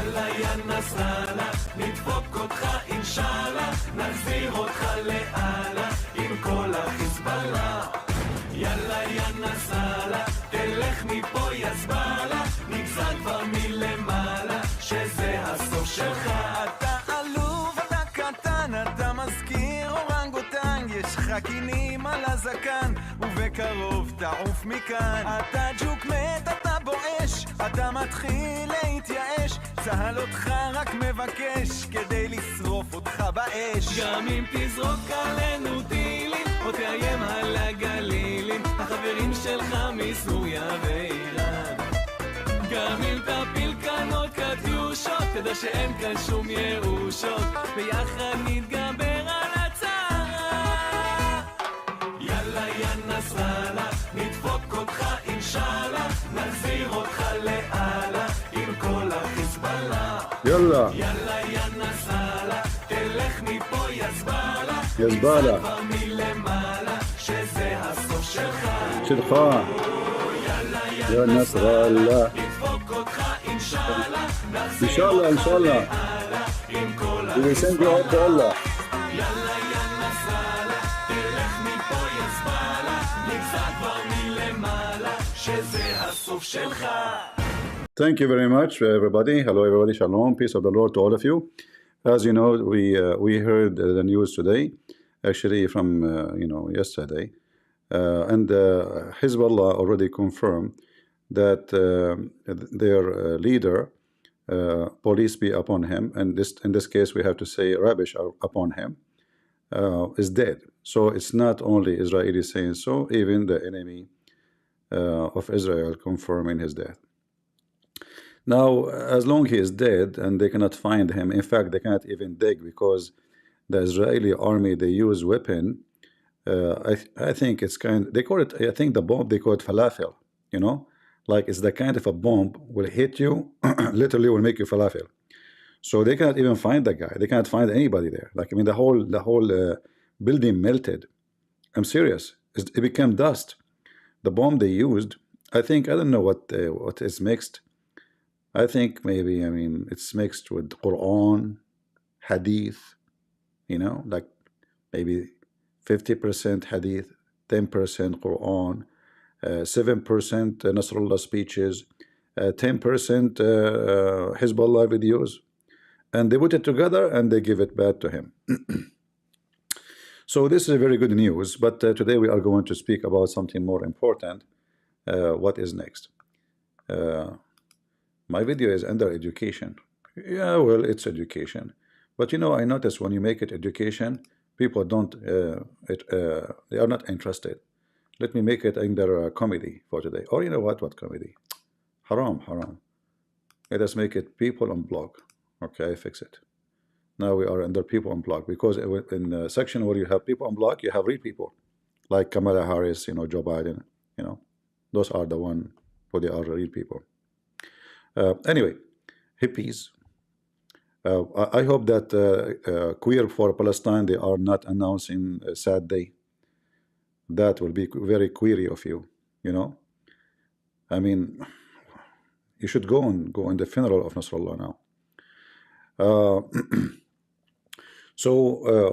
יאללה יא נסראללה, נדפוק אותך אינשאללה, נחזיר אותך לאללה עם כל החיזבאללה. יאללה יא נסראללה, תלך מפה יא זבאללה, נגזר כבר מלמעלה שזה הסוף שלך. אתה עלוב, אתה קטן, אתה מזכיר אורנגוטן, יש לך קינים על הזקן ובקרוב תעוף מכאן. אתה ג'וק מת, אתה בואש, אתה מתחיל להתייאש, צהל אותך רק מבקש כדי לשרוף אותך באש. גם אם תזרוק עלינו טילים או תאיים על הגלילים, החברים שלך מסוריה ואיראן. גם אם תפיל כאן עוד קטיושות, תדע שאין כאן שום ירושות, ביחד נתגבר על הצרה. יאללה יא נסראללה, נדפוק אותך אינשאללה, נחזיר אותך לאללה עם כל החיזבאללה. יאללה יאללה יא נסראללה, תלך מפה יא זבאללה, יזבאללה כבר מלמעלה שזה הסוף שלך. שלך יא נסראללה נדפוק אותך אינשאללה, אינשאללה אינשאללה עם כל we will send you out to Allah. יאללה יא נסראללה, תלך מפה יא זבאללה, נגזר כבר מלמעלה שזה הסוף שלך. Thank you very much, everybody. Hello, everybody. Shalom. Peace of the Lord to all of you. As you know, we heard the news today, actually from yesterday, and Hezbollah already confirmed that their leader, police be upon him, and in this case we have to say rubbish upon him, is dead. So it's not only Israeli saying so; even the enemy of Israel confirming his death. Now, as long he is dead and they cannot find him, in fact, they cannot even dig because the Israeli army, they use weapon. I think it's they call it, I think the bomb, they call it falafel, like it's the kind of a bomb will hit you, literally will make you falafel. So they cannot even find the guy. They cannot find anybody there. Like, I mean, the whole building melted. I'm serious. It became dust. The bomb they used, I think, I don't know what is mixed. I think maybe, it's mixed with Quran, Hadith, like maybe 50% Hadith, 10% Quran, 7% Nasrallah speeches, 10% Hezbollah videos, and they put it together and they give it back to him. So this is very good news, but today we are going to speak about something more important. What is next? My video is under education. Yeah, well, it's education. But I notice when you make it education, people don't, they are not interested. Let me make it under comedy for today. Or you know what comedy? Haram. Let us make it people on blog. Okay, I fix it. Now we are under people on blog, because in the section where you have people on blog, you have real people. Like Kamala Harris, Joe Biden, those are the one who they are real people. Anyway, hippies. I hope that Queer for Palestine, they are not announcing a sad day. That will be very query of you, I mean, you should go in the funeral of Nasrallah now. So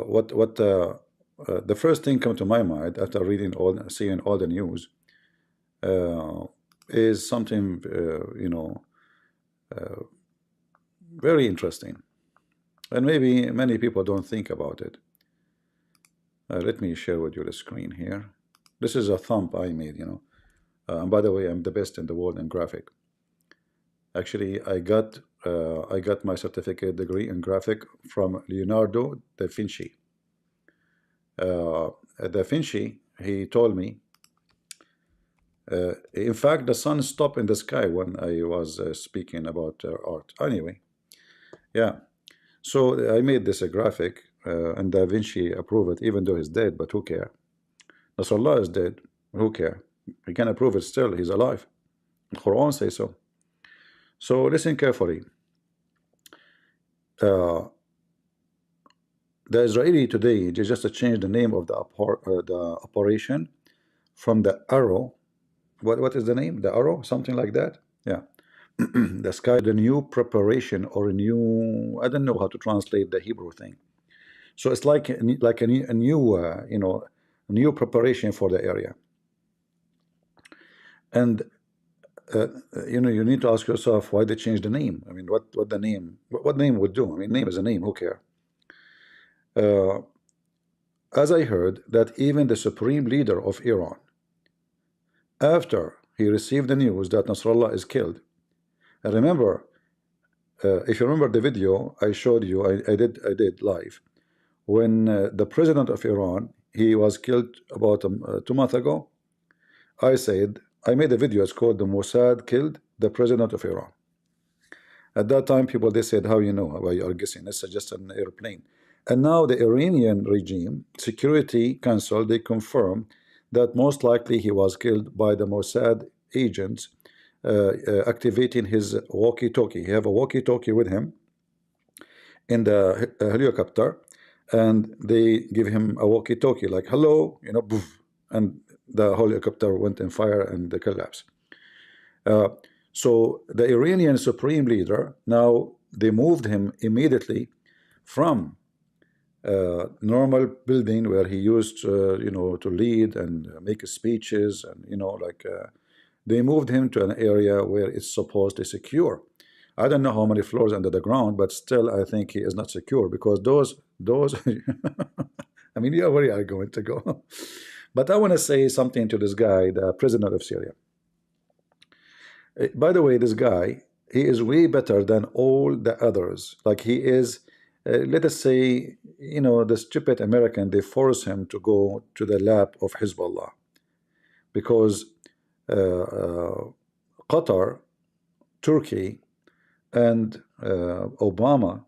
what the first thing come to my mind after seeing all the news is something very interesting, and maybe many people don't think about it. Let me share with you the screen here. This is a thumb I made, and by the way, I'm the best in the world in graphic. Actually, I got my certificate degree in graphic from Leonardo da Vinci. Da Vinci, he told me, in fact, the sun stopped in the sky when I was speaking about art. Anyway, yeah. So I made this a graphic, and Da Vinci approved it, even though he's dead, but who care? Nasrallah is dead, who care? He can approve it still, he's alive. The Quran says so. So listen carefully. The Israeli today, they just changed the name of the operation from the arrow. What is the name? The arrow? Something like that? Yeah. the sky, the new preparation or a new, I don't know how to translate the Hebrew thing. So it's like a new you know, a new preparation for the area. And you know, you need to ask yourself why they changed the name. I mean, what the name, what name would do? I mean, name is a name. Who cares? As I heard that even the supreme leader of Iran, after he received the news that Nasrallah is killed, and remember, if you remember the video I showed you, I did live, when the president of Iran, he was killed about 2 months ago. I said, I made a video, it's called "The Mossad Killed the President of Iran." At that time, people, they said, how you know? Why you are guessing? It's just an airplane. And now the Iranian regime, Security Council, they confirm that most likely he was killed by the Mossad agents activating his walkie-talkie. He have a walkie-talkie with him in the helicopter, and they give him a walkie-talkie like, hello, you know, poof, and the helicopter went in fire and the collapse. So the Iranian supreme leader, now they moved him immediately from normal building where he used you know, to lead and make speeches, and you know, like they moved him to an area where it's supposedly secure. I don't know how many floors under the ground, but still I think he is not secure, because those I mean, yeah, where are you going to go? But I want to say something to this guy, the president of Syria. By the way, this guy, he is way better than all the others. Like he is, let us say, you know, the stupid American, they force him to go to the lab of Hezbollah, because Qatar, Turkey, and Obama,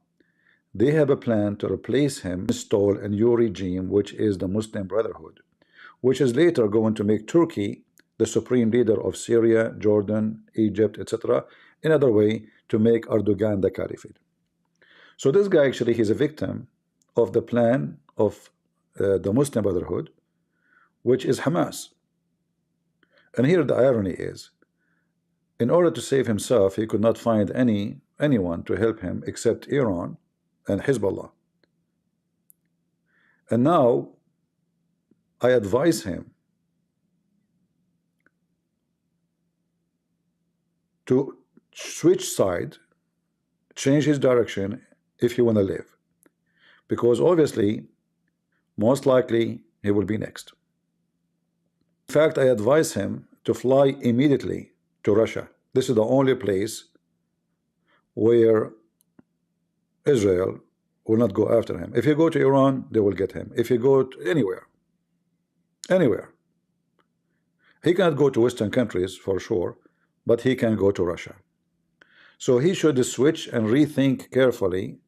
they have a plan to replace him, install a new regime, which is the Muslim Brotherhood, which is later going to make Turkey the supreme leader of Syria, Jordan, Egypt, etc. Another way to make Erdogan the caliphate. So this guy, actually, he's a victim of the plan of the Muslim Brotherhood, which is Hamas. And here the irony is, in order to save himself, he could not find anyone to help him except Iran and Hezbollah. And now I advise him to switch side, change his direction if he want to live, because obviously, most likely, he will be next. In fact, I advise him to fly immediately to Russia. This is the only place where Israel will not go after him. If you go to Iran, they will get him. If you go to anywhere, he cannot go to Western countries for sure, but he can go to Russia. So he should switch and rethink carefully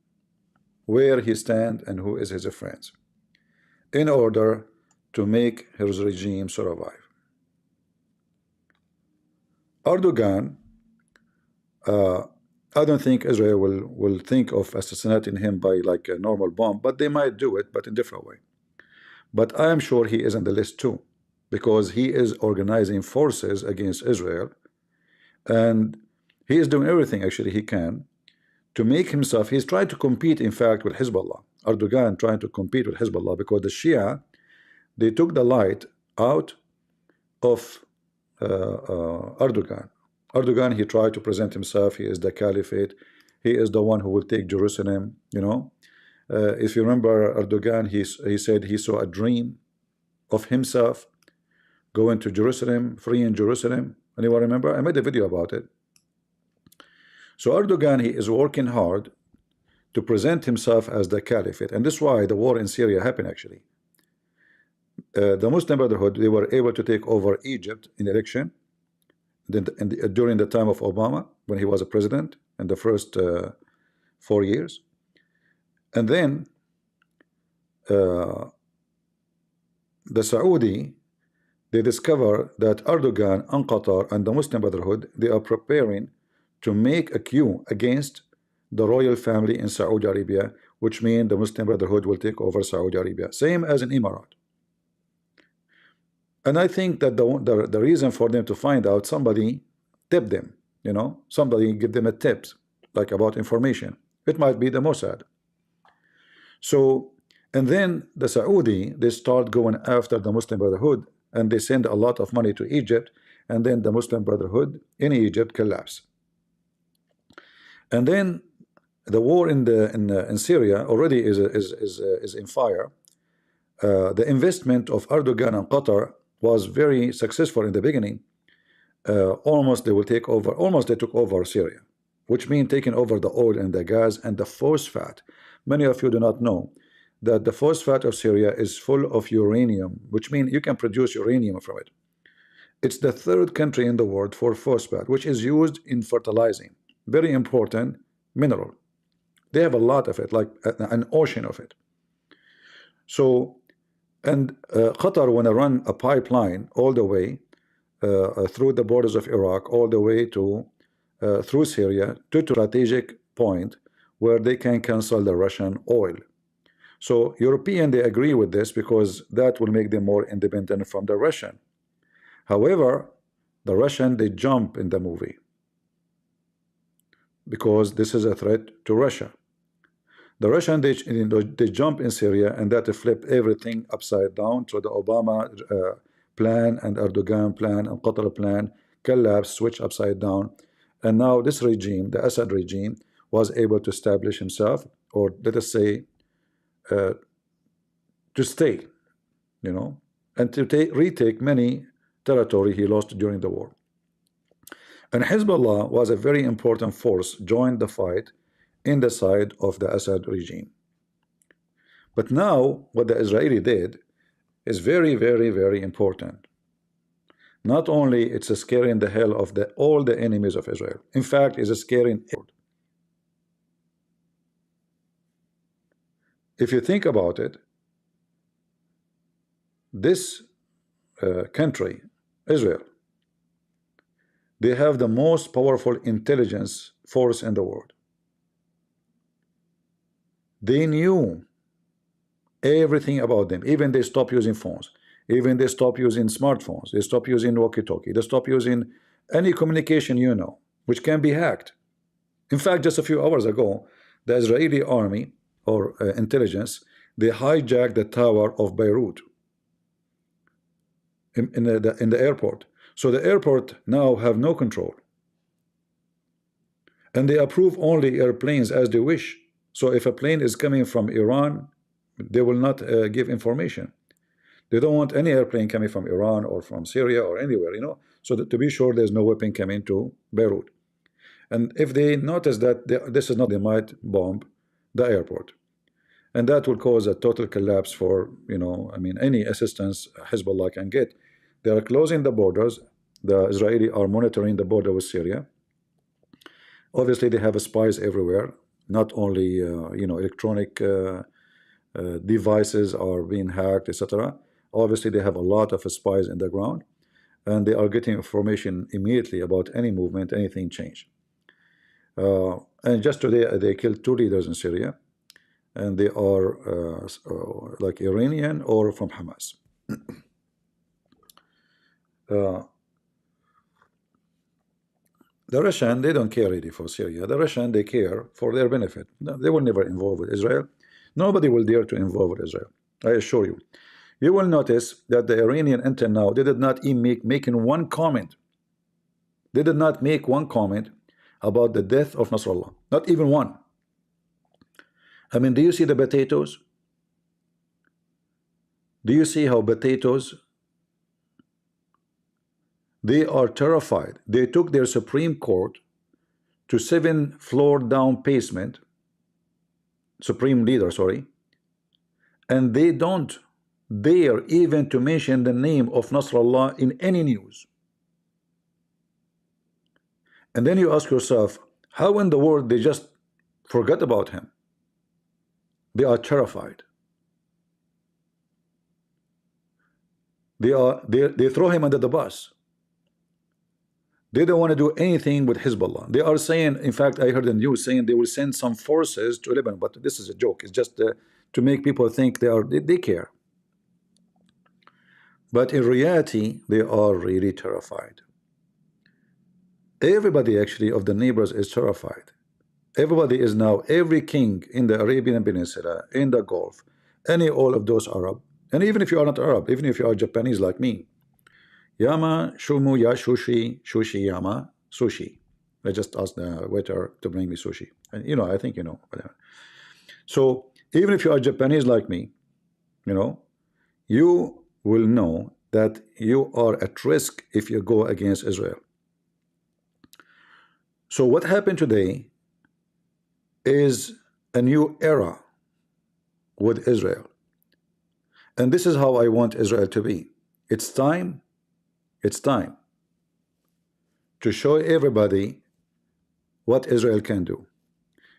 where he stands and who is his friends, in order to make his regime survive. Erdogan, I don't think Israel will think of assassinating him by like a normal bomb, but they might do it, but in a different way. But I am sure he is on the list too, because he is organizing forces against Israel, and he is doing everything actually he can to make himself, he's trying to compete, in fact, with Hezbollah. Erdogan trying to compete with Hezbollah, because the Shia, they took the light out of Erdogan. Erdogan, he tried to present himself, he is the caliphate, he is the one who will take Jerusalem, you know. If you remember Erdogan, he said he saw a dream of himself going to Jerusalem, freeing Jerusalem. Anyone remember? I made a video about it. So Erdogan, he is working hard to present himself as the caliphate, and this is why the war in Syria happened actually. The Muslim Brotherhood, they were able to take over Egypt in election during the time of Obama, when he was a president in the first 4 years. And then the Saudi, they discover that Erdogan and Qatar and the Muslim Brotherhood, they are preparing to make a coup against the royal family in Saudi Arabia, which means the Muslim Brotherhood will take over Saudi Arabia, same as in Emirates. And I think that the reason for them to find out, somebody tipped them, You know, somebody give them a tip, like about information. It might be the Mossad. So, and then the Saudi, they start going after the Muslim Brotherhood, and they send a lot of money to Egypt, and then the Muslim Brotherhood in Egypt collapse. And then the war in Syria already is in fire. The investment of Erdogan and Qatar was very successful in the beginning. Almost they took over Syria, which means taking over the oil and the gas and the phosphate. Many of you do not know that the phosphate of Syria is full of uranium, which means you can produce uranium from it. It's the third country in the world for phosphate, which is used in fertilizing. Very important mineral. They have a lot of it, like an ocean of it. So, and Qatar want to run a pipeline all the way through the borders of Iraq, all the way to through Syria to a strategic point where they can cancel the Russian oil. So European, they agree with this because that will make them more independent from the Russian. However, the Russian, they jump in the movie because this is a threat to Russia. The Russian, they jump in Syria, and that flipped everything upside down. So the Obama plan and Erdogan plan and Qatar plan collapsed, switch upside down. And now this regime, the Assad regime, was able to establish himself, or let us say, to stay, you know, and to retake many territory he lost during the war. And Hezbollah was a very important force, joined the fight in the side of the Assad regime. But now what the Israeli did is very, very, very important. Not only it's scaring the hell of all the enemies of Israel. In fact, it's scaring everyone. If you think about it, this country, Israel, they have the most powerful intelligence force in the world. They knew everything about them. Even they stopped using phones. Even they stopped using smartphones. They stopped using walkie-talkie. They stopped using any communication, you know, which can be hacked. In fact, just a few hours ago, the Israeli army or intelligence, they hijacked the tower of Beirut in the airport. So the airport now have no control. And they approve only airplanes as they wish. So if a plane is coming from Iran, they will not give information. They don't want any airplane coming from Iran or from Syria or anywhere, you know, so that to be sure there's no weapon coming to Beirut. And if they notice that this is not, they might bomb the airport. And that will cause a total collapse for, you know, I mean, any assistance Hezbollah can get. They are closing the borders. The Israeli are monitoring the border with Syria. Obviously, they have spies everywhere. Not only, you know, electronic devices are being hacked, etc. Obviously, they have a lot of spies in the ground, and they are getting information immediately about any movement, anything change. And just today, they killed 2 leaders in Syria, and they are like Iranian or from Hamas. The Russian, they don't care really for Syria. The Russian, they care for their benefit. No, they will never involve with Israel. Nobody will dare to involve with Israel, I assure you. You will notice that the Iranian until now, they did not even making one comment. They did not make one comment about the death of Nasrallah. Not even one. I mean, do you see the potatoes? Do you see how potatoes, they are terrified. They took their Supreme Court to 7-floor down basement, Supreme Leader, sorry, and they don't dare even to mention the name of Nasrallah in any news. And then you ask yourself, how in the world they just forgot about him? They are terrified. They throw him under the bus. They don't want to do anything with Hezbollah. They are saying, in fact, I heard the news saying they will send some forces to Lebanon, but this is a joke. It's just to make people think they care. But in reality, they are really terrified. Everybody actually of the neighbors is terrified. Everybody is now, every king in the Arabian Peninsula, in the Gulf, all of those Arab, and even if you are not Arab, even if you are Japanese like me, Yama, Shumu, Ya, Shushi, Shushi, Yama, Sushi. I just asked the waiter to bring me sushi. And you know, I think you know, whatever. So even if you are Japanese like me, you know, you will know that you are at risk if you go against Israel. So what happened today is a new era with Israel. And this is how I want Israel to be. It's time to show everybody what Israel can do.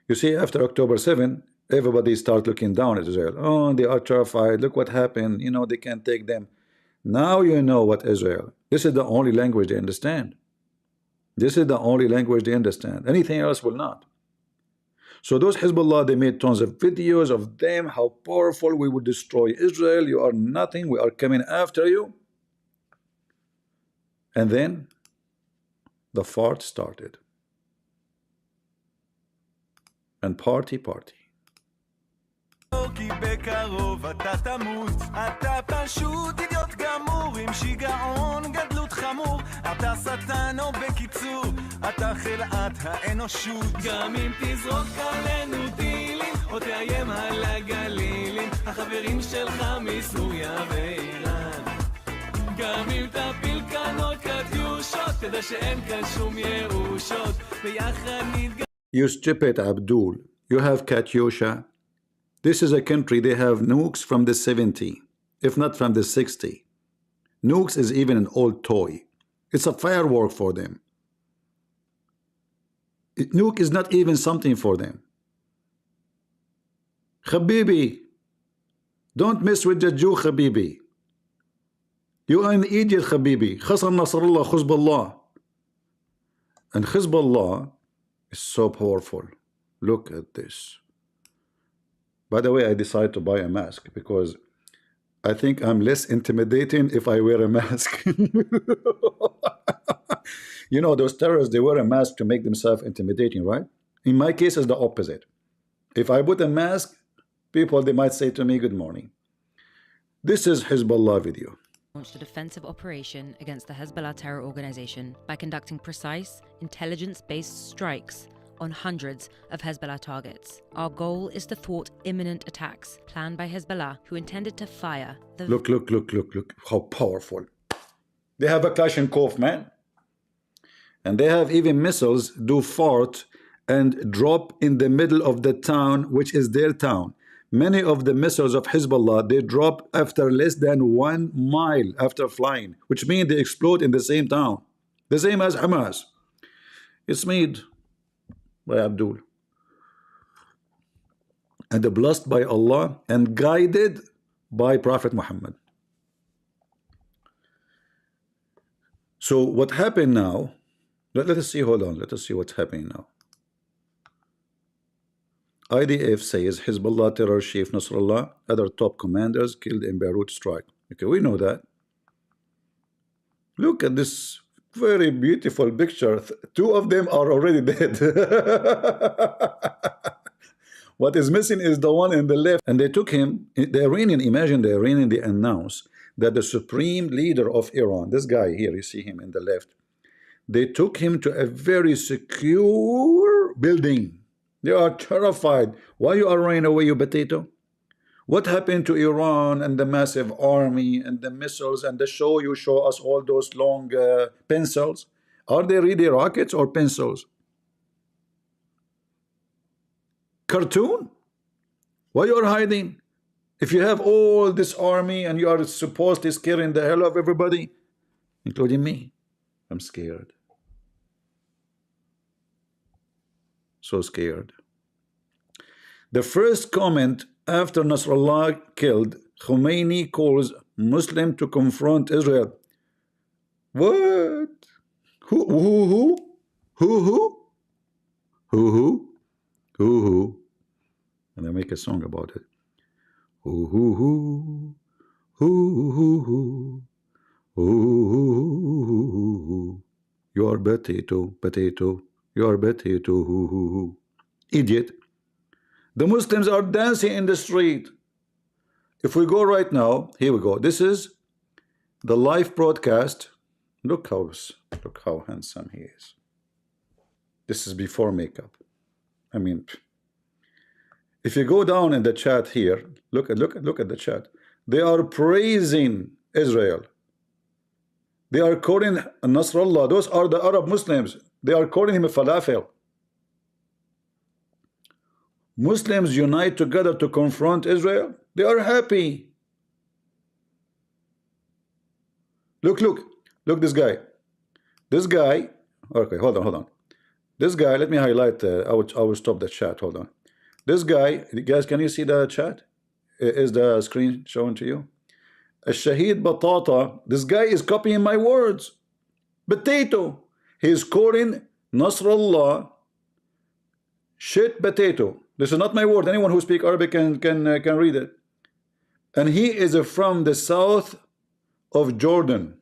You see, after October 7, everybody start looking down at Israel. Oh, they are terrified. Look what happened. You know, they can't take them. Now you know what Israel. This is the only language they understand. This is the only language they understand. Anything else will not. So those Hezbollah, they made tons of videos of them, how powerful, we will destroy Israel. You are nothing. We are coming after you. And then the fart started. And party. כי בקרוב אתה תמות, אתה פשוט אידיוט גמור עם שיגעון גדלות חמור, אתה שטן או בקיצור, אתה חלאת האנושות. גם אם תזרוק עלינו טילים או תאיים על הגלילים, החברים שלך מסוריה ואיראן. גם אם תפיל כאן עוד קטיושות, תדע שאין כאן שום ירושות, ביחד נתגע... You stupid Abdul, you have Katyusha. This is a country, they have nukes from the 70, if not from the 60. Nukes is even an old toy. It's a firework for them. Nuke is not even something for them. Habibi, don't mess with the Jew, Habibi. You are an idiot, Habibi. Khasar Nasrallah, Hezbollah. And Hezbollah is so powerful. Look at this. By the way, I decided to buy a mask because I think I'm less intimidating if I wear a mask. You know, those terrorists, they wear a mask to make themselves intimidating, right? In my case, it's the opposite. If I put a mask, people, they might say to me, good morning. This is Hezbollah video. Launched a defensive operation against the Hezbollah terror organization by conducting precise, intelligence-based strikes on hundreds of Hezbollah targets. Our goal is to thwart imminent attacks planned by Hezbollah, who intended to fire the... Look, how powerful. They have a Kalashnikov, man. And they have even missiles do fart and drop in the middle of the town, which is their town. Many of the missiles of Hezbollah, they drop after less than 1 mile after flying, which means they explode in the same town. The same as Hamas. It's made by Abdul. And blessed by Allah and guided by Prophet Muhammad. So what happened now, let us see, hold on, let us see what's happening now. IDF says Hezbollah terror chief Nasrallah, other top commanders killed in Beirut strike. Okay, we know that. Look at this very beautiful picture. 2 of them are already dead. What is missing is the one in the left. And they took him, the Iranian, imagine the Iranian, they announced that the supreme leader of Iran, this guy here, you see him in the left, they took him to a very secure building. They are terrified. Why you are running away, you potato? What happened to Iran and the massive army and the missiles and the show you show us all those long pencils? Are they really rockets or pencils? Cartoon? Why you are hiding? If you have all this army and you are supposedly scaring the hell of everybody, including me, I'm scared. So scared. The first comment after Nasrallah killed, Khomeini calls Muslim to confront Israel. What? Who? And I make a song about it. You are potato, potato. You are potato, hoo. Idiot. The Muslims are dancing in the street. If we go right now, here we go. This is the live broadcast. Look how handsome he is. This is before makeup. I mean, if you go down in the chat here, look at the chat. They are praising Israel. They are calling Nasrallah. Those are the Arab Muslims. They are calling him a falafel. Muslims unite together to confront Israel. They are happy. Look this guy. This guy, okay, hold on. This guy, let me highlight, I will stop the chat, hold on. This guy, guys, can you see the chat? Is the screen showing to you? Shahid Batata, this guy is copying my words. Potato. He is calling Nasrallah shit potato. This is not my word. Anyone who speaks Arabic can read it. And he is from the south of Jordan.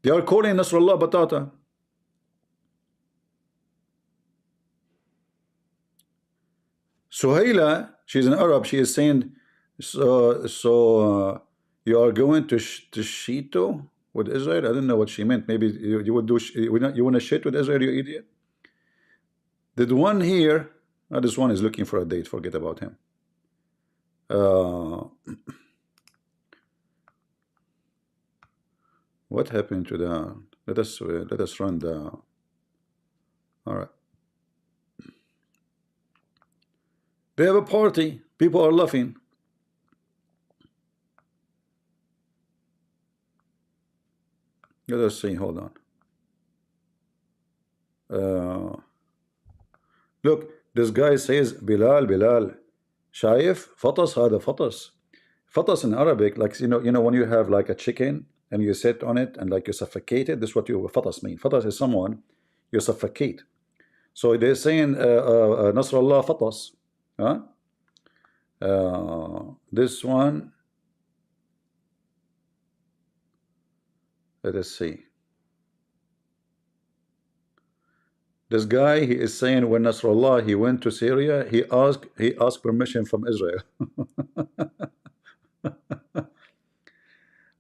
They are calling Nasrallah batata. Suhaila, she's an Arab. She is saying, so you are going to Shito with Israel? I don't know what she meant. Maybe you would do. You want to shit with Israel, you idiot? The one here, this one is looking for a date. Forget about him. What happened to the? Let us run the. All right. They have a party. People are laughing. Let us see. Hold on. Look, this guy says Bilal. شايف فطس هذا فطس. فطس in Arabic, like you know when you have like a chicken and you sit on it and like you suffocate it. This is what فطس mean. فطس is someone you suffocate. So they're saying Nasrallah فطس. Huh? This one, let us see. This guy, he is saying when Nasrallah he went to Syria, he asked permission from Israel.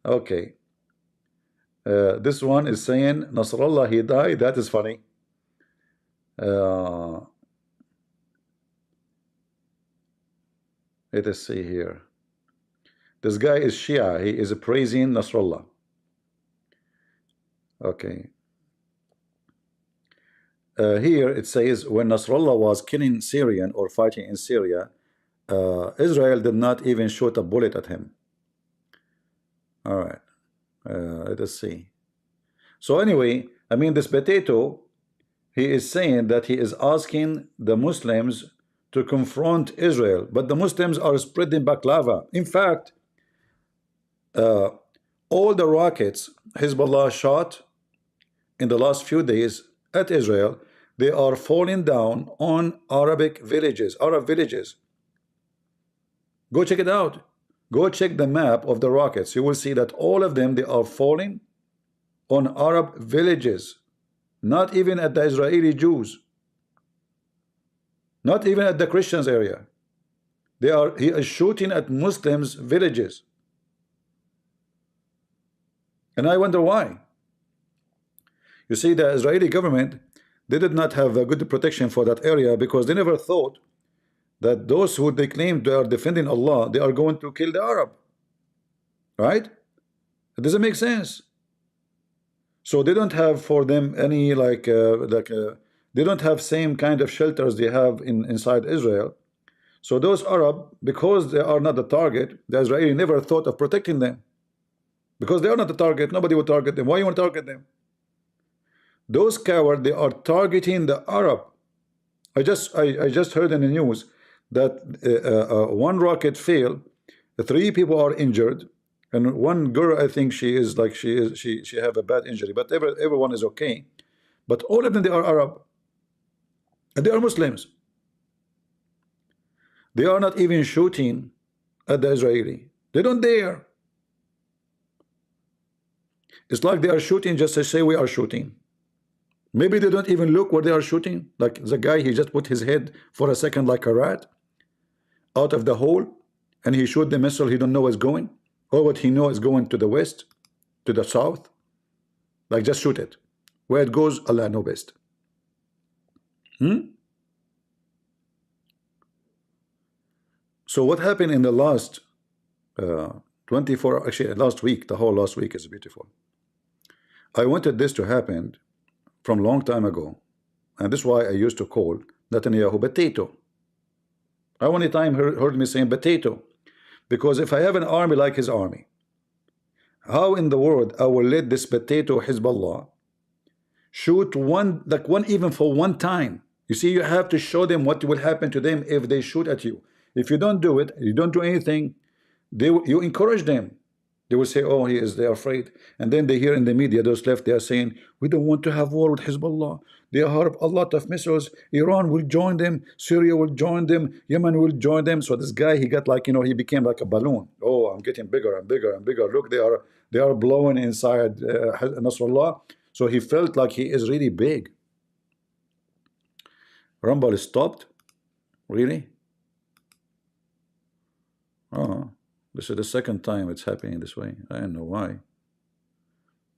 Okay. This one is saying Nasrallah he died. That is funny. Let us see here. This guy is Shia. He is praising Nasrallah. Okay. Here it says when Nasrallah was killing Syrian or fighting in Syria, Israel did not even shoot a bullet at him. All right. Let us see. So anyway, I mean this potato, he is saying that he is asking the Muslims to confront Israel, but the Muslims are spreading baklava. In fact, all the rockets Hezbollah shot in the last few days at Israel, they are falling down on Arab villages. Go check it out. Go check the map of the rockets. You will see that all of them, they are falling on Arab villages, not even at the Israeli Jews. Not even at the Christians area. He is shooting at Muslims' villages. And I wonder why. You see, the Israeli government, they did not have a good protection for that area because they never thought that those who they claim they are defending Allah, they are going to kill the Arab. Right? It doesn't make sense. So they don't have for them any they don't have same kind of shelters they have inside Israel. So those Arab, because they are not the target, the Israeli never thought of protecting them. Because they are not the target, nobody would target them. Why you want to target them? Those cowards, they are targeting the Arab. I just heard in the news that one rocket failed, 3 people are injured, and one girl, I think she have a bad injury, but everyone is okay. But all of them, they are Arab. And they are Muslims. They are not even shooting at the Israeli. They don't dare. It's like they are shooting just to say we are shooting. Maybe they don't even look where they are shooting. Like the guy, he just put his head for a second like a rat out of the hole, and he shoot the missile. He don't know what's going. All what he know is going to the west, to the south. Like just shoot it. Where it goes, Allah know best. So what happened in the last 24, actually last week, the whole last week is beautiful. I wanted this to happen from long time ago, and this is why I used to call Netanyahu potato. How many times heard me saying potato? Because if I have an army like his army, how in the world I will let this potato Hezbollah shoot one even for one time? You see, you have to show them what will happen to them if they shoot at you. If you don't do it, you don't do anything, you encourage them. They will say, oh, they're afraid. And then they hear in the media, those left, they are saying, we don't want to have war with Hezbollah. They have a lot of missiles. Iran will join them. Syria will join them. Yemen will join them. So this guy, he got like, he became like a balloon. Oh, I'm getting bigger and bigger and bigger. Look, they are blowing inside Nasrallah. So he felt like he is really big. Rumble stopped. Really? Oh, this is the second time it's happening this way. I don't know why.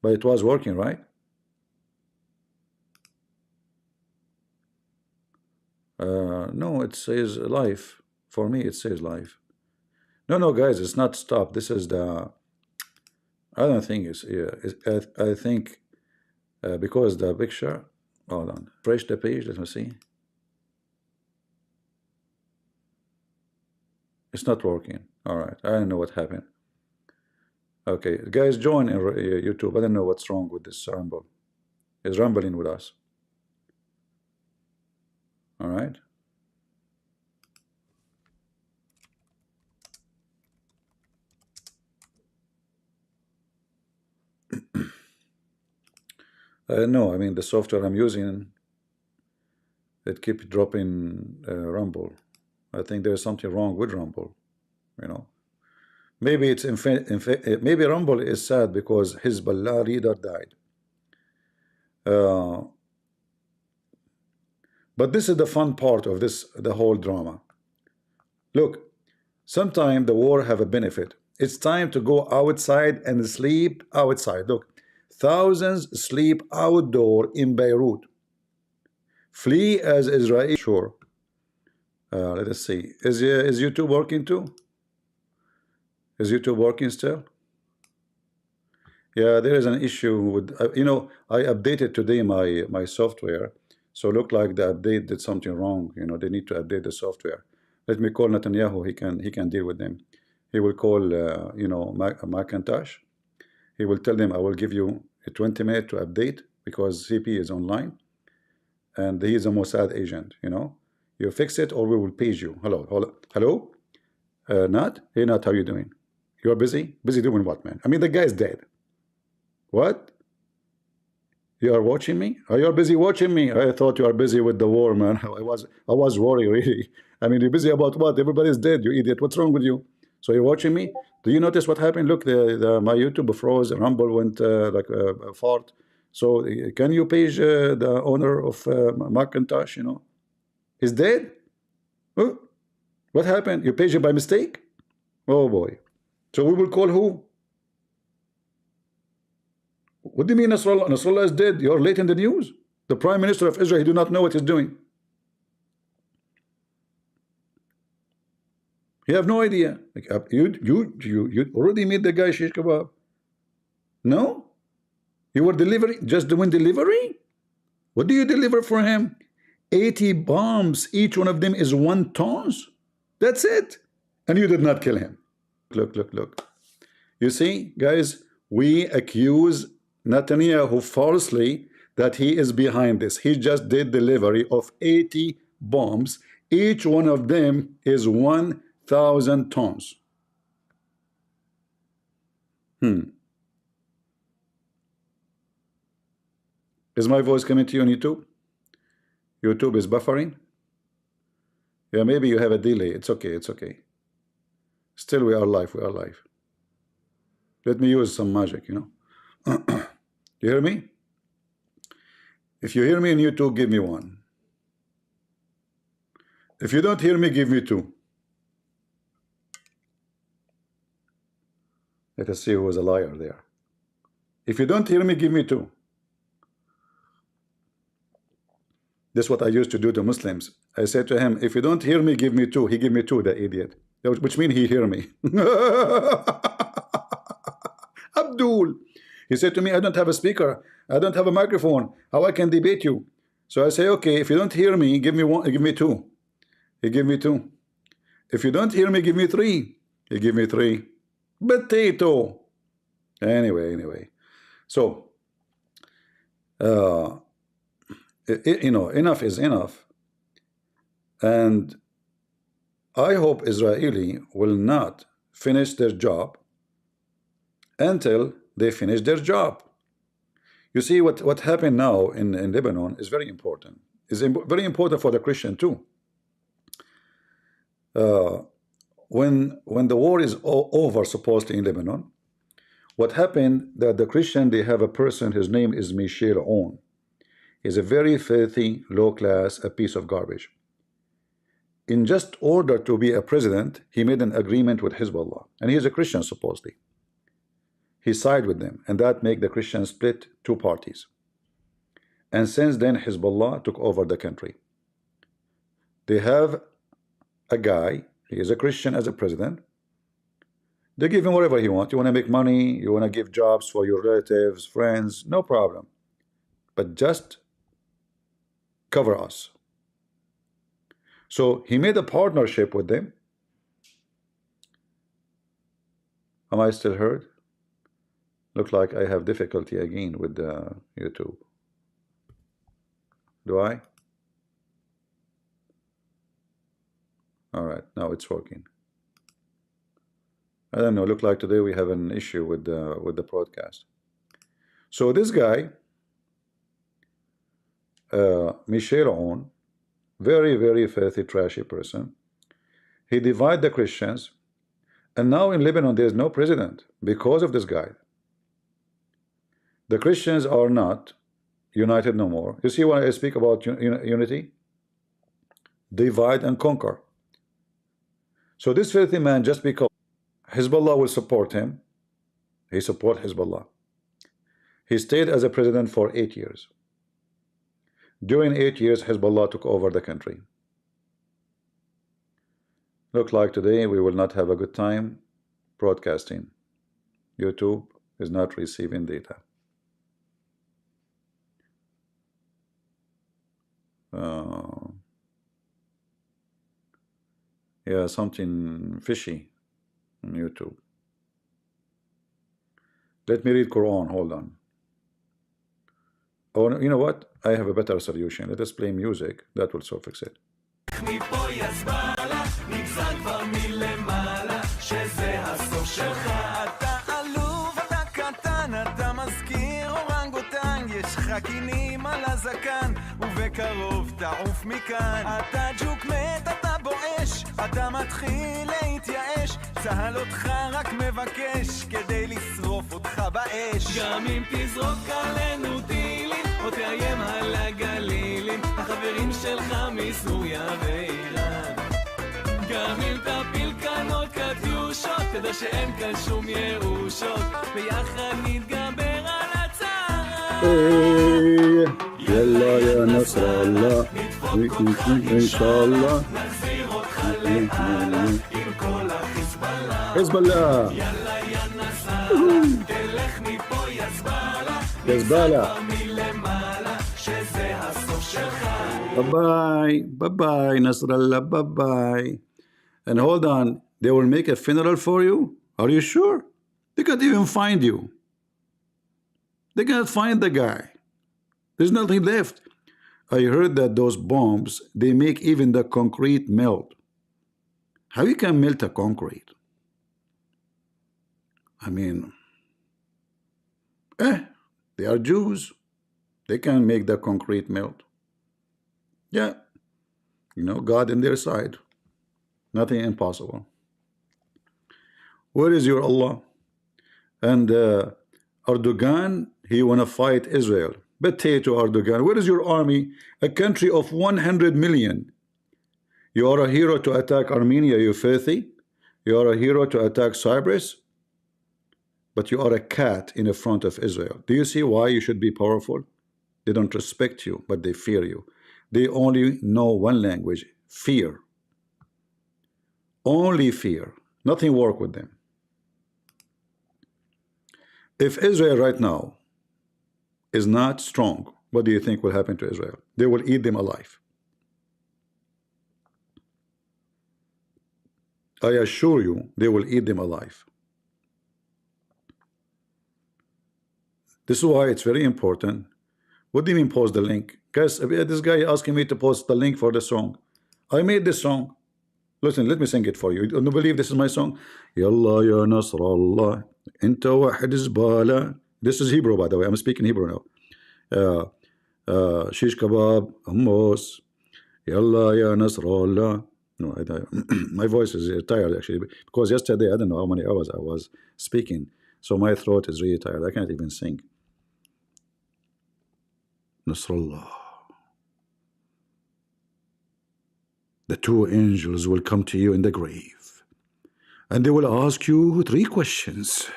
But it was working, right? No, it says live. For me, it says live. No, guys, it's not stop. This is the... I don't think it's... Yeah, I think because the picture... Hold on. Refresh the page. Let me see. It's not working. All right. I don't know what happened. Okay. Guys, join in YouTube. I don't know what's wrong with this rumble. It's rumbling with us. All right. No, I mean the software I'm using, it keeps dropping rumble. I think there's something wrong with rumble. Maybe it's maybe rumble is sad because Hezbollah leader died. But this is the fun part of the whole drama. Look, sometimes the war have a benefit. It's time to go outside and sleep outside. Look, thousands sleep outdoor in Beirut. Flee as Israel. Sure. Let us see. Is YouTube working too? Is YouTube working still? Yeah, there is an issue with I updated today my software, so look like the update did something wrong. They need to update the software. Let me call Netanyahu. He can deal with them. He will call Macintosh. He will tell them I will give you a 20 minutes to update because CP is online, and he is a Mossad agent. You fix it or we will page you. Hello, Nat. Hey Nat, how you doing? You are busy? Busy doing what, man? I mean, the guy is dead. What? You are watching me? Oh, you are busy watching me? I thought you are busy with the war, man. I was worried, really. I mean, you're busy about what? Everybody's dead, you idiot. What's wrong with you? So you're watching me? Do you notice what happened? Look, my YouTube froze. Rumble went like a fart. So can you page the owner of Macintosh? He's dead? Oh, what happened? You paged it by mistake? Oh boy. So we will call who? What do you mean Nasrallah? Nasrallah is dead. You're late in the news. The Prime Minister of Israel, he do not know what he's doing. You have no idea. Like, you already made the guy shish kebab. No? You were just doing delivery? What do you deliver for him? 80 bombs. Each one of them is 1 ton. That's it. And you did not kill him. Look. You see, guys, we accuse Netanyahu falsely that he is behind this. He just did delivery of 80 bombs. Each one of them is 1,000 tons. Is my voice coming to you on YouTube? YouTube is buffering. Yeah, maybe you have a delay. It's okay. Still, we are live. Let me use some magic, You hear me? If you hear me on YouTube, give me 1. If you don't hear me, give me 2. Let us see who is a liar there. If you don't hear me, give me 2. This is what I used to do to Muslims. I said to him, if you don't hear me, give me 2. He gave me 2, the idiot. Which means he hear me. Abdul. He said to me, I don't have a speaker. I don't have a microphone. How I can debate you? So I say, okay, if you don't hear me, give me 1, give me 2. He give me 2. If you don't hear me, give me 3. He give me 3. Potato. Anyway. So, you know, enough is enough. And I hope Israeli will not finish their job until they finish their job. You see, what happened now in Lebanon is very important. It's very important for the Christian too. When the war is over, supposedly in Lebanon, what happened that the Christian, they have a person, his name is Michel Aoun. He's a very filthy, low class, a piece of garbage. In just order to be a president, he made an agreement with Hezbollah, and he's a Christian supposedly. He sided with them, and that made the Christians split 2 parties. And since then, Hezbollah took over the country. They have a guy, he is a Christian as a president. They give him whatever he wants. You want to make money, you want to give jobs for your relatives, friends, no problem. But just cover us. So he made a partnership with them. Am I still heard? Look like I have difficulty again with YouTube. Do I? All right, now it's working. I don't know. Look like today we have an issue with the broadcast. So this guy, Michel Aoun, very, very filthy, trashy person. He divided the Christians, and now in Lebanon there is no president because of this guy. The Christians are not united no more. You see, when I speak about unity, divide and conquer. So this filthy man, just because Hezbollah will support him, he support Hezbollah. He stayed as a president for 8 years. During 8 years, Hezbollah took over the country. Look like today we will not have a good time broadcasting. YouTube is not receiving data. Yeah, something fishy on YouTube. Let me read Quran. Hold on. Oh, you know what? I have a better solution. Let us play music. That will so fix it. חקינים על הזקן, ובקרוב תעוף מכאן. אתה ג'וק מת, אתה בואש, אתה מתחיל להתייאש, צהל אותך רק מבקש, כדי לשרוף אותך באש. גם אם תזרוק עלינו טילים, או תאיים על הגלילים, החברים שלך מסוריה ואיראן. גם אם תפיל כאן עוד קטיושות, תדע שאין כאן שום ירושות, ביחד נתגבר על يلا يا نصر الله إن شاء الله حزب الله يزبالة bye bye Nasrallah, bye. And hold on, they will make a funeral for you? Are you sure? They can't even find you. They cannot find the guy. There's nothing left. I heard that those bombs, they make even the concrete melt. How you can melt a concrete? I mean, they are Jews. They can make the concrete melt. Yeah, you know, God in their side. Nothing impossible. Where is your Allah? And Erdogan, he want to fight Israel. Potato Erdogan, where is your army? A country of 100 million. You are a hero to attack Armenia, you filthy. You are a hero to attack Cyprus. But you are a cat in the front of Israel. Do you see why you should be powerful? They don't respect you, but they fear you. They only know one language, fear. Only fear. Nothing work with them. If Israel right now is not strong, what do you think will happen to Israel? They will eat them alive. I assure you, they will eat them alive. This is why it's very important. What do you mean post the link? Guys, this guy asking me to post the link for the song. I made this song. Listen, let me sing it for you. You don't believe this is my song? Yalla ya Nasrallah, Inta wahid zbala. This is Hebrew, by the way. I'm speaking Hebrew now. Shish kebab, hummus. Yalla ya Nasrallah. No, my voice is tired actually, because yesterday I don't know how many hours I was speaking, so my throat is really tired. I can't even sing. Nasrallah. The two angels will come to you in the grave, and they will ask you 3 questions.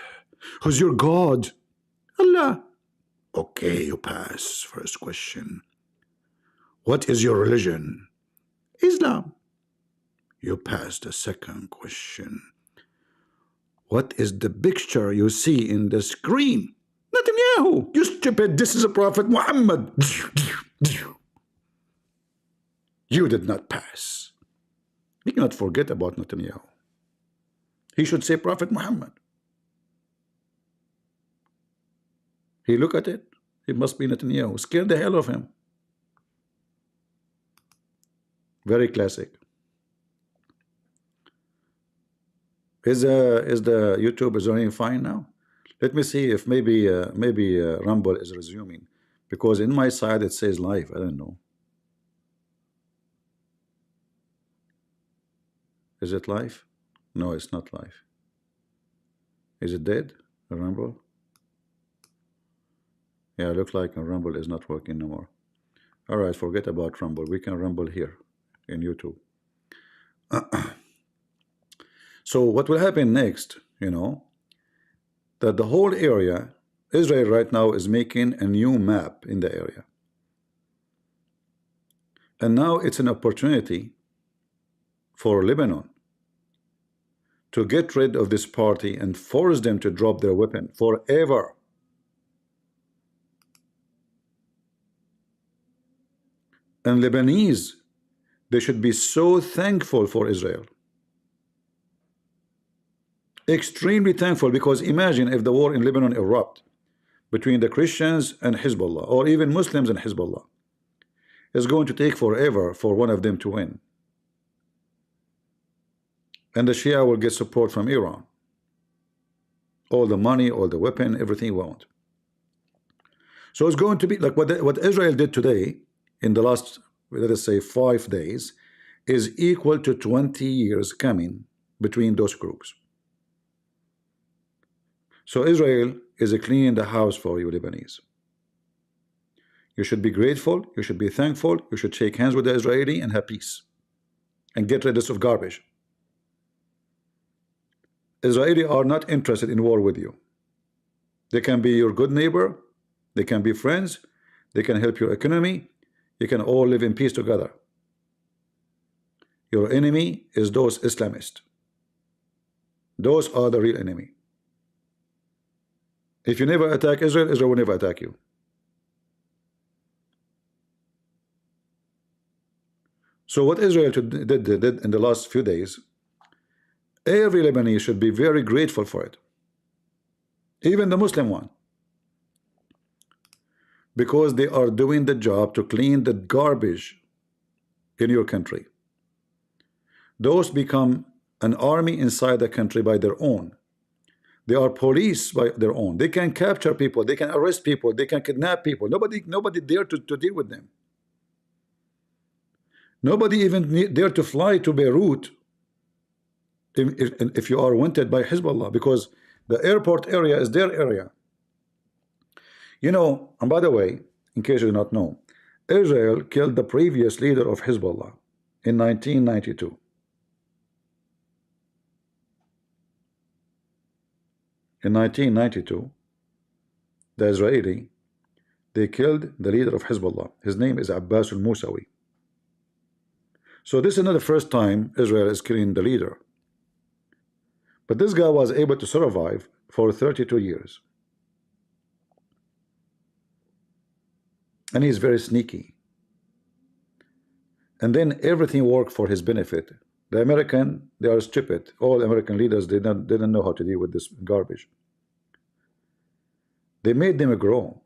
Who's your God? Allah. Okay, you pass. First question. What is your religion? Islam. You pass the second question. What is the picture you see in the screen? Netanyahu. You stupid. This is a Prophet Muhammad. You did not pass. We cannot forget about Netanyahu. He should say Prophet Muhammad. He look at it. It must be Netanyahu. Scare the hell of him. Very classic. Is the YouTube is running fine now? Let me see if maybe Rumble is resuming, because in my side it says live. I don't know. Is it live? No, it's not live. Is it dead? Rumble? Yeah, it looks like a Rumble is not working no more. All right, forget about Rumble. We can Rumble here in YouTube. So what will happen next, you know, that the whole area, Israel right now is making a new map in the area. And now it's an opportunity for Lebanon to get rid of this party and force them to drop their weapon forever. And Lebanese, they should be so thankful for Israel. Extremely thankful, because imagine if the war in Lebanon erupt between the Christians and Hezbollah, or even Muslims and Hezbollah. It's going to take forever for one of them to win. And the Shia will get support from Iran. All the money, all the weapon, everything we want. So it's going to be like what Israel did today in the last, let us say, 5 days, is equal to 20 years coming between those groups. So Israel is cleaning the house for you Lebanese. You should be grateful, you should be thankful, you should shake hands with the Israeli and have peace. And get rid of garbage. Israeli are not interested in war with you. They can be your good neighbor, they can be friends, they can help your economy, you can all live in peace together. Your enemy is those Islamists. Those are the real enemy. If you never attack Israel, Israel will never attack you. So what Israel did in the last few days, every Lebanese should be very grateful for it. Even the Muslim one. Because they are doing the job to clean the garbage in your country. Those become an army inside the country by their own. They are police by their own. They can capture people, they can arrest people, they can kidnap people. Nobody dare to deal with them. Nobody even dare to fly to Beirut if you are wanted by Hezbollah, because the airport area is their area. You know, and by the way, in case you do not know, Israel killed the previous leader of Hezbollah in 1992. In 1992, the Israeli, they killed the leader of Hezbollah. His name is Abbas al-Musawi. So this is not the first time Israel is killing the leader. But this guy was able to survive for 32 years. And he's very sneaky. And then everything worked for his benefit. The American, they are stupid. All American leaders, they didn't know how to deal with this garbage. They made them grow.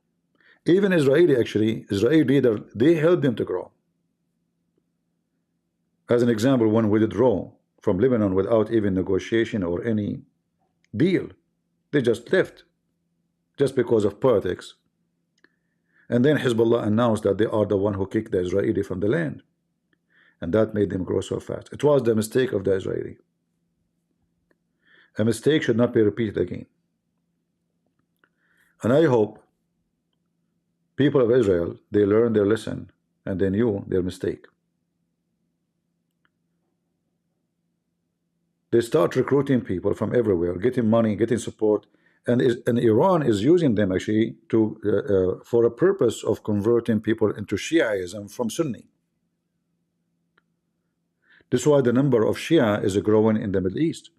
Even Israeli leader, they helped them to grow. As an example, when we withdraw from Lebanon without even negotiation or any deal, they just left, just because of politics. And then Hezbollah announced that they are the one who kicked the Israeli from the land. And that made them grow so fast. It was the mistake of the Israeli. A mistake should not be repeated again. And I hope people of Israel, they learned their lesson and they knew their mistake. They start recruiting people from everywhere, getting money, getting support, and Iran is using them actually to for a purpose of converting people into Shiaism from Sunni. This is why the number of Shia is growing in the Middle East.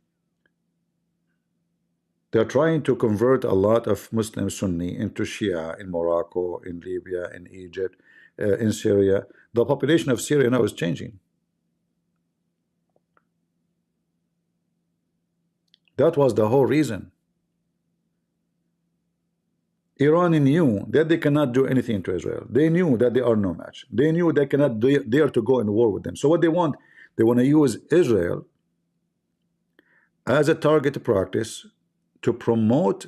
They are trying to convert a lot of Muslim Sunni into Shia in Morocco, in Libya, in Egypt, in Syria. The population of Syria now is changing. That was the whole reason. Iran knew that they cannot do anything to Israel. They knew that they are no match. They knew they cannot dare to go in war with them. So what they want to use Israel as a target practice to promote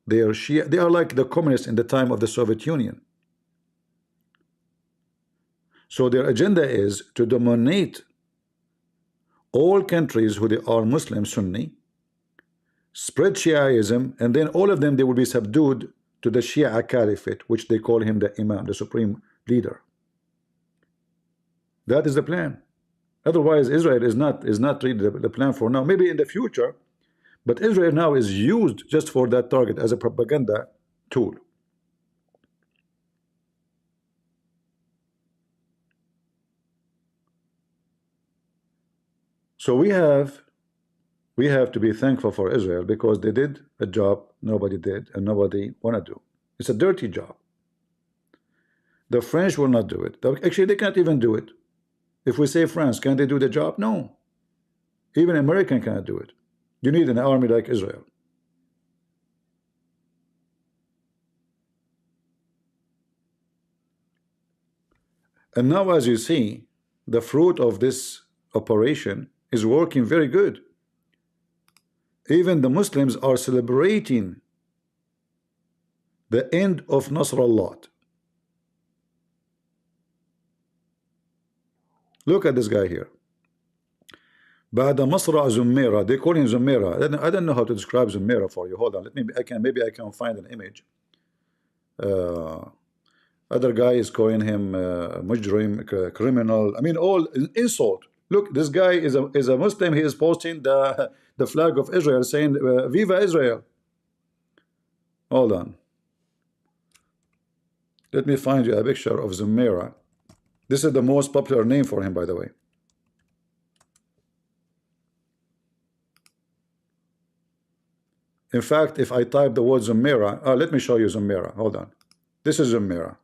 their Shia. They are like the communists in the time of the Soviet Union. So their agenda is to dominate all countries who they are Muslim Sunni, spread Shiaism, and then all of them, they will be subdued to the Shia Caliphate, which they call him the Imam, the supreme leader. That is the plan. Otherwise, Israel is not really the plan for now. Maybe in the future, but Israel now is used just for that target as a propaganda tool. So we have to be thankful for Israel because they did a job nobody did and nobody want to do. It's a dirty job. The French will not do it. Actually, they can't even do it. If we say France, can they do the job? No. Even American cannot do it. You need an army like Israel. And now, as you see, the fruit of this operation is working very good. Even the Muslims are celebrating the end of Nasrallah. Look at this guy here. بعد مصرع زميرة. They call him Zumaira. I don't know how to describe Zumaira for you. Hold on. Maybe I can find an image. Other guy is calling him mujrim, criminal. I mean, all insult. Look, this guy is a Muslim. He is posting the flag of Israel, saying "Viva Israel." Hold on. Let me find you a picture of Zumaira. This is the most popular name for him, by the way. In fact, if I type the word Zumaira, let me show you Zumaira. Hold on. This is Zumaira.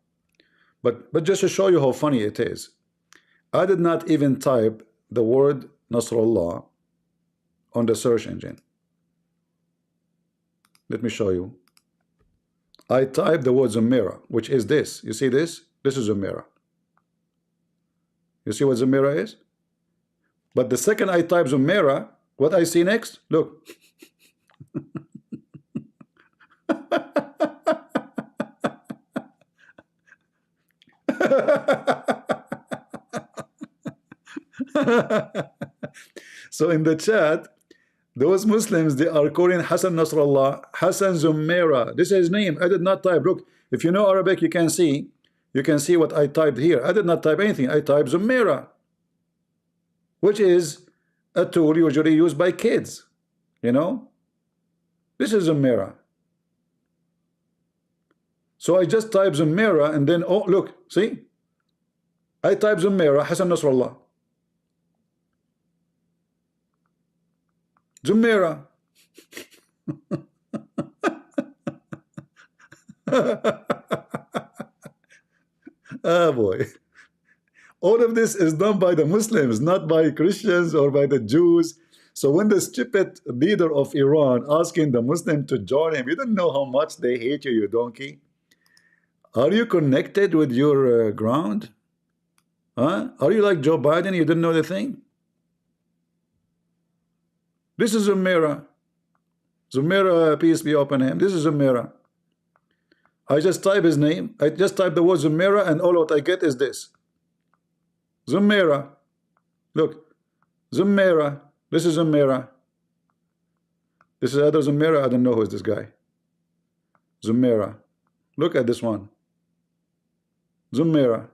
But just to show you how funny it is, I did not even type the word Nasrallah on the search engine. Let me show you. I typed the word Zumaira, which is this. You see this? This is Zumaira. You see what Zumaira is? But the second I type Zumaira, what I see next? Look. So in the chat, those Muslims, they are calling Hassan Nasrallah Hassan Zumaira. This is his name. I did not type. Look, If you know Arabic, you can see what I typed here. I did not type anything. I typed Zummira, which is a tool usually used by kids. You know, this is Zummira. So I just type Zummira, and then, oh, look, see? I type Zummira, Hassan Nasrallah. Zummira. Ah, boy. All of this is done by the Muslims, not by Christians or by the Jews. So when the stupid leader of Iran asking the Muslim to join him, you don't know how much they hate you, you donkey. Are you connected with your ground? Huh? Are you like Joe Biden? You didn't know the thing? This is Zummira. Zummira, peace be upon him. This is Zummira. I just type his name. I just type the word Zummira, and all what I get is this. Zummira. Look. Zummira. This is Zummira. This is other Zummira. I don't know who is this guy. Zummira. Look at this one. Zummira.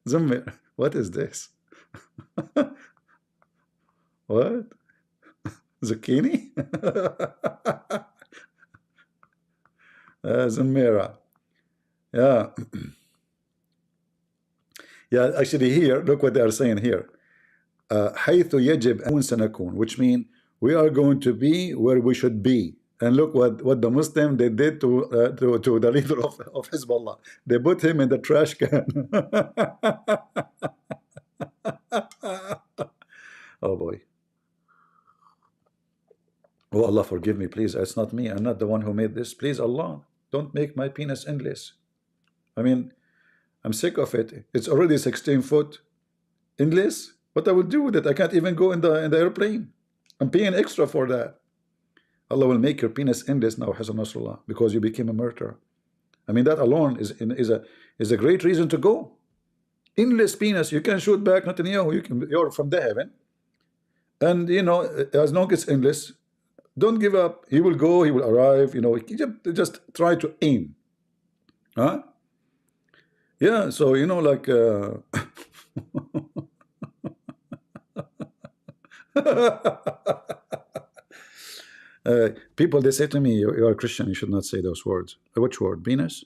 Zummira. What is this? What? Zucchini? Zummira. Yeah. Yeah, actually here, look what they are saying here. حيث يجب أن سنكون, which means we are going to be where we should be. And look what the Muslim they did to the leader of Hezbollah. They put him in the trash can. Oh boy. Oh Allah, forgive me, please. It's not me. I'm not the one who made this. Please, Allah, don't make my penis endless. I mean, I'm sick of it. It's already 16 foot endless. What I will do with it? I can't even go in the airplane. I'm paying extra for that. Allah will make your penis endless now, Hassan Nasrallah, because you became a murderer. I mean, that alone is a great reason to go. Endless penis. You can shoot back Netanyahu. You're from the heaven. And you know, as long as it's endless, don't give up. He will go, he will arrive, you know, just try to aim. Huh? Yeah, so you know, like people, they say to me, you are a Christian, you should not say those words. Which word? Penis?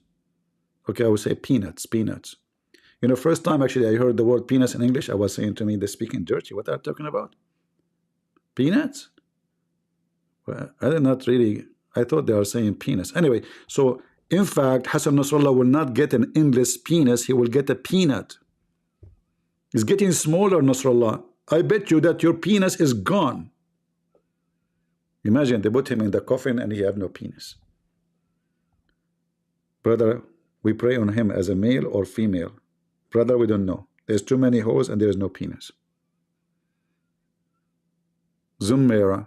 Okay, I would say peanuts. You know, first time actually I heard the word penis in English, I was saying to me, they're speaking dirty. What are they talking about? Peanuts? Well, I did not really, I thought they are saying penis. Anyway, so in fact, Hassan Nasrallah will not get an endless penis, he will get a peanut. He's getting smaller, Nasrallah. I bet you that your penis is gone. Imagine they put him in the coffin and he have no penis. Brother, we pray on him as a male or female. Brother, we don't know. There's too many holes and there is no penis. Zummira.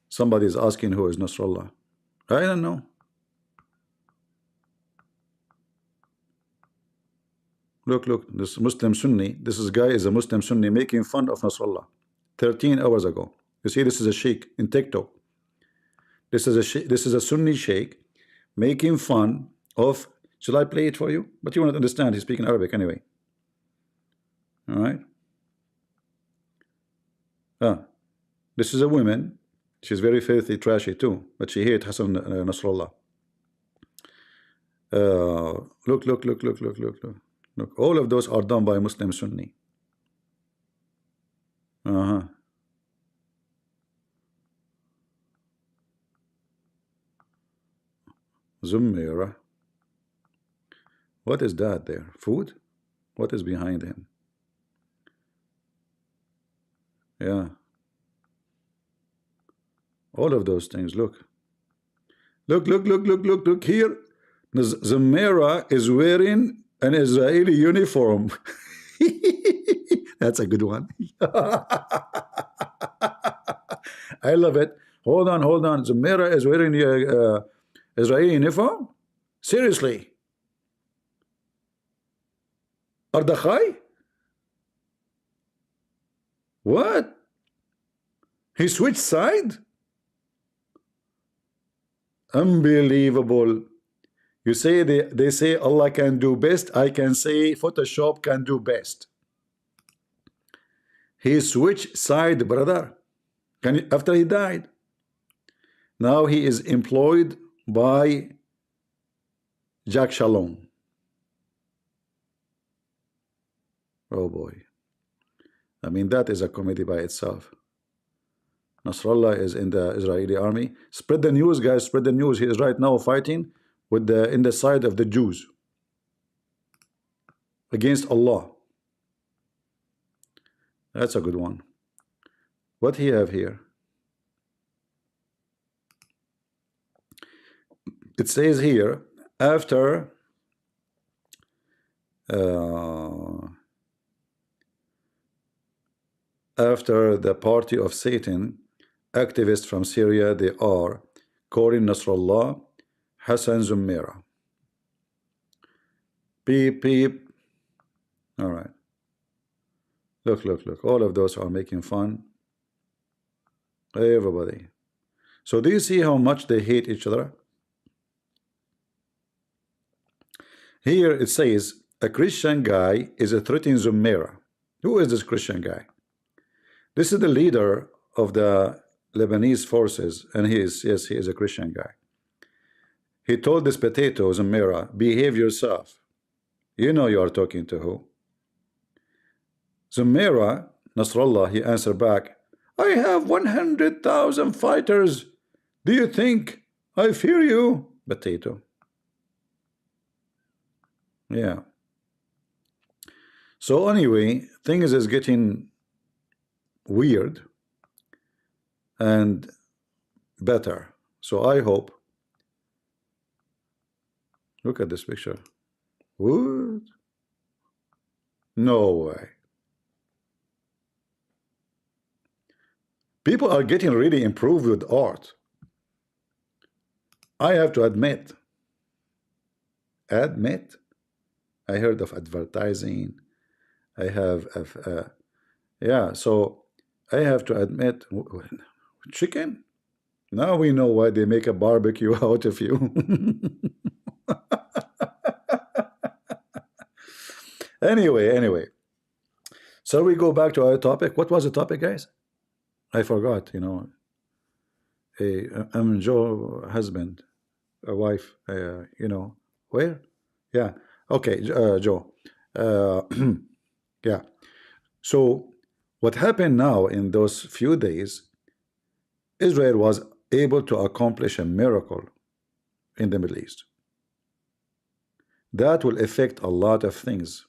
Somebody is asking who is Nasrallah. I don't know. Look, this Muslim Sunni, this guy is a Muslim Sunni making fun of Nasrallah 13 hours ago. You see, this is a sheikh in TikTok. This is a Sunni sheikh making fun of, shall I play it for you? But you won't understand, he's speaking Arabic anyway. All right. This is a woman. She's very filthy, trashy too, but she hates Hassan Nasrallah. Look, all of those are done by Muslim Sunni. Zummira. What is that there? Food? What is behind him? Yeah. All of those things. Look here. Zummira is wearing an Israeli uniform. That's a good one. I love it. Hold on. Zummira is wearing Israeli uniform? Seriously? Ardachai? What? He switched side? Unbelievable. You say they say Allah can do best. I can say Photoshop can do best. He switched side, brother. After he died. Now he is employed by Jack Shalom. Oh boy. I mean, that is a comedy by itself. Nasrallah is in the Israeli army. Spread the news, guys. Spread the news. He is right now fighting with in the side of the Jews against Allah. That's a good one. What he have here? It says here, after the party of Satan, activists from Syria, they are Corin Nasrallah, Hassan Zumaira. Beep, beep. All right. Look, look, look. All of those are making fun. Everybody. So do you see how much they hate each other? Here it says, a Christian guy is threatening Zumaira. Who is this Christian guy? This is the leader of the Lebanese forces, and he is a Christian guy. He told this potato, Zumaira, behave yourself. You know you are talking to who? Zumaira, Nasrallah, he answered back, I have 100,000 fighters. Do you think I fear you? Potato. Yeah. So anyway, things is getting weird and better. So I hope. Look at this picture. What? No way. People are getting really improved with art. I have to admit. I heard of advertising. I have, yeah, so I have to admit, chicken? Now we know why they make a barbecue out of you. Anyway. So we go back to our topic. What was the topic, guys? I forgot, you know. I'm Joe husband, a wife, you know, where? Yeah. Okay, Joe. Yeah. So what happened now in those few days, Israel was able to accomplish a miracle in the Middle East. That will affect a lot of things.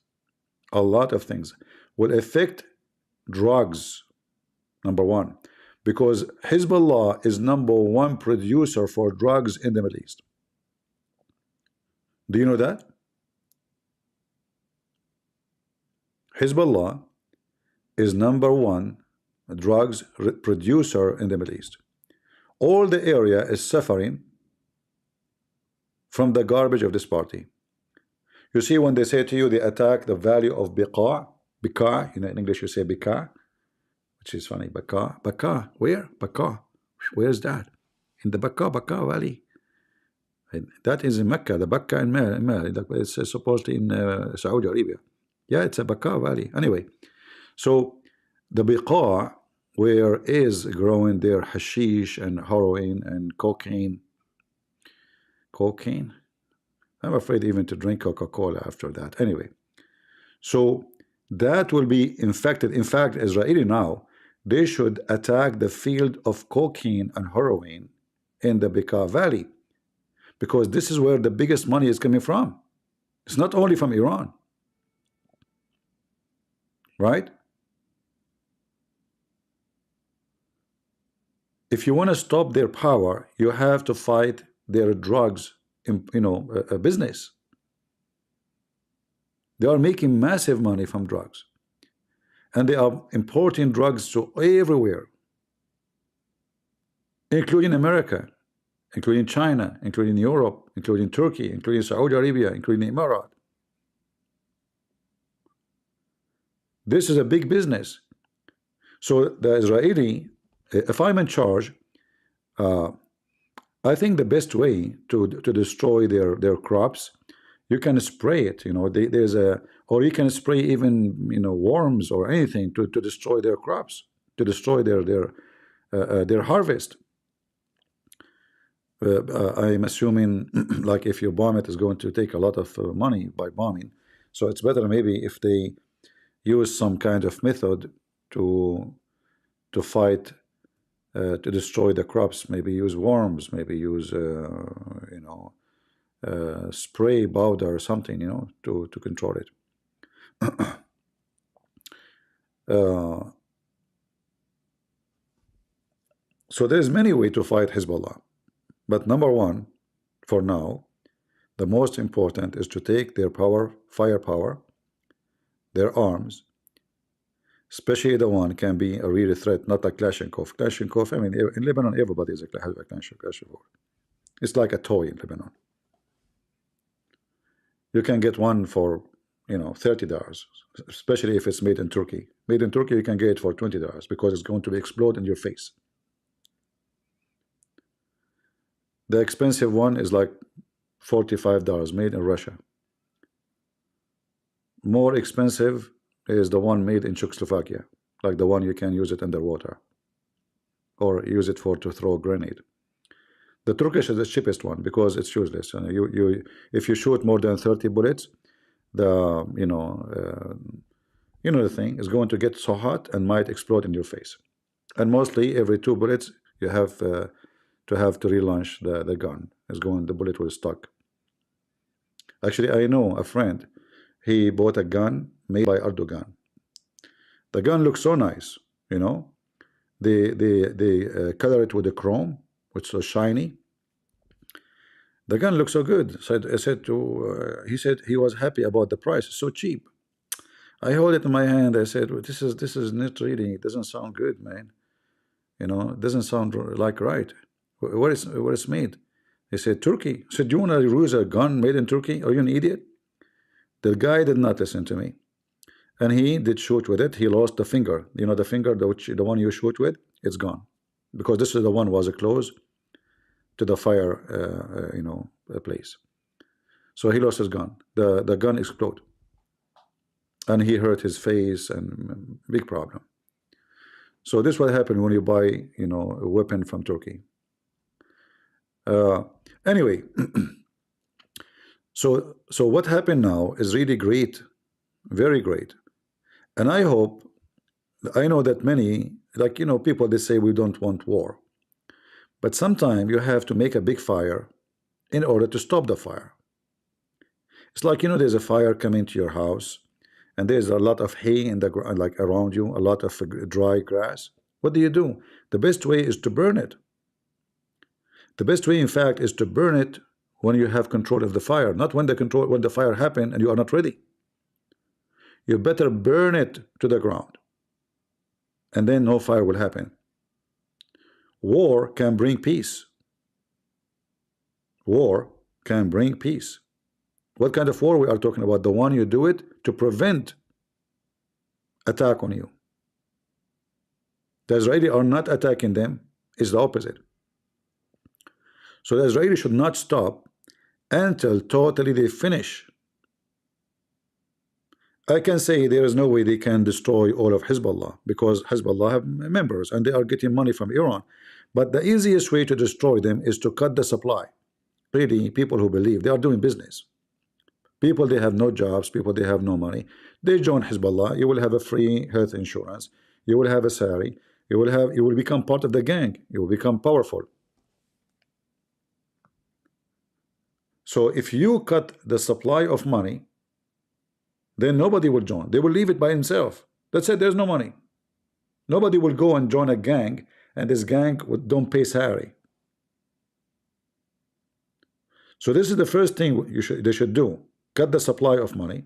A lot of things. Will affect drugs, number one, because Hezbollah is #1 producer for drugs in the Middle East. Do you know that? Hezbollah is #1 drugs producer in the Middle East. All the area is suffering from the garbage of this party. You see, when they say to you they attack the value of Bika, you know, in English you say Bika, which is funny. Baka, where? Baka, where's that? In the Baka Valley. That is in Mecca, the Baka in Mecca. It's supposedly in Saudi Arabia. Yeah, it's a Baka Valley. Anyway, so the Biqa, where is growing there hashish and heroin and cocaine. I'm afraid even to drink Coca-Cola after that. Anyway, so that will be infected. In fact, Israeli now, they should attack the field of cocaine and heroin in the Bekaa Valley, because this is where the biggest money is coming from. It's not only from Iran, right? If you want to stop their power, you have to fight their drugs, business. They are making massive money from drugs, and they are importing drugs to everywhere, including America, including China, including Europe, including Turkey, including Saudi Arabia, including Emirat. This is a big business. So the Israeli If I'm in charge, I think the best way to destroy their crops, you can spray it. There's or you can spray even worms or anything to destroy their crops, to destroy their harvest. I'm assuming like if you bomb it, is going to take a lot of money by bombing. So it's better maybe if they use some kind of method to fight, to destroy the crops. Maybe use worms, maybe use spray powder or something, to control it. So there's many ways to fight Hezbollah, but number one, for now, the most important is to take their firepower, their arms, especially the one can be a real threat, not like Kalashnikov. Kalashnikov, I mean, in Lebanon, everybody has a Kalashnikov. It's like a toy in Lebanon. You can get one for, $30, especially if it's made in Turkey. Made in Turkey, you can get it for $20 because it's going to explode in your face. The expensive one is like $45 made in Russia. More expensive is the one made in Czechoslovakia, like the one you can use it underwater or use it to throw a grenade. The Turkish is the cheapest one because it's useless. If you shoot more than 30 bullets, the thing is going to get so hot and might explode in your face. And mostly every 2 bullets you have to relaunch the gun. The bullet will stuck. Actually, I know a friend. He bought a gun made by Erdogan. The gun looks so nice, They color it with the chrome, which is so shiny. The gun looks so good. He said he was happy about the price. It's so cheap. I hold it in my hand. I said, well, this is not really. It doesn't sound good, man. It doesn't sound like right. Where it's made? He said, Turkey. I said, do you want to use a gun made in Turkey? Are you an idiot? The guy did not listen to me, and he did shoot with it. He lost the finger. The finger, the one you shoot with, it's gone, because this is the one was close to the fire, place. So he lost his gun. The gun exploded, and he hurt his face, and big problem. So this is what happened when you buy, a weapon from Turkey. Anyway. So what happened now is really great, very great. And I know that many, people, they say we don't want war. But sometimes you have to make a big fire in order to stop the fire. It's like, there's a fire coming to your house and there's a lot of hay in the ground, like around you, a lot of dry grass. What do? The best way is to burn it. The best way, in fact, is to burn it when you have control of the fire, not when the fire happened and you are not ready. You better burn it to the ground, and then no fire will happen. War can bring peace. War can bring peace. What kind of war we are talking about? The one you do it to prevent attack on you. The Israelis are not attacking them, it's the opposite. So the Israelis should not stop until totally they finish. I can say there is no way they can destroy all of Hezbollah, because Hezbollah have members and they are getting money from Iran. But the easiest way to destroy them is to cut the supply. Really, people who believe, they are doing business. People, they have no jobs, people, they have no money. They join Hezbollah. You will have a free health insurance. You will have a salary. You will become part of the gang. You will become powerful. So if you cut the supply of money, then nobody will join. They will leave it by himself. That's it. There's no money. Nobody will go and join a gang, and this gang don't pay salary. So this is the first thing they should do. Cut the supply of money.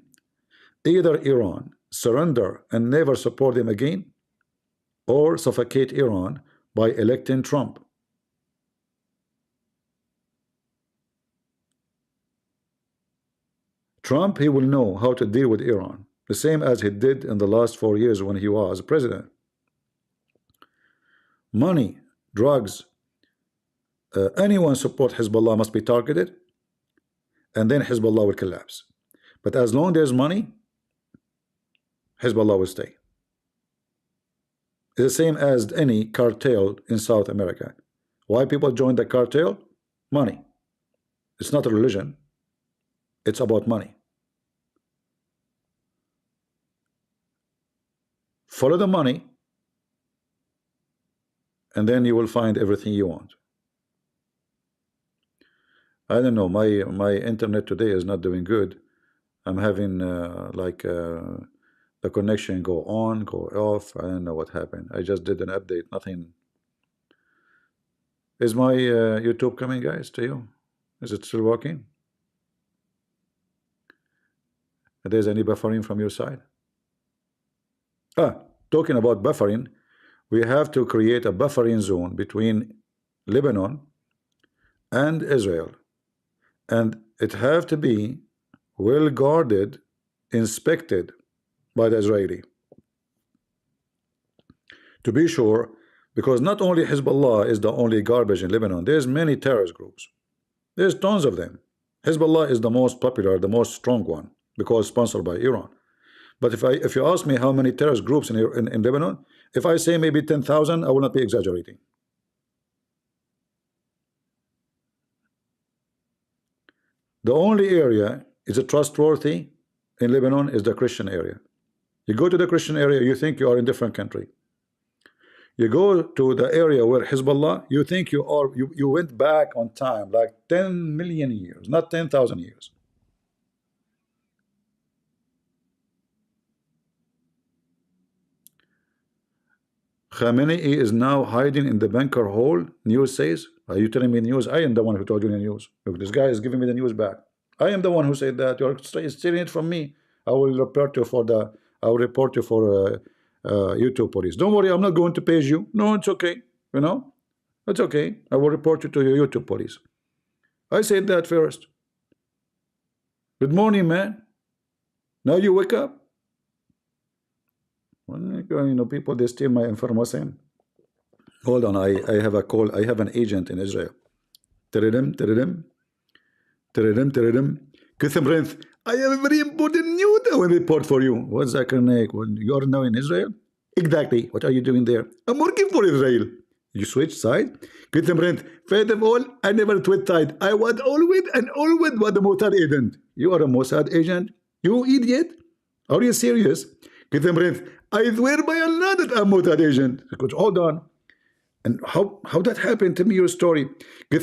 Either Iran surrender and never support them again, or suffocate Iran by electing Trump. Trump, he will know how to deal with Iran, the same as he did in the last 4 years when he was president. money, drugs, anyone support Hezbollah must be targeted, and then Hezbollah will collapse. But as long as there's money, Hezbollah will stay. It's the same as any cartel in South America. Why people join the cartel? Money. It's not a religion. It's about money. Follow the money, and then you will find everything you want. I don't know, my internet today is not doing good. I'm having the connection go on, go off. I don't know what happened. I just did an update, nothing. Is my YouTube coming, guys, to you? Is it still working? If there's any buffering from your side? Talking about buffering, we have to create a buffering zone between Lebanon and Israel, and it have to be well guarded, inspected by the Israeli, to be sure, because not only Hezbollah is the only garbage in Lebanon. There's many terrorist groups. There's tons of them. Hezbollah is the most popular, the most strong one, because sponsored by Iran. But if you ask me how many terrorist groups in Lebanon, if I say maybe 10,000, I will not be exaggerating. The only area is a trustworthy in Lebanon is the Christian area. You go to the Christian area, you think you are in a different country. You go to the area where Hezbollah, you think you went back on time like 10 million years, not 10,000 years. Khamenei is now hiding in the bunker hole, news says. Are you telling me news? I am the one who told you the news. Look, this guy is giving me the news back. I am the one who said that. You're stealing it from me. I will report you for YouTube police. Don't worry, I'm not going to page you. No, it's okay. You know, it's okay. I will report you to your YouTube police. I said that first. Good morning, man. Now you wake up. You know, people, they steal my information. Hold on, I have a call. I have an agent in Israel. Teredim. Kuthemrenth. I have a very important news that I will report for you. What's that, Karnak? You are now in Israel? Exactly. What are you doing there? I'm working for Israel. You switch side? Kuthemrenth. First of all, I never switch side. I was always was a Mossad agent. You are a Mossad agent? You idiot? Are you serious? Kuthemrenth. I swear by Allah that I'm Mossad agent. Because hold on. And how that happened? Tell me your story. I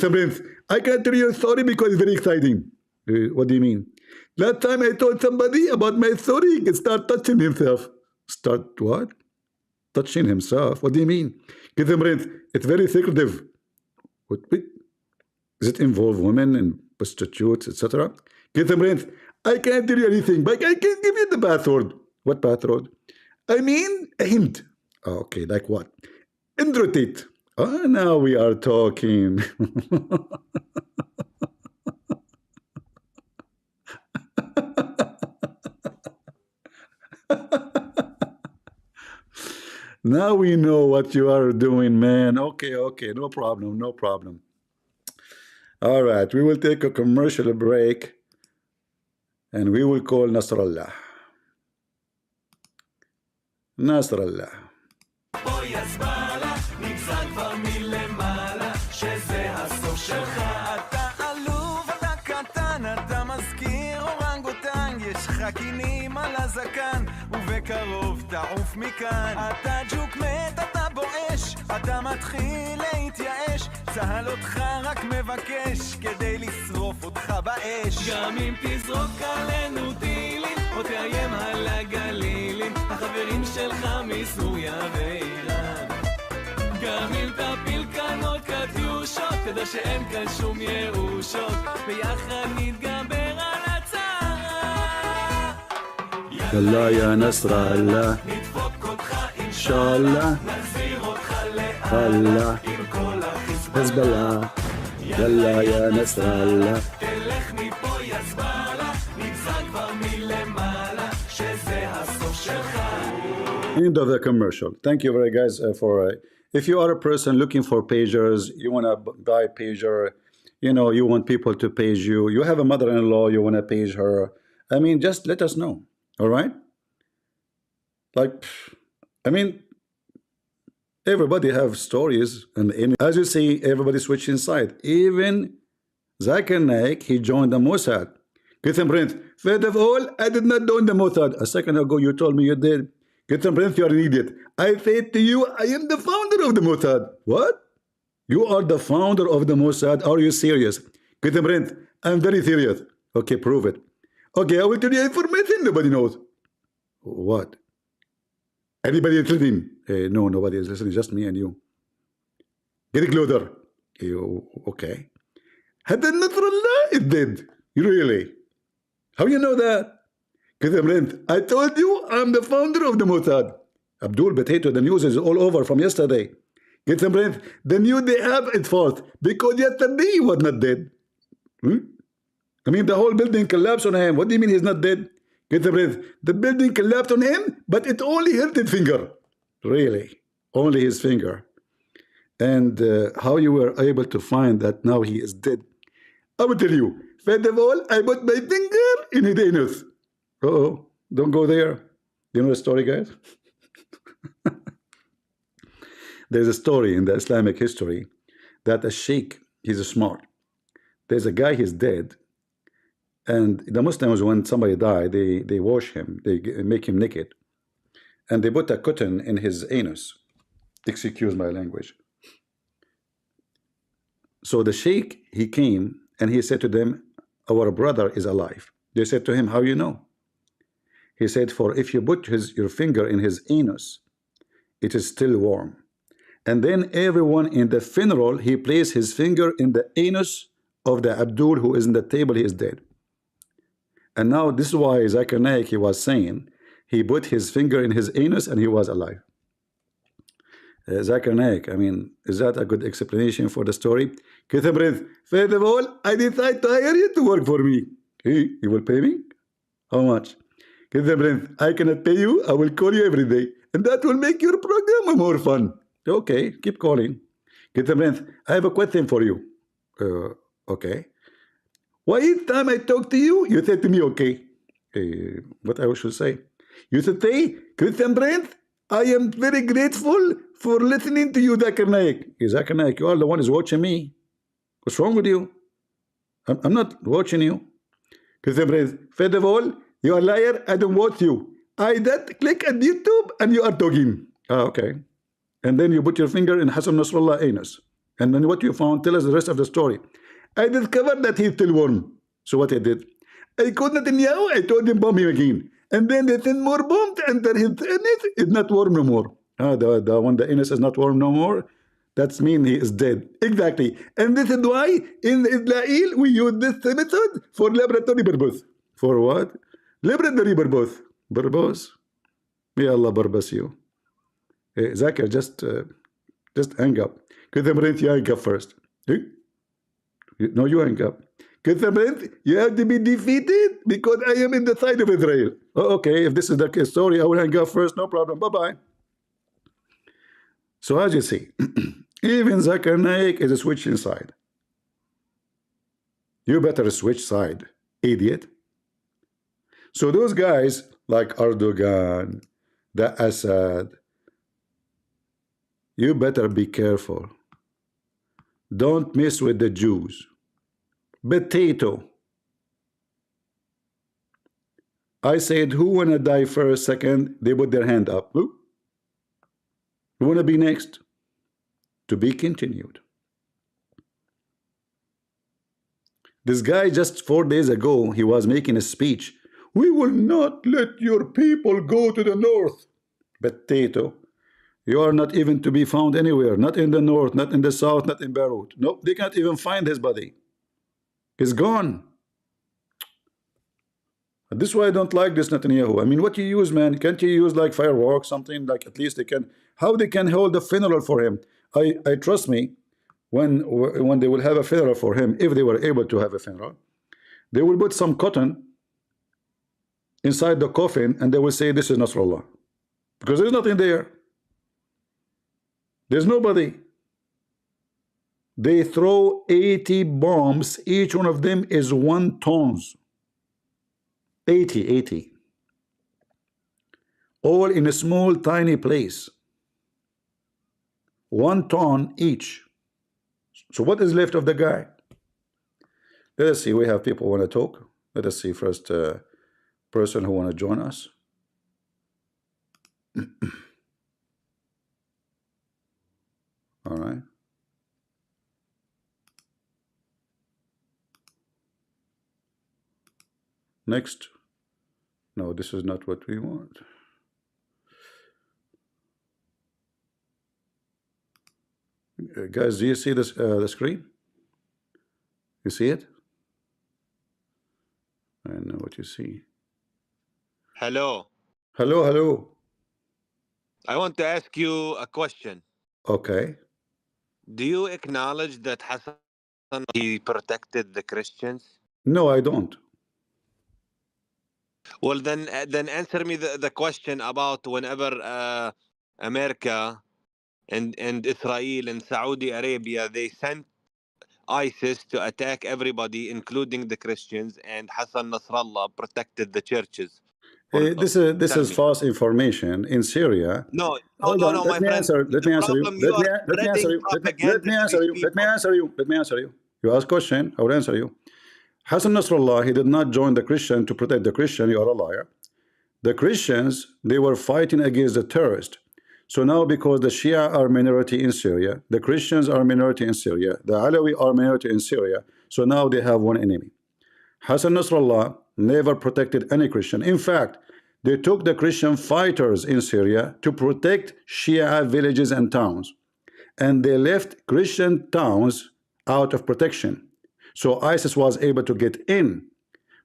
can't tell you a story because it's very exciting. What do you mean? Last time I told somebody about my story, he can start touching himself. Start what? Touching himself? What do you mean? It's very secretive. What? Does it involve women and prostitutes, etc.? I can't tell you anything, but I can give you the password. What password? I mean, a hint. Okay, like what? Indrotate. Now we are talking. Now we know what you are doing, man. Okay, no problem. All right, we will take a commercial break and we will call Nasrallah. Nasrallah. חקינים על הזקן, ובקרוב תעוף מכאן. אתה ג'וק מת, אתה בואש, אתה מתחיל להתייאש, צהל אותך רק מבקש, כדי לשרוף אותך באש. גם אם תזרוק עלינו טילים, או תאיים על הגלילים, החברים שלך מסוריה ואיראן. גם אם תפיל כאן עוד קטיושות, תדע שאין כאן שום ירושות, ביחד נתגבר על יאללה יא נסראללה, אינשאללה, חלה, חזבאללה, יאללה יא נסראללה. תלך מפה יזבאללה, נמצא כבר מלמעלה, שזה הסוף שלך. End of the commercial. Thank you very guys for if you are a person looking for pagers, you want to buy a pager, you know, you want people to page you, you have a mother-in-law, you want to page her, I mean, just let us know. All right? Like, I mean, everybody have stories, and as you see, everybody switching side. Even Zakir Naik, he joined the Mossad. Githem Prince, first of all, I did not join the Mossad. A second ago, you told me you did. Githem Prince, you are an idiot. I said to you, I am the founder of the Mossad. What? You are the founder of the Mossad? Are you serious? Githem Prince, I'm very serious. Okay, prove it. Okay, I will tell you information nobody knows. What? Anybody is listening? No, nobody is listening, just me and you. Get it closer. Okay. Hadda Nasrallah is dead. Really? How you know that? Because I told you I'm the founder of the Mossad. Abdul Potato, the news is all over from yesterday. Get some brains. The news they have it false because yesterday he was not dead. I mean, the whole building collapsed on him. What do you mean he's not dead? Get the brains. The building collapsed on him, but it only hurt his finger. Really? Only his finger. And how you were able to find that now he is dead? I will tell you. First of all, I put my finger in his anus. Uh-oh. Don't go there. You know the story, guys? There's a story in the Islamic history that a sheikh, he's smart. There's a guy, he's dead. And the Muslims, when somebody died, they wash him. They make him naked. And they put a cotton in his anus. Excuse my language. So the sheikh, he came and he said to them, our brother is alive. They said to him, how you know? He said, for if you put your finger in his anus, it is still warm. And then everyone in the funeral, he placed his finger in the anus of the Abdul who is in the table, he is dead. And now this is why Zakir Naik, he was saying, he put his finger in his anus and he was alive. Zakir Naik, I mean, is that a good explanation for the story? First of all, I decide to hire you to work for me. Hey, you will pay me? How much? I cannot pay you, I will call you every day. And that will make your program more fun. Okay, keep calling. I have a question for you. Okay. Why each time I talk to you, you say to me, okay. What I should say? You should say, Christian Prince, I am very grateful for listening to you, Zakir Naik. Zakir Naik, you are the one who's watching me. What's wrong with you? I'm not watching you. Christian Prince, first of all, you are a liar, I don't watch you. I just click at YouTube and you are talking. Okay. And then you put your finger in Hassan Nasrallah anus. And then what you found, tell us the rest of the story. I discovered that he's still warm. So what I did? I called Netanyahu, I told him bomb him again. And then they sent more bombs and then his anus is not warm no more. When the anus is not warm no more, that means he is dead. Exactly. And this is why in Israel we use this method for laboratory purpose. For what? Laboratory purpose. Purpose? May Allah purpose you. Zakir, just hang up. You hang up first. No, you hang up. You have to be defeated because I am in the side of Israel. Oh, okay, if this is the case, sorry, I will hang up first. No problem. Bye-bye. So as you see, even Zakir Naik is a switching side. You better switch side, idiot. So those guys like Erdogan, the Assad, you better be careful. Don't mess with the Jews. Potato. I said, who wanna die first, second? They put their hand up. Who wanna be next? To be continued. This guy just 4 days ago, he was making a speech. We will not let your people go to the north. Potato. You are not even to be found anywhere. Not in the north, not in the south, not in Beirut. Nope, they can't even find his body. He's gone. This is why I don't like this Netanyahu. I mean, what you use, man? Can't you use like fireworks, something like at least they can? How they can hold a funeral for him? I trust me, when they will have a funeral for him, if they were able to have a funeral, they will put some cotton inside the coffin and they will say this is Nasrallah, because there's nothing there. There's nobody. They throw 80 bombs. Each one of them is 1 ton. 80. All in a small, tiny place. 1 ton each. So what is left of the guy? Let us see. We have people who want to talk. Let us see first person who want to join us. All right. Next. No, this is not what we want. Guys, do you see this the screen? You see it? I know what you see. Hello. Hello. I want to ask you a question. Okay. Do you acknowledge that Hassan, he protected the Christians? No, I don't. Well, then answer me the question about whenever America and Israel and Saudi Arabia, they sent ISIS to attack everybody, including the Christians, and Hassan Nasrallah protected the churches. This is false information in Syria. No, Hold on. my Let me friend. answer. Let me answer you. You are spreading propaganda to these people. Let me answer you. You ask question, I will answer you. Hassan Nasrallah, he did not join the Christian to protect the Christian. You are a liar. The Christians, they were fighting against the terrorists. So now, because the Shia are minority in Syria, the Christians are minority in Syria, the Alawi are minority in Syria, so now they have one enemy. Hassan Nasrallah never protected any Christian. In fact, they took the Christian fighters in Syria to protect Shia villages and towns, and they left Christian towns out of protection. So ISIS was able to get in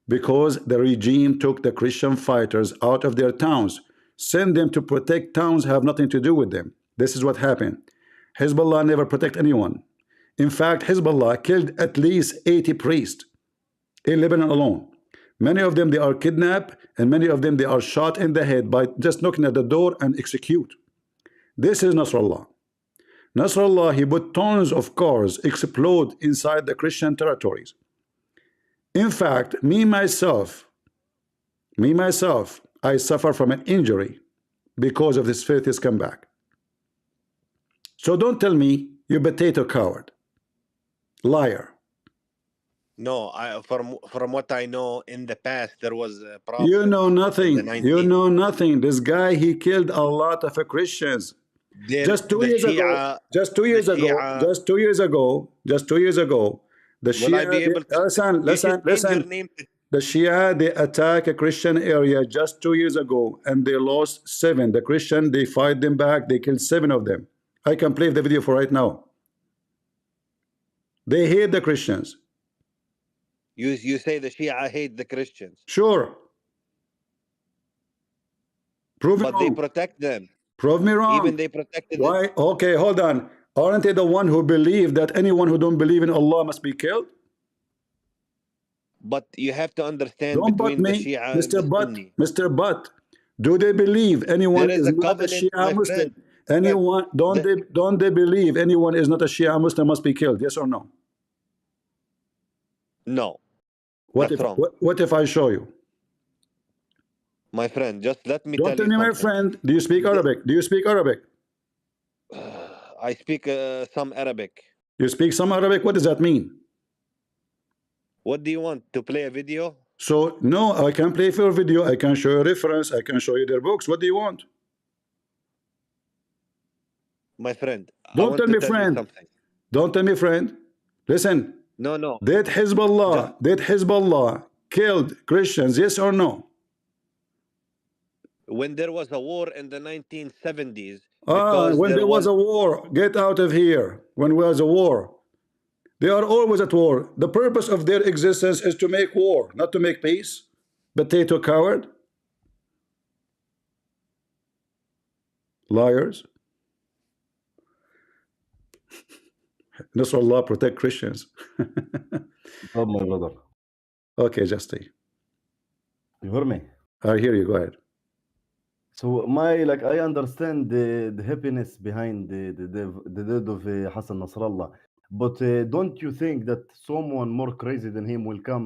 because the regime took the Christian fighters out of their towns, send them to protect towns, have nothing to do with them. This is what happened. Hezbollah never protect anyone. In fact, Hezbollah killed at least 80 priests in Lebanon alone. Many of them, they are kidnapped, and many of them, they are shot in the head by just knocking at the door and execute. This is Nasrallah. Nasrallah, he put tons of cars explode inside the Christian territories. In fact, me myself, I suffer from an injury because of this filthy comeback. So don't tell me you potato coward, liar. No, from what I know, in the past there was a problem. You know nothing. You know nothing. This guy, he killed a lot of Christians. Just 2 years ago, the Shia, listen. The Shia, they attack a Christian area just 2 years ago, and they lost 7. The Christian, they fight them back. They killed 7 of them. I can play the video for right now. They hate the Christians. You say the Shia hate the Christians. Sure. Prove me wrong. But they protect them. Prove me wrong. Even they protected Why? them. Okay, hold on. Aren't they the one who believe that anyone who don't believe in Allah must be killed? But you have to understand Don't between butt the me, Shia Mr. and the Butt. Sunni. Mr. Butt. Do they believe anyone There is is a not a covenant, Shia my Muslim? friend. Anyone? Don't they believe anyone is not a Shia Muslim must be killed? Yes or no? No. What That's if wrong. what if I show you? My friend, just let me Don't tell tell you me, my something. friend. Do you speak Arabic? Do you speak Arabic? I speak some Arabic. You speak some Arabic. What does that mean? What do you want? To play a video? So no, I can play for a video. I can show you a reference. I can show you their books. What do you want? My friend, Don't tell me, friend. Something. Don't tell me, friend. Listen. No. Did Hezbollah killed Christians? Yes or no? When there was a war in the 1970s, when there was a war, get out of here. When there was a war, they are always at war. The purpose of their existence is to make war, not to make peace. Potato coward, liars. Nasrallah protect Christians. Oh, my brother. Okay, Justy. You hear me? I hear you. Go ahead. So I understand the happiness behind the death of Hassan Nasrallah, but don't you think that someone more crazy than him will come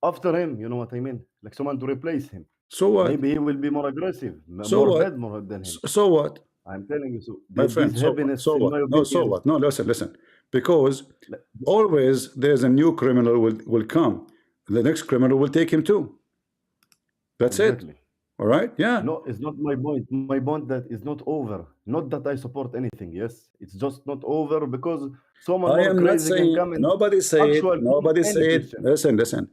after him? You know what I mean? Like someone to replace him. So what? Maybe he will be more aggressive, So more what? bad more than him. So what? I'm telling you. So My friend, this so what? happiness, So in what? my No, so opinion, what? No, listen. Because like, always there's a new criminal will come. The next criminal will take him too. That's it. exactly. All right? Yeah. No, it's not my point. My point that is not over. Not that I support anything. Yes, it's just not over because someone I more am not crazy can saying come and nobody say it. actual prove Nobody any say it. Christian. Listen.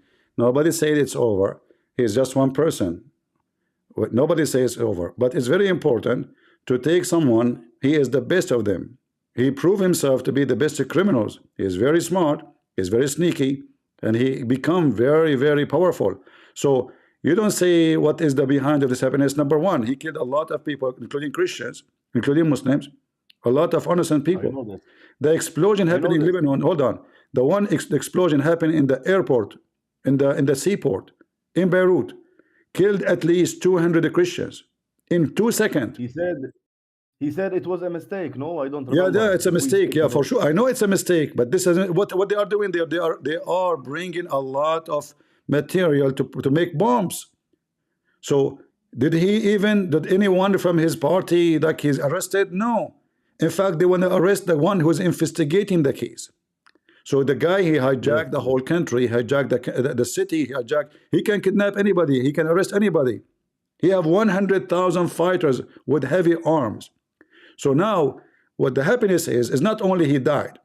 Nobody said it's over. He's just one person. Nobody says it's over. But it's very important to take someone. He is the best of them. He proved himself to be the best of criminals. He is very smart. He's very sneaky, and he become very, very powerful. So you don't say what is the behind of this happiness. Number one, he killed a lot of people, including Christians, including Muslims, a lot of innocent I people. know this. The explosion I happened know in this. Lebanon. Hold on. The one explosion happened in the airport, in the seaport, in Beirut, killed at least 200 Christians in 2 seconds. He said it was a mistake. No, I don't Yeah, remember. it's a If we mistake. speak Yeah, for about sure. I know it's a mistake, but this is what they are doing. They are bringing a lot of material to make bombs. So did anyone from his party like he's arrested? No. In fact, they want to arrest the one who's investigating the case. So the guy, he yes, hijacked the whole country, hijacked the city, he can kidnap anybody, he can arrest anybody. He have 100,000 fighters with heavy arms. So now what the happiness is not only he died,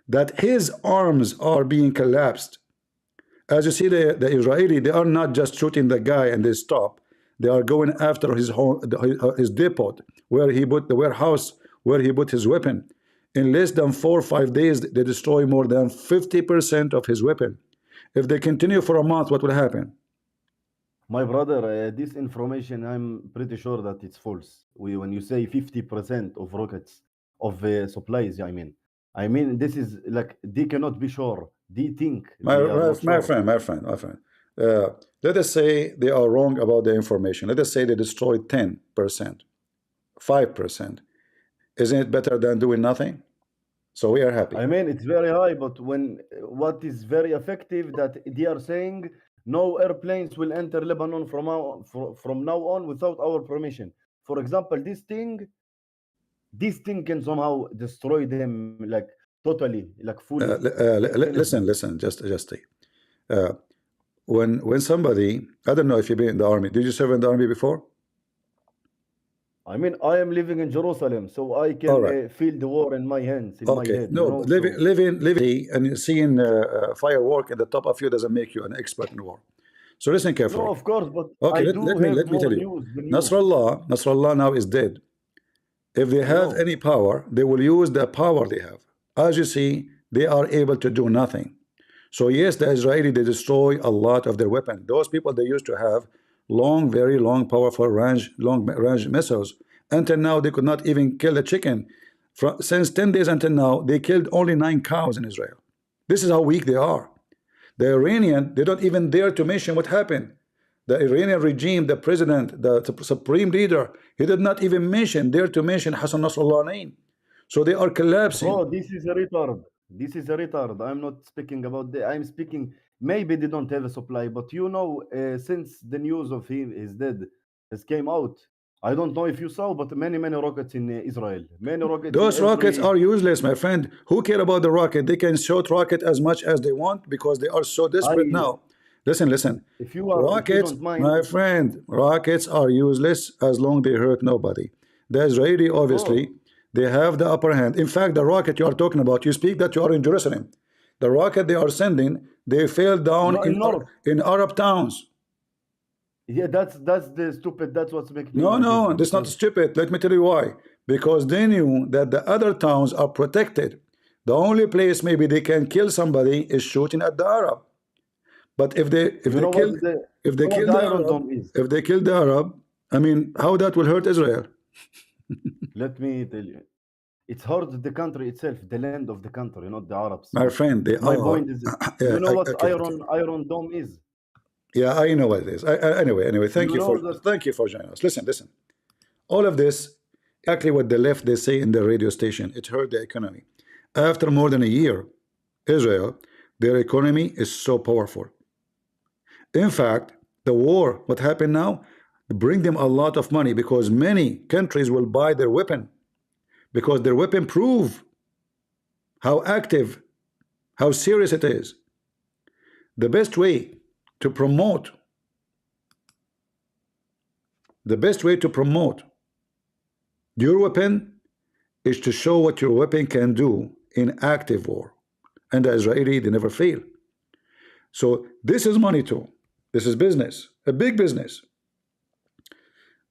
that his arms are being collapsed. As you see, the Israeli, they are not just shooting the guy and they stop. They are going after his depot, where he put the warehouse, where he put his weapon. In less than 4 or 5 days, they destroy more than 50% of his weapon. If they continue for a month, what will happen? my brother, this information, I'm pretty sure that it's false. When you say 50% of rockets of supplies, I mean this is like they cannot be sure. They think they are not My sure. friend. Let us say they are wrong about the information. Let us say they destroyed 10%, 5%. Isn't it better than doing nothing? So we are happy. I mean, it's very high, but what is very effective that they are saying no airplanes will enter Lebanon from now on without our permission. For example, this thing can somehow destroy them like totally, like fully, finish them. Listen, just stay. When somebody, I don't know if you've been in the army. Did you serve in the army before? I mean, I am living in Jerusalem, so I All can right. feel the war in my hands, in my Okay. head, No, but so living and seeing firework at the top of you doesn't make you an expert in war. So listen no, carefully. of course, but Okay, I do let have me more tell you. news than you. Nasrallah now is dead. If they I have know. any power, they will use the power they have. As you see, they are able to do nothing. So yes, the Israeli, they destroy a lot of their weapons. Those people, they used to have long, very long, powerful long range missiles. Until now, they could not even kill a chicken. Since 10 days until now, they killed only 9 cows in Israel. This is how weak they are. The Iranian, they don't even dare to mention what happened. The Iranian regime, the president, the supreme leader, he did not even dare to mention Hassan Nasrallah name. So they are collapsing. Bro, this is a retard. This is a retard. I'm not speaking about I'm speaking. Maybe they don't have a supply, but since the news of him is dead has came out, I don't know if you saw, but many rockets in Israel, many rockets in Those rockets every. are useless, my friend. Who care about the rocket? They can shoot rocket as much as they want because they are so desperate I now. Listen. if you Rockets, don't mind, my friend, rockets are useless as long they hurt nobody. The Israeli, obviously, bro. they have the upper hand. In fact, the rocket you are talking about, you speak that you are in Jerusalem. The rocket they are sending, they fell down No, in North. in Arab towns. Yeah, that's the stupid. That's what's making me No, like this. that's not Because stupid. Let me tell you why. Because they knew that the other towns are protected. The only place maybe they can kill somebody is shooting at the Arab. But if they you know what the Iron Arab, Dome is. if they kill the Arab, I mean, how that will hurt Israel? Let me tell you. It's hurt the country itself, the land of the country, not the Arabs. My But friend, they my are. point is, Yeah, you know what okay. Iron Dome is? Yeah, I know what it is. Anyway, thank You you know for that joining us. Listen. All of this, exactly what the left they say in the radio station. It hurt the economy. After more than a year, Israel, their economy is so powerful. In fact, the war, what happened now, bring them a lot of money because many countries will buy their weapon because their weapon prove how active, how serious it is. The best way to promote your weapon is to show what your weapon can do in active war. And the Israeli, they never fail. So this is money too. This is business, a big business.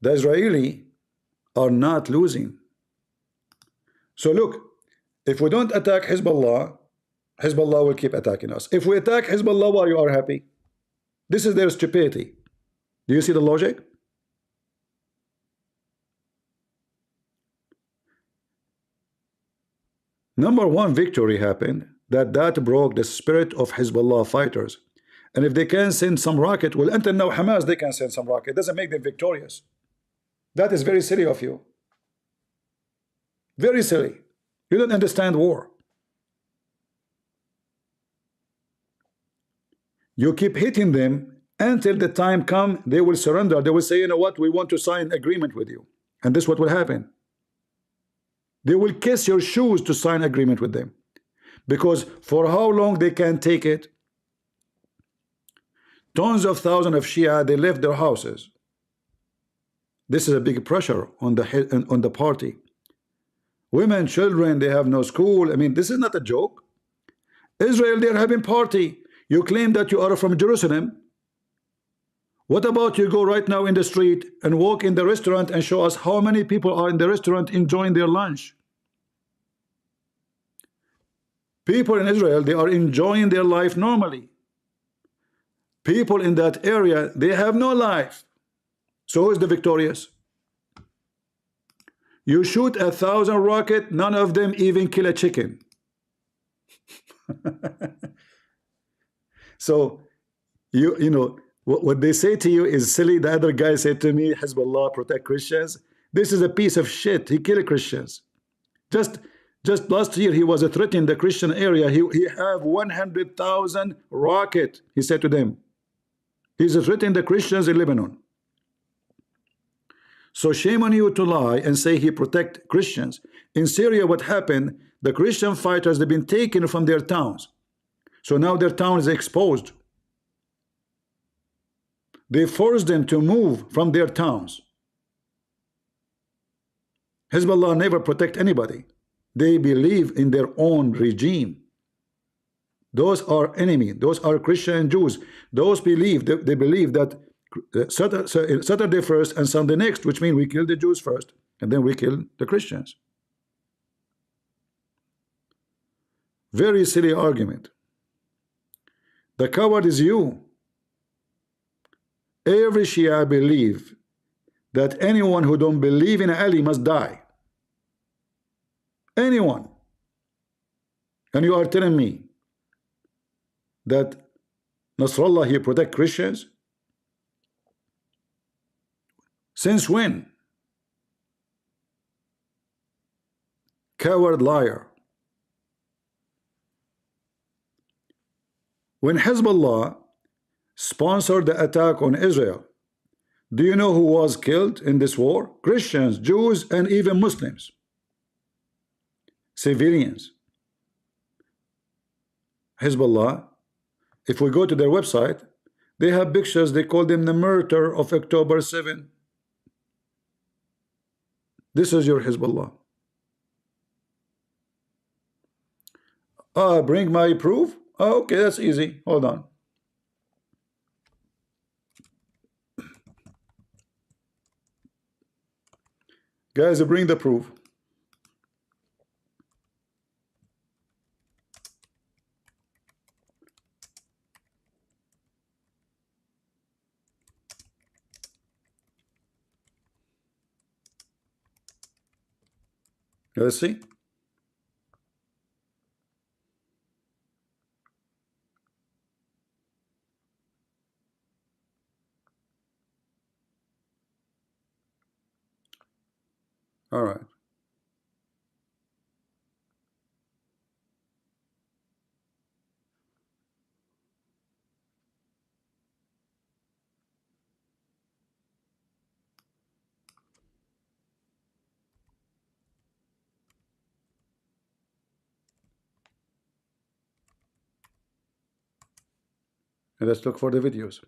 The Israeli are not losing. So look, if we don't attack Hezbollah, Hezbollah will keep attacking us. If we attack Hezbollah, why you are happy? This is their stupidity. Do you see the logic? Number one victory happened, that broke the spirit of Hezbollah fighters. And if they can send some rocket, well, until now Hamas, they can send some rocket. It doesn't make them victorious. That is very silly of you. Very silly. You don't understand war. You keep hitting them until the time comes, they will surrender. They will say, you know what, we want to sign agreement with you. And this is what will happen. They will kiss your shoes to sign agreement with them. Because for how long they can take it? Tens of thousands of Shia, they left their houses. This is a big pressure on the party. Women, children, they have no school. I mean, this is not a joke. Israel, they're having party. You claim that you are from Jerusalem. What about you go right now in the street and walk in the restaurant and show us how many people are in the restaurant enjoying their lunch? People in Israel, they are enjoying their life normally. People in that area, they have no life. So who is the victorious? You shoot 1,000 rockets, none of them even kill a chicken. So you know what they say to you is silly. The other guy said to me, Hezbollah protect Christians. This is a piece of shit. He killed Christians. Just last year he was threatening the Christian area. He have 100,000 rocket. He said to them, he's threatening the Christians in Lebanon. So shame on you to lie and say he protect Christians. In Syria, what happened? The Christian fighters, they've been taken from their towns. So now their town is exposed. They forced them to move from their towns. Hezbollah never protect anybody. They believe in their own regime. Those are enemy. Those are Christian and Jews. Those believe, they believe that Saturday first and Sunday next, which means we kill the Jews first and then we kill the Christians. Very silly argument. The coward is you. Every Shia believe that anyone who don't believe in Ali must die. Anyone. And you are telling me that Nasrallah, he protect Christians? Since when? Coward liar. When Hezbollah sponsored the attack on Israel, do you know who was killed in this war? Christians, Jews, and even Muslims. Civilians. Hezbollah, if we go to their website, they have pictures, they call them the murder of October 7. This is your Hezbollah. Bring my proof? Okay, that's easy. Hold on. Guys, bring the proof. Let's see. All right. And let's look for the videos.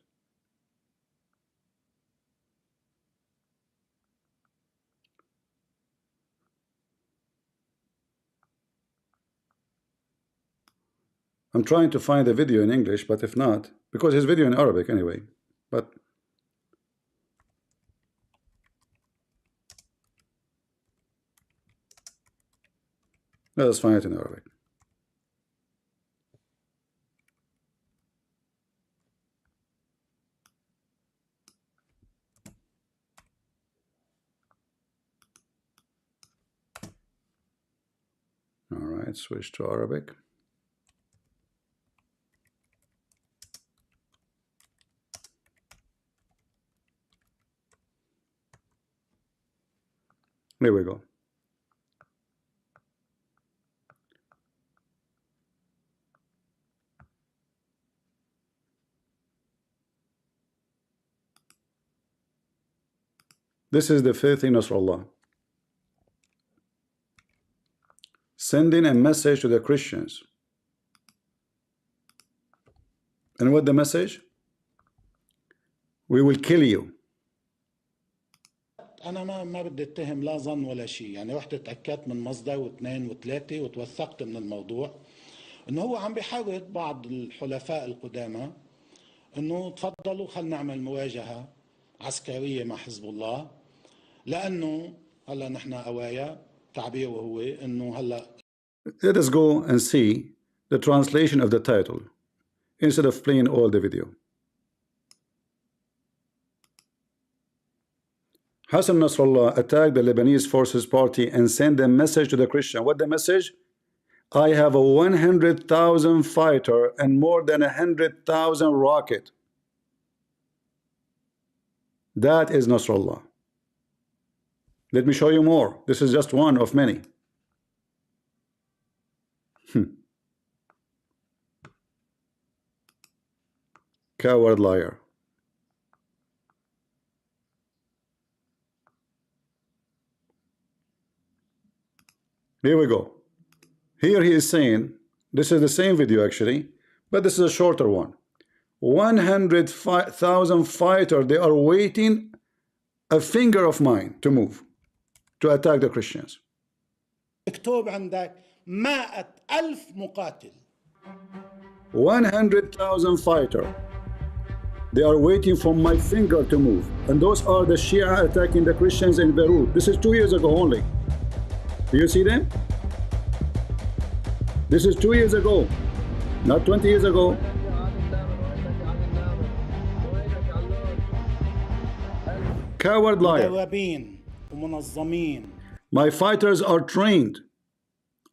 I'm trying to find the video in English, but if not, because his video in Arabic anyway, but let us find it in Arabic. All right, switch to Arabic. Here we go. This is the filthy Nasrallah sending a message to the Christians. And what the message? We will kill you. أنا ما بدي أتهم لا ظن ولا شيء، يعني رحت اتأكدت من مصدر واثنين وثلاثة وتوثقت من الموضوع إنه هو عم بيحاول بعض الحلفاء القدامى إنه تفضلوا خلينا نعمل مواجهة عسكرية مع حزب الله، لأنه هلا نحن أوايا تعبيره هو إنه هلا. Let us go and see the translation of the title instead of playing all the video. Hassan Nasrallah attacked the Lebanese Forces Party and sent a message to the Christian. What the message? I have a 100,000 fighter and more than 100,000 rocket. That is Nasrallah. Let me show you more. This is just one of many. Coward liar. Here we go. Here he is saying, this is the same video actually, but this is a shorter one. 100,000 fighters, they are waiting a finger of mine to move, to attack the Christians. مكتوب عندك 100,000 مقاتل. 100,000 fighters. They are waiting for my finger to move. And those are the Shia attacking the Christians in Beirut. This is 2 years ago only. Do you see them? This is 2 years ago, not 20 years ago. Coward liar. مدربين ومنظمين. My fighters are trained,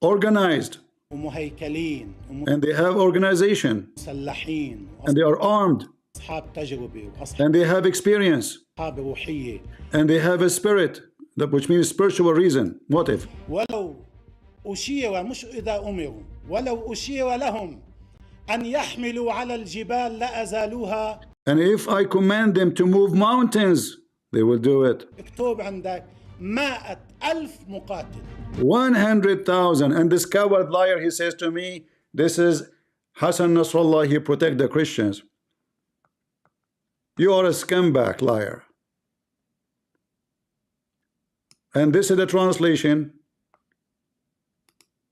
organized, ومهيكلين and they have organization, ومسلحين and they are armed, وأصحاب تجربة and they have experience, وأصحاب روحية. and they have a spirit, which means spiritual reason, motive. ولو أشير، مش إذا أمروا، ولو أشير لهم أن يحملوا على الجبال لأزالوها. And if I command them to move mountains, they will do it. مكتوب عندك 100,000 مقاتل. 100,000. And this coward liar, he says to me, this is Hassan Nasrallah, he protect the Christians. You are a scumbag liar. And this is the translation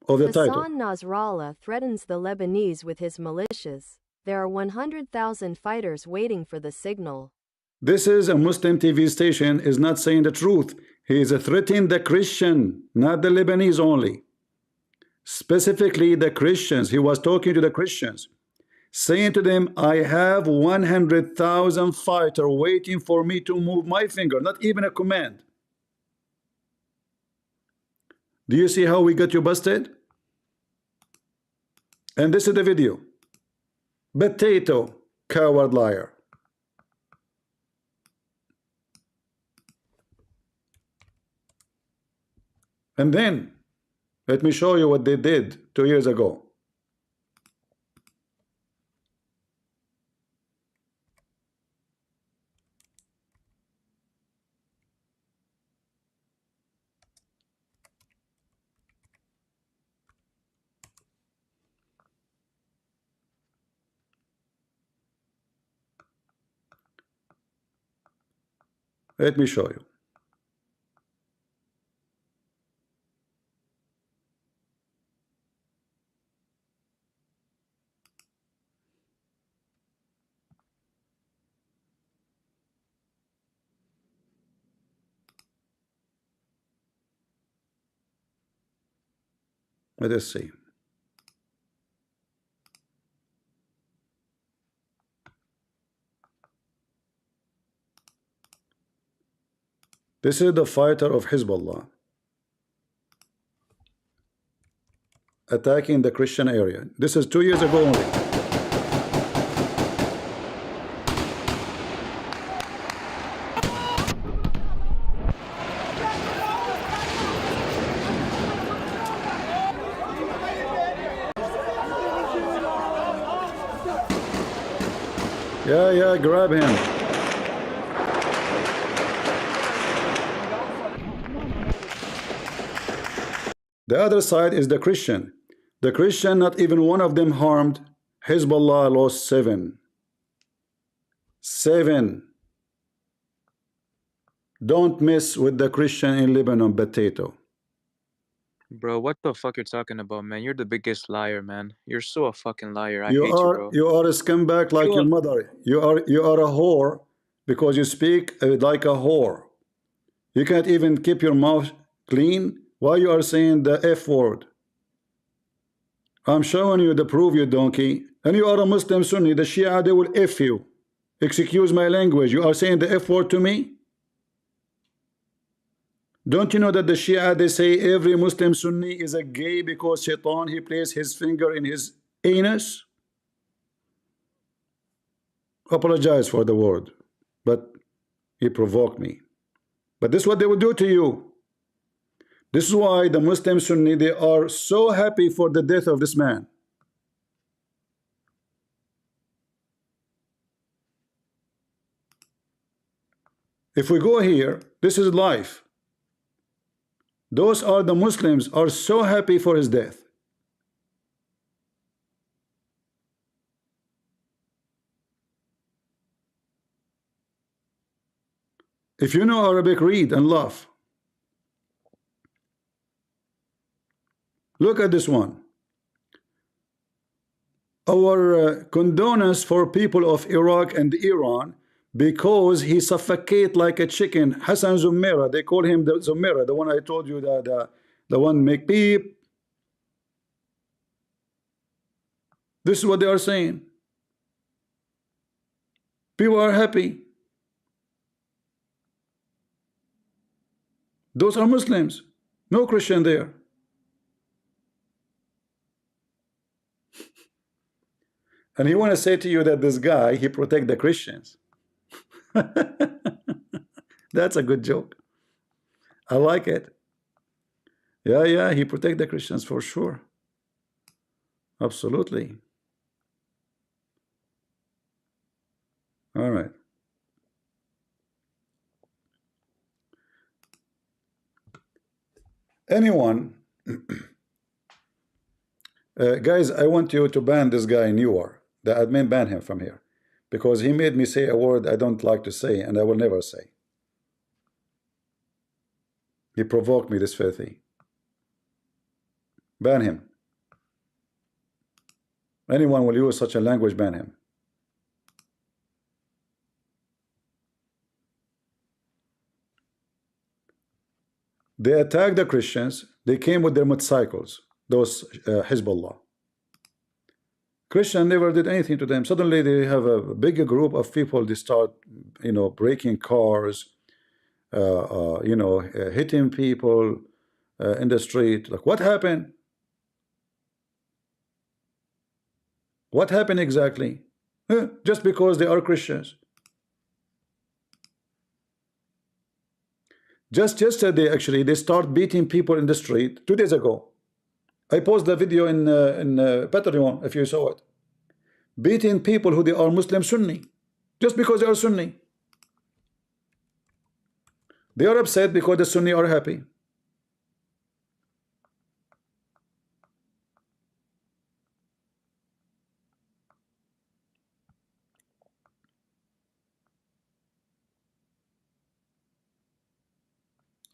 of the title. Hassan Nasrallah threatens the Lebanese with his militias. There are 100,000 fighters waiting for the signal. This is a Muslim TV station, is not saying the truth. He is threatening the Christian, not the Lebanese only. Specifically the Christians. He was talking to the Christians, saying to them, I have 100,000 fighters waiting for me to move my finger, not even a command. Do you see how we got you busted? And this is the video. Potato, coward liar. And then let me show you what they did 2 years ago. Let me show you. Let us see. This is the fighter of Hezbollah attacking the Christian area. This is 2 years ago only. Yeah, grab him. The other side is the Christian. The Christian, not even one of them harmed. Hezbollah lost 7. 7. Don't mess with the Christian in Lebanon, potato. Bro, what the fuck you're talking about, man? You're the biggest liar, man. You're so a fucking liar. I hate you, bro. You are a scumbag like your mother. You are a whore because you speak like a whore. You can't even keep your mouth clean. Why you are saying the F word? I'm showing you the proof, you donkey. And you are a Muslim Sunni. The Shia, they will F you. Excuse my language. You are saying the F word to me? Don't you know that the Shia, they say every Muslim Sunni is a gay because Shaitan, he placed his finger in his anus? Apologize for the word, but he provoked me. But this is what they will do to you. This is why the Muslim Sunni, they are so happy for the death of this man. If we go here, this is life. Those are the Muslims are so happy for his death. If you know Arabic, read and laugh. Look at this one. Our condolence for people of Iraq and Iran because he suffocate like a chicken. Hassan Zumera, they call him the Zumera, the one I told you, the one make beep. This is what they are saying. People are happy. Those are Muslims, no Christian there. And he want to say to you that this guy, he protect the Christians. That's a good joke. I like it. Yeah, he protect the Christians for sure. Absolutely. All right. Anyone, guys, I want you to ban this guy in UR. The admin ban him from here because he made me say a word I don't like to say and I will never say. He provoked me, this filthy. Ban him. Anyone will use such a language, ban him. They attacked the Christians. They came with their motorcycles, those Hezbollah. Christian never did anything to them. Suddenly they have a bigger group of people. They start, breaking cars, hitting people in the street. Like, what happened? What happened exactly? Just because they are Christians. Just yesterday, actually, they start beating people in the street. 2 days ago, I posted the video in Patreon, if you saw it. Beating people who they are Muslim Sunni, just because they are Sunni. They are upset because the Sunni are happy.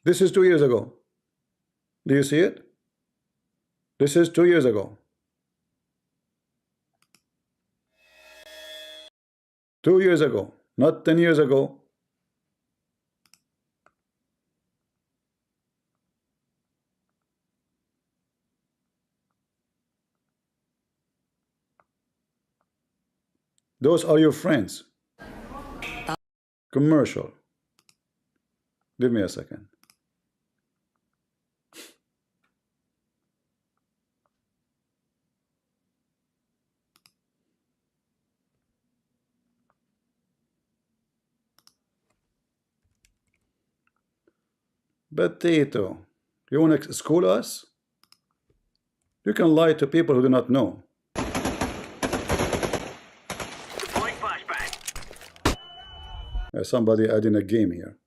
This is 2 years ago. Do you see it? This is 2 years ago. 2 years ago, not 10 years ago. Those are your friends. Commercial. Give me a second. Potato. You want to school us? You can lie to people who do not know. Somebody adding a game here.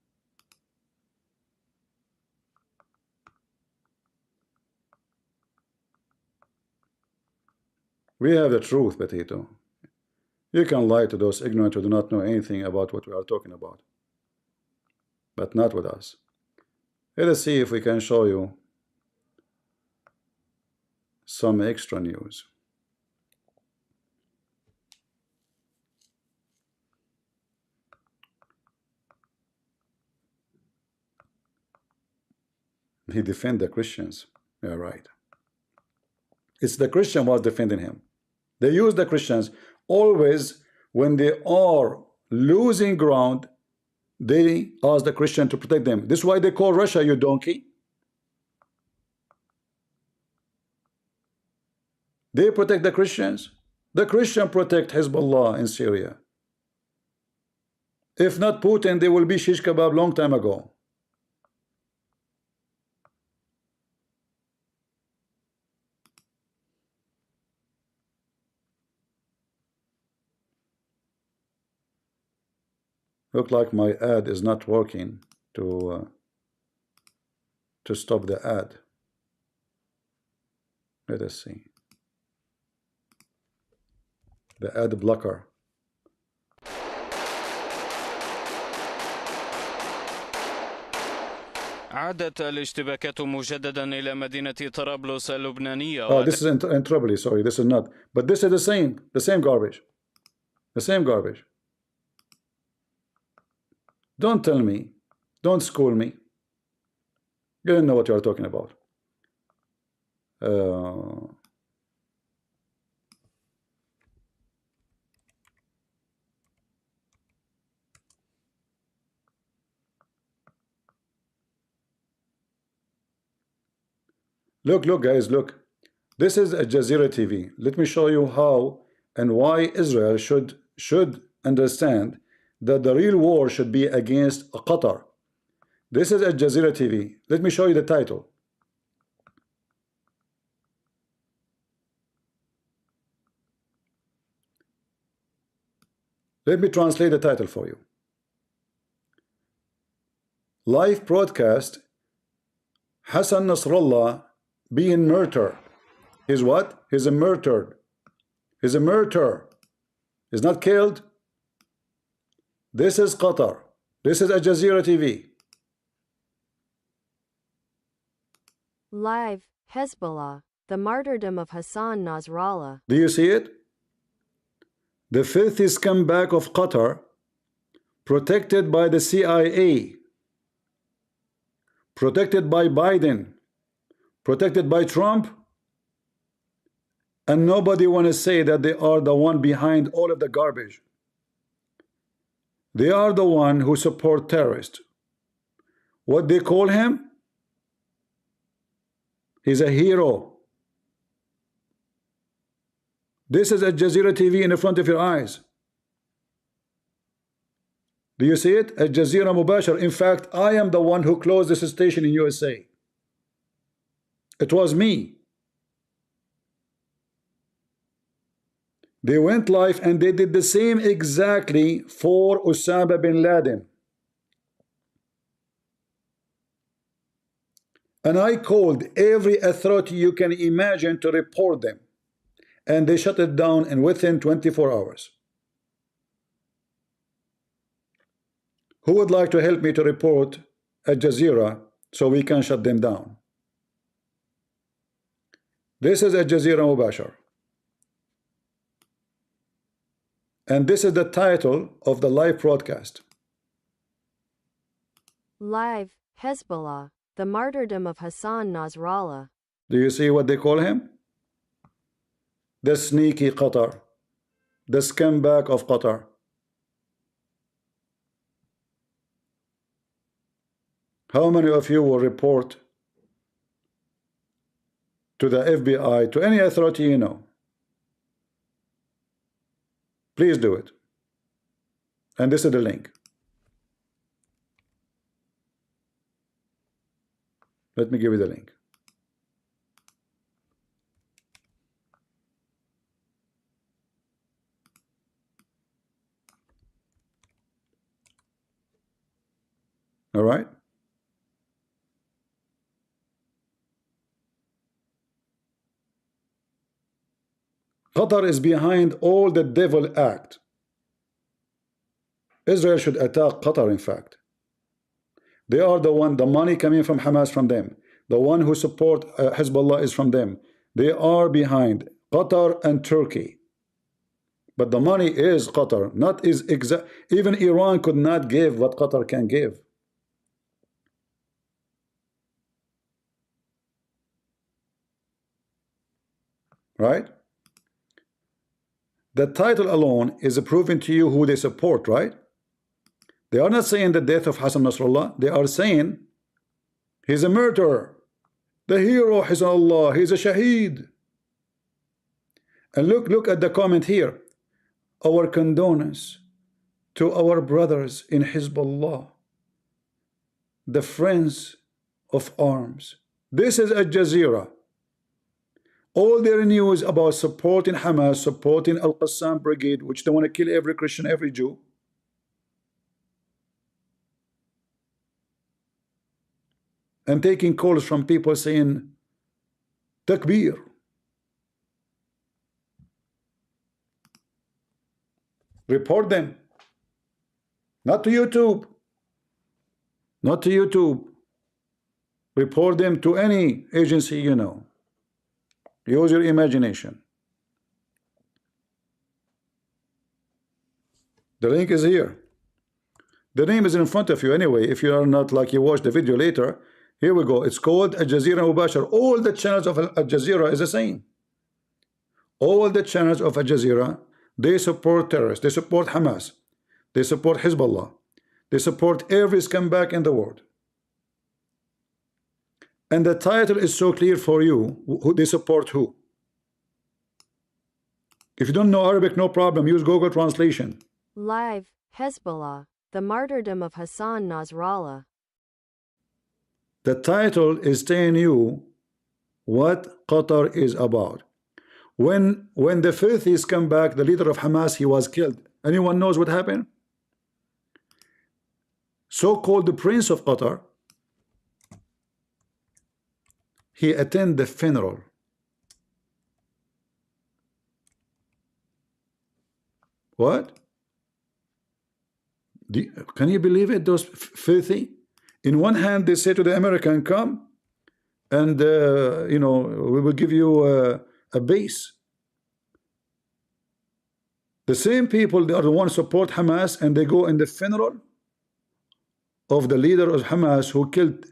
We have the truth, Potato. You can lie to those ignorant who do not know anything about what we are talking about, but not with us. Let us see if we can show you some extra news. He defend the Christians. Yeah, right. It's the Christian was defending him. They use the Christians always when they are losing ground. They ask the Christian to protect them. This is why they call Russia, you donkey. They protect the Christians. The Christian protect Hezbollah in Syria. If not Putin, they will be shish kebab long time ago. Look like my ad is not working to stop the ad. Let us see. The ad blocker. عادت الاشتباكات مجددا إلى مدينة طرابلس اللبنانية. Oh, this is in Tripoli. Sorry, this is not. But this is the same garbage. The same garbage. Don't tell me. Don't school me. You don't know what you are talking about. Look, guys, look. This is Al Jazeera TV. Let me show you how and why Israel should understand that the real war should be against Qatar. This is Al Jazeera TV. Let me show you the title. Let me translate the title for you. Live broadcast, Hassan Nasrallah being murdered. He's what? He's a murdered. He's a murderer. He's not killed. This is Qatar. This is Al Jazeera TV. Live, Hezbollah, the martyrdom of Hassan Nasrallah. Do you see it? The filthy scumbag of Qatar, protected by the CIA, protected by Biden, protected by Trump, and nobody want to say that they are the one behind all of the garbage. They are the one who support terrorists. What they call him? He's a hero. This is Al Jazeera TV in the front of your eyes. Do you see it? Al Jazeera Mubashir. In fact, I am the one who closed this station in USA. It was me. They went live and they did the same exactly for Osama bin Laden. And I called every authority you can imagine to report them. And they shut it down and within 24 hours. Who would like to help me to report Al Jazeera so we can shut them down? This is Al Jazeera Mubashir. And this is the title of the live broadcast. Live, Hezbollah, the martyrdom of Hassan Nasrallah. Do you see what they call him? The sneaky Qatar. The scumbag of Qatar. How many of you will report to the FBI, to any authority you know? Please do it. And this is the link. Let me give you the link. All right. Qatar is behind all the devil act. Israel should attack Qatar, in fact. They are the one, the money coming from Hamas from them. The one who support Hezbollah is from them. They are behind Qatar and Turkey. But the money is Qatar, not is exact. Even Iran could not give what Qatar can give. Right? The title alone is proving to you who they support, right? They are not saying the death of Hassan Nasrallah. They are saying he's a murderer. The hero, Hizbullah, he's a shaheed. And look at the comment here. Our condolence to our brothers in Hizbullah, the friends of arms. This is Al Jazeera. All their news about supporting Hamas, supporting Al-Qassam Brigade, which they want to kill every Christian, every Jew. And taking calls from people saying, Takbir. Report them. Not to YouTube. Not to YouTube. Report them to any agency you know. Use your imagination. The link is here. The name is in front of you anyway. If you are not like you watch the video later, here we go. It's called Al Jazeera Mubashir. All the channels of Al Jazeera is the same. All the channels of Al Jazeera, they support terrorists. They support Hamas. They support Hezbollah. They support every scumbag in the world. And the title is so clear for you. Who they support who? If you don't know Arabic, no problem. Use Google Translation. Live, Hezbollah, the martyrdom of Hassan Nasrallah. The title is telling you what Qatar is about. When the filthies come back, the leader of Hamas, he was killed. Anyone knows what happened? So-called the Prince of Qatar, he attended the funeral. What? Can you believe it? Those filthy. In one hand, they say to the American, "Come, and you know, we will give you a base." The same people, they are the ones support Hamas, and they go in the funeral of the leader of Hamas who killed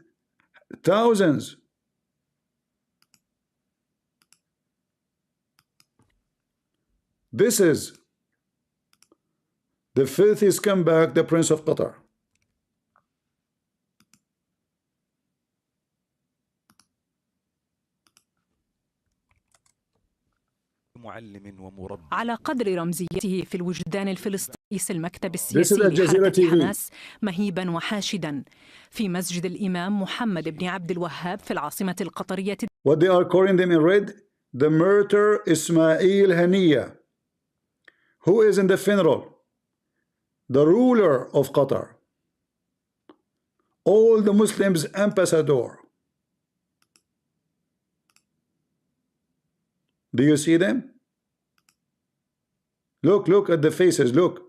thousands. This is the filthy scumbag, the Prince of Qatar. على قدر رمزيته في الوجدان الفلسطيني رئيس المكتب This is السياسي Al Jazeera لحركة TV. حماس مهيبا وحاشدا في مسجد الإمام محمد بن عبد الوهاب في العاصمة القطرية. What they are calling them in red, the murderer Ismail Haniyeh, who is in the funeral, the ruler of Qatar, all the Muslims ambassador. Do you see them? Look at the faces, look.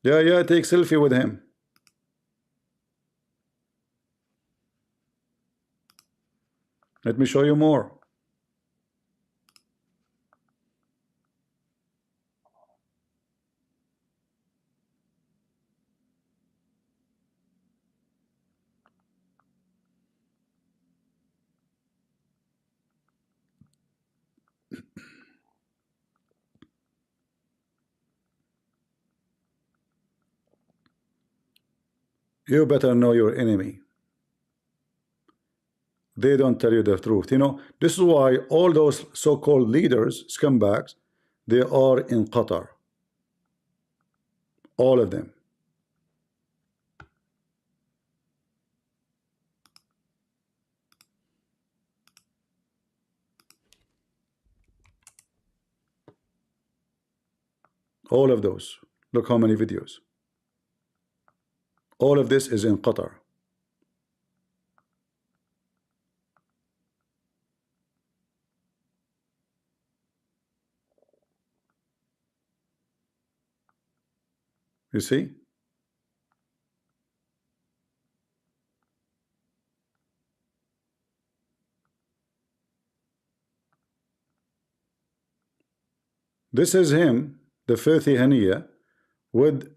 Yeah, take selfie with him. Let me show you more. You better know your enemy. They don't tell you the truth. You know, this is why all those so-called leaders, scumbags, they are in Qatar. All of them. All of those. Look how many videos. All of this is in Qatar. You see? This is him, the filthy Haniyeh, with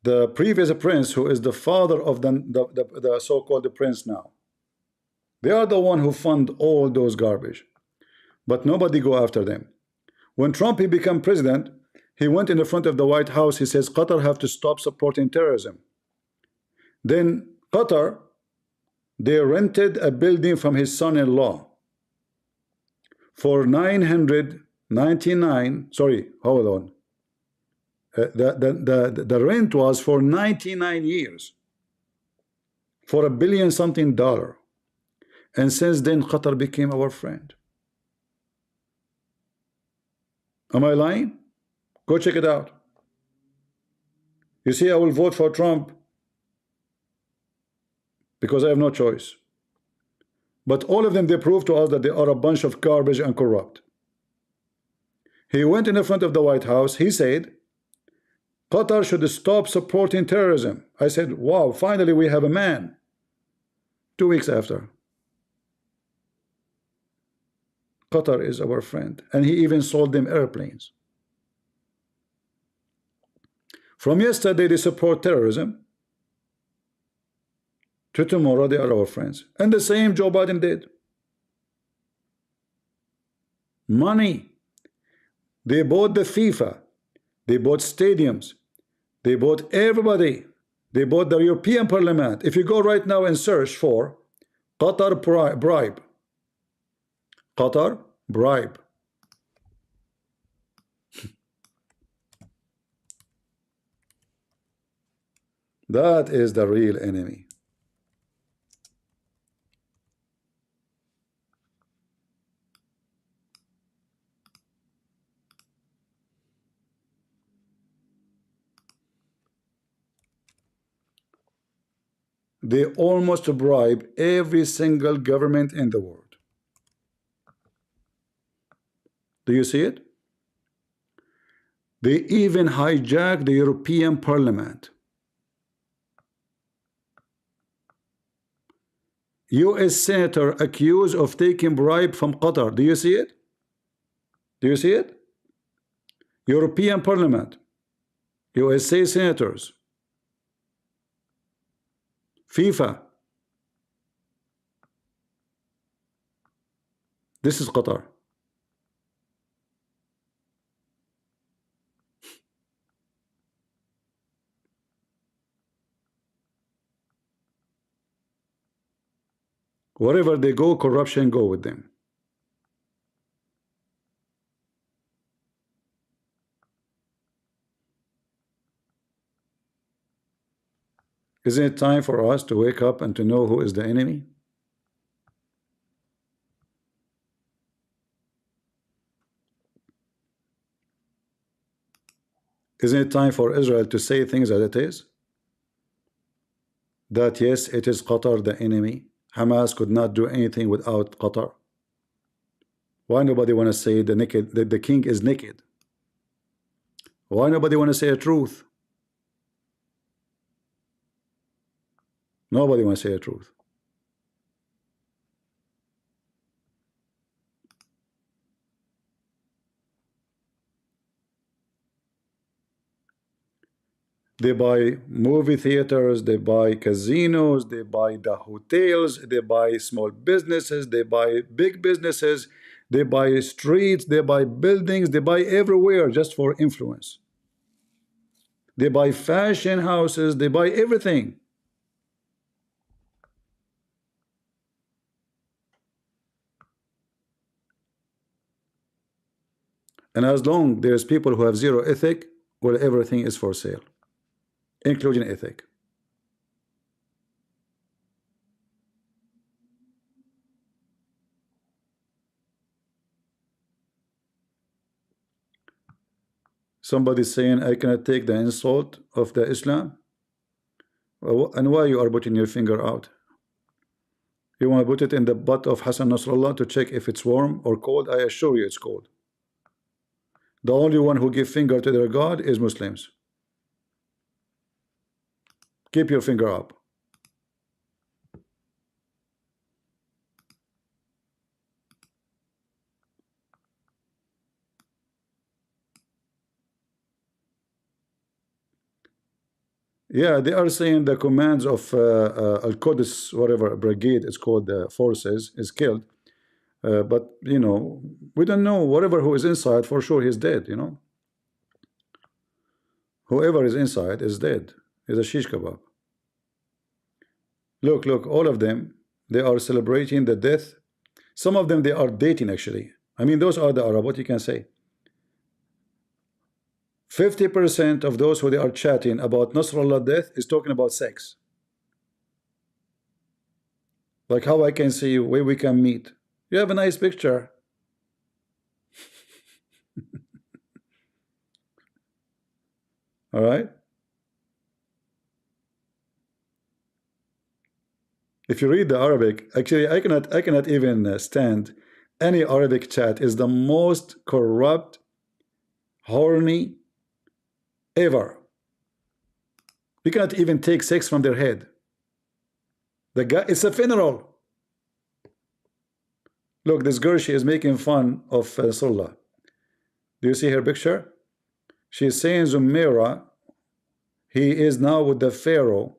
the previous prince, who is the father of the so-called prince now. They are the one who fund all those garbage, but nobody go after them. When Trump he became president, he went in the front of the White House. He says Qatar have to stop supporting terrorism. Then Qatar, they rented a building from his son-in-law for 999. Sorry, hold on. The rent was for 99 years for $1 billion something. And since then Qatar became our friend. Am I lying? Go check it out. You see, I will vote for Trump because I have no choice. But all of them, they prove to us that they are a bunch of garbage and corrupt. He went in the front of the White House. He said Qatar should stop supporting terrorism. I said, wow, finally we have a man. 2 weeks after, Qatar is our friend, and he even sold them airplanes. From yesterday they support terrorism, to tomorrow they are our friends. And the same Joe Biden did. Money. They bought the FIFA, they bought stadiums, they bought everybody, they bought the European Parliament. If you go right now and search for Qatar bribe, Qatar bribe, that is the real enemy. They almost bribe every single government in the world. Do you see it? They even hijack the European Parliament. US senator accused of taking bribe from Qatar. Do you see it? Do you see it? European Parliament, USA senators, FIFA. This is Qatar. Wherever they go, corruption go with them. Isn't it time for us to wake up and to know who is the enemy? Isn't it time for Israel to say things as it is? That yes, it is Qatar the enemy. Hamas could not do anything without Qatar. Why nobody want to say the king is naked? Why nobody want to say the truth? Nobody want to say the truth. They buy movie theaters, they buy casinos, they buy the hotels, they buy small businesses, they buy big businesses, they buy streets, they buy buildings, they buy everywhere just for influence. They buy fashion houses, they buy everything. And as long there's people who have zero ethic, well, everything is for sale, including ethic. Somebody saying I cannot take the insult of the Islam. And why you are putting your finger out? You want to put it in the butt of Hassan Nasrallah to check if it's warm or cold? I assure you it's cold. The only one who give finger to their God is Muslims. Keep your finger up. Yeah, they are saying the commands of Al-Quds, whatever brigade is called, the forces, is killed. But, you know, we don't know. Whatever who is inside, for sure he's dead, you know. Whoever is inside is dead. Is a shish kebab. Look, all of them, they are celebrating the death. Some of them, they are dating, actually. I mean, those are the Arab, what you can say. 50% of those who they are chatting about Nasrallah death is talking about sex. Like how I can see you, where we can meet. You have a nice picture. All right. If you read the Arabic, actually, I cannot even stand any Arabic chat. Is the most corrupt, horny ever. You cannot even take sex from their head. The guy, it's a funeral. Look, this girl, she is making fun of Nasrallah. Do you see her picture? She is saying Zumaira, he is now with the Pharaoh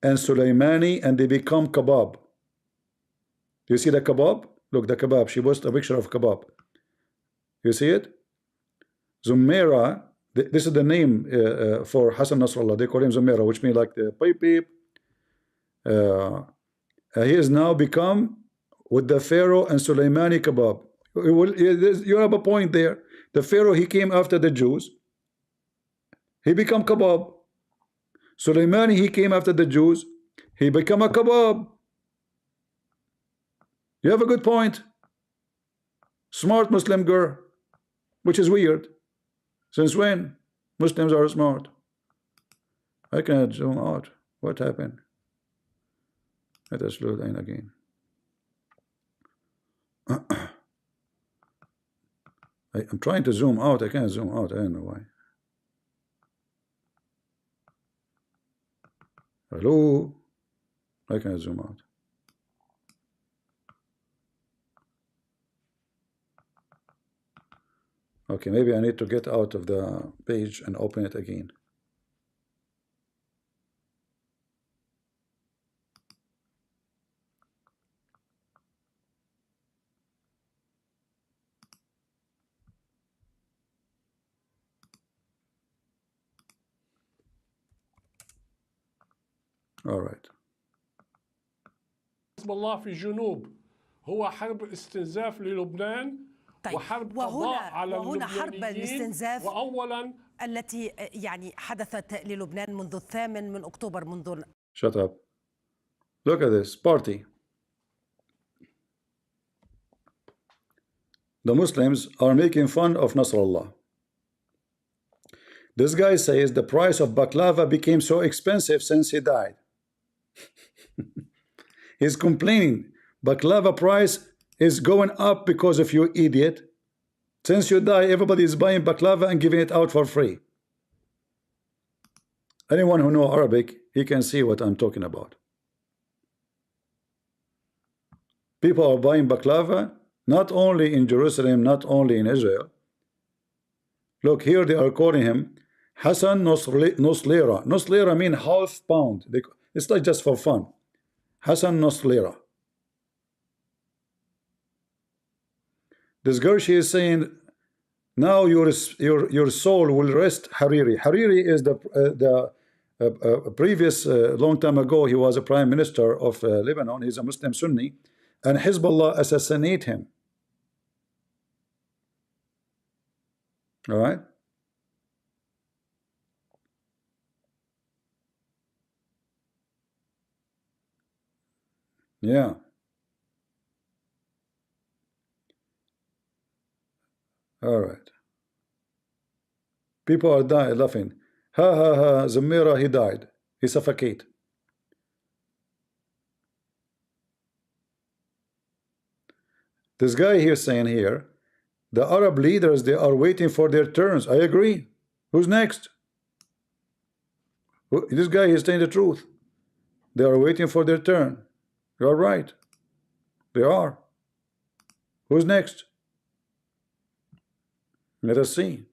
and Sulaimani, and they become kebab. Do you see the kebab? Look, the kebab. She posted a picture of kebab. You see it? Zumaira, this is the name for Hassan Nasrallah. They call him Zumaira, which means like the pipe beep. He is now become with the Pharaoh and Sulaimani kebab. You have a point there. The Pharaoh, he came after the Jews. He become kebab. Sulaimani, he came after the Jews. He become a kebab. You have a good point. Smart Muslim girl, which is weird. Since when Muslims are smart? I cannot zoom out. What happened? Let us load in again. I'm trying to zoom out. I can't zoom out. I don't know why. Hello? I can't zoom out. Okay, maybe I need to get out of the page and open it again. All right. حزب الله في جنوب هو حرب استنزاف للبنان وحرب قضاء على وهنا حرب الاستنزاف وأولا التي يعني حدثت للبنان منذ 8 أكتوبر منذ Shut up. Look at this party. The Muslims are making fun of Nasrallah. This guy says the price of baklava became so expensive since he died. He's complaining baklava price is going up because of you, idiot. Since you die, everybody is buying baklava and giving it out for free. Anyone who knows Arabic, he can see what I'm talking about. People are buying baklava, not only in Jerusalem, not only in Israel. Look, here they are calling him Hassan Noslera. Noslera means half pound. It's not just for fun. Hassan Noslera. This girl, she is saying, now your soul will rest. Hariri. Hariri is the previous long time ago. He was a prime minister of Lebanon. He's a Muslim Sunni, and Hezbollah assassinate him. All right. Yeah. All right. People are dying, laughing. Ha ha ha, Zamira, he died. He suffocated. This guy here saying here, the Arab leaders, they are waiting for their turns. I agree. Who's next? This guy is saying the truth. They are waiting for their turn. You are right. They are. Who's next? Let us see.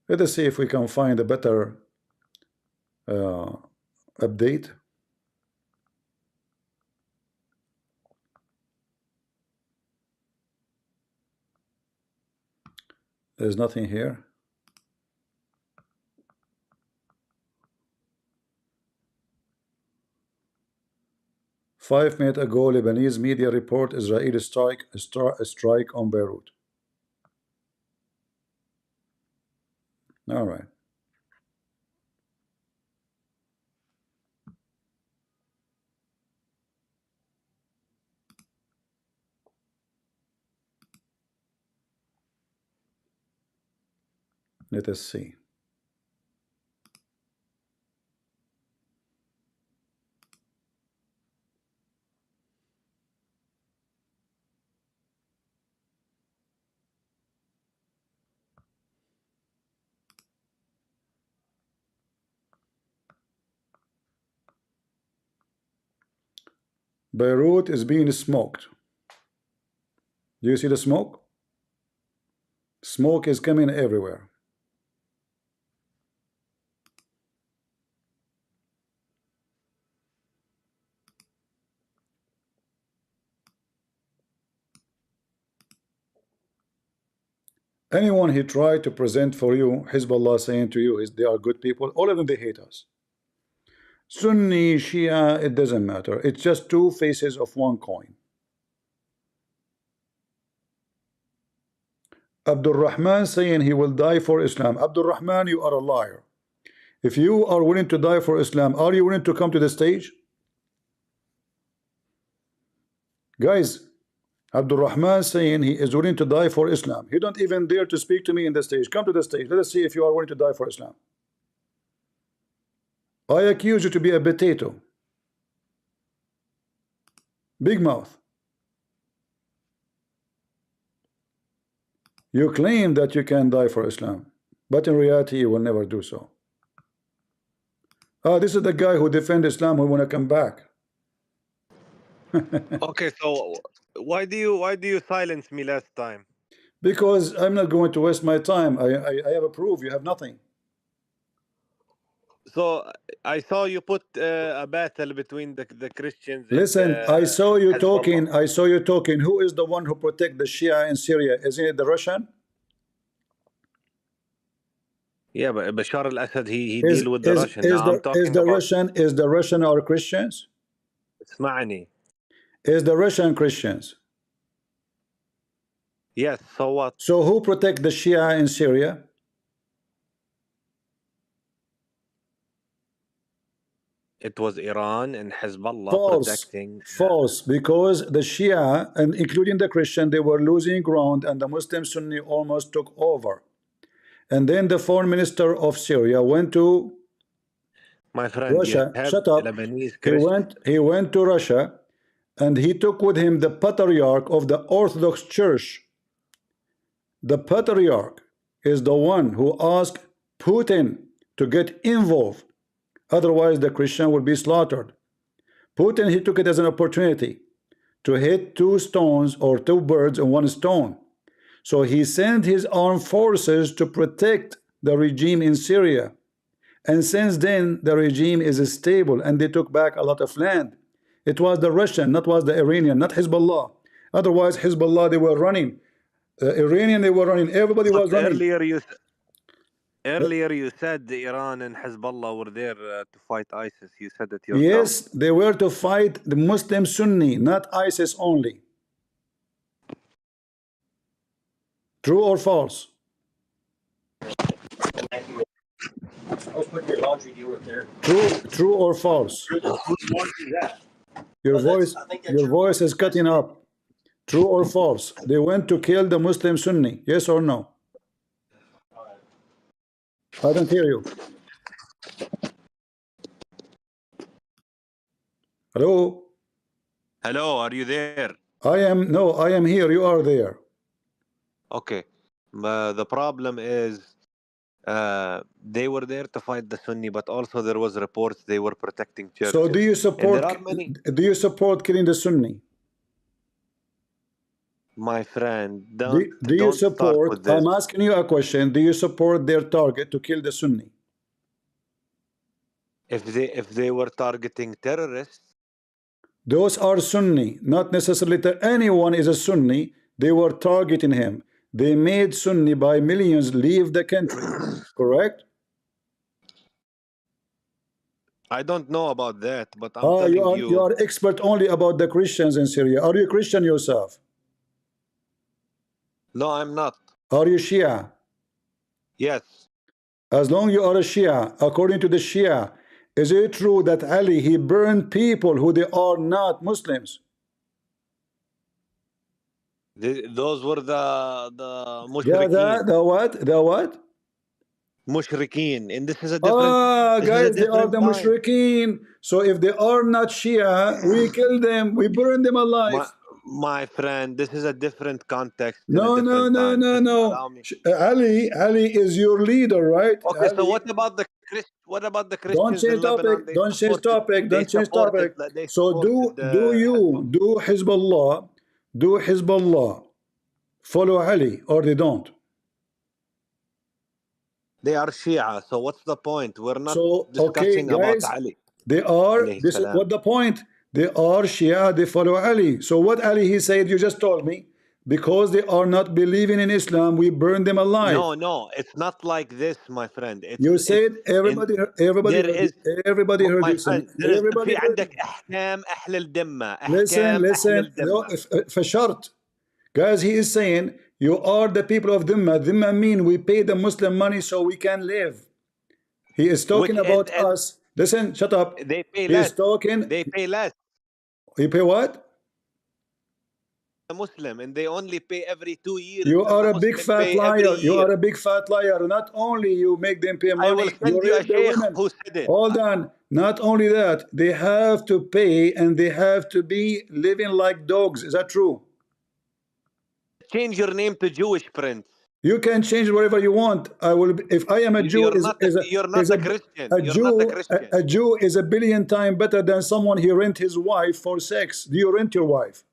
Let us see if we can find a better update. There's nothing here. Five minutes ago, Lebanese media report Israeli strike on Beirut. All right. Let us see. Beirut is being smoked. Do you see the smoke? Smoke is coming everywhere. Anyone he tried to present for you, Hezbollah saying to you is they are good people, all of them they hate us. Sunni, Shia, it doesn't matter. It's just two faces of one coin. Abdul Rahman saying he will die for Islam. Abdul Rahman, you are a liar. If you are willing to die for Islam, are you willing to come to the stage? Guys, Abdul Rahman saying he is willing to die for Islam. He don't even dare to speak to me in the stage. Come to the stage. Let us see if you are willing to die for Islam. I accuse you to be a potato. Big mouth. You claim that you can die for Islam, but in reality you will never do so. This is the guy who defends Islam who want to come back. Okay, so why do you silence me last time? Because I'm not going to waste my time. I have a proof. You have nothing. So I saw you put a battle between the Christians. Listen, and, I saw you Hezbollah. talking. I saw you talking. Who is the one who protect the Shia in Syria? Isn't it the Russian? Okay, so why do you silence me last time? Because I'm not going to waste my time. I have a proof. You have nothing. Listen, I saw you talking. I saw you talking. Who is the one who protect the Shia in Syria? Isn't it the Russian? Yeah, but Bashar al-Assad, he Is deal with the Russian. Now I'm talking about... is the Russian or Christians? اسمعني. Is the Russian Christians? Yes, so what? So who protect the Shia in Syria? It was Iran and Hezbollah False. protecting... False, because the Shia, and including the Christian, they were losing ground, and the Muslim Sunni almost took over. And then the foreign minister of Syria went to My friend, Russia. you have Shut up. Lebanese Christians. He went to Russia, and he took with him the patriarch of the Orthodox Church. The patriarch is the one who asked Putin to get involved. Otherwise, the Christian will be slaughtered. Putin, he took it as an opportunity to hit two stones or two birds in one stone. So he sent his armed forces to protect the regime in Syria. And since then, the regime is stable, and they took back a lot of land. It was the Russian, not was the Iranian, not Hezbollah. Otherwise, Hezbollah, they were running. Iranian, they were running. Everybody was running. Earlier you said the Iran and Hezbollah were there to fight ISIS. You said it yourself. Yes, they were to fight the Muslim Sunni, not ISIS only. True or false? True or false? Your voice is cutting up. True or false? They went to kill the Muslim Sunni. Yes or no? I don't hear you. Hello? Hello, are you there? I am here. You are there. Okay. The problem is they were there to fight the Sunni, but also there was reports they were protecting churches. So do you support killing the Sunni? My friend, do you support, I'm asking you a question, do you support their target to kill the Sunni? If they were targeting terrorists? Those are Sunni, not necessarily anyone is a Sunni. They were targeting him. They made Sunni by millions leave the country, correct? I don't know about that, but I'm telling you... You are expert only about the Christians in Syria. Are you a Christian yourself? No, I'm not. Are you Shia? Yes. As long as you are a Shia, according to the Shia, is it true that Ali, he burned people who they are not Muslims? Those were the mushrikeen. The what? The what? Mushrikeen. And this is a different... guys, they are the mushrikeen. So if they are not Shia, we kill them, we burn them alive. My friend, this is a different context. No. Ali is your leader, right? Okay, so what about the Christians in Lebanon? Don't change topic. So do Hezbollah follow Ali or they don't? They are Shia, so what's the point? We're not discussing about Ali. They are, this is what the point. They are Shia, they follow Ali. So what Ali, he said, you just told me, because they are not believing in Islam, we burn them alive. No, it's not like this, my friend. You said everybody heard this. Listen. فشرط. Guys, he is saying, you are the people of Dhimma. Dhimma mean we pay the Muslim money so we can live. He is talking about us. Listen, shut up. They pay less. They pay less. You pay what? A Muslim, and they only pay every 2 years. You are a big fat liar. You are a big fat liar. Not only you make them pay money, I will send you a sheikh who said it. Hold on. Not only that, they have to pay and they have to be living like dogs. Is that true? Change your name to Jewish, Prince. You can change whatever you want. I will. If I am a Jew, you're not a Christian. A Jew is a billion times better than someone he rent his wife for sex. Do you rent your wife?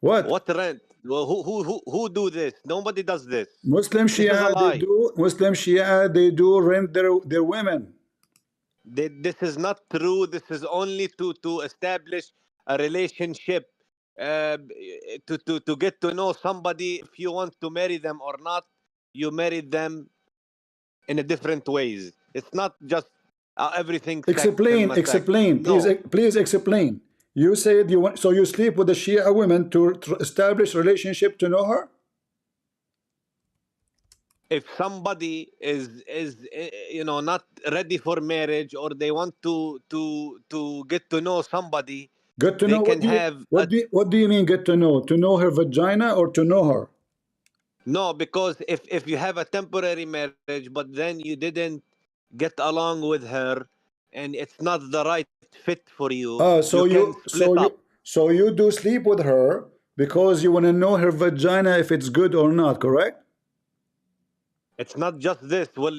What rent? Well, who do this? Nobody does this. Muslim Shia they do. Muslim Shia they do rent their women. This is not true. This is only to establish a relationship. To get to know somebody. If you want to marry them or not, you married them in a different ways. It's not just everything. Explain, explain, please, please explain. You said you want, so you sleep with the Shia women to establish relationship to know her. If somebody is you know, not ready for marriage, or they want to get to know somebody, Get to they know, can have what do you mean get to know? To know her vagina or to know her? no, because if you have a temporary marriage, but then you didn't get along with her, and it's not the right fit for you, So you can split up. So you do sleep with her because you want to know her vagina if it's good or not, correct? It's not just this. Well,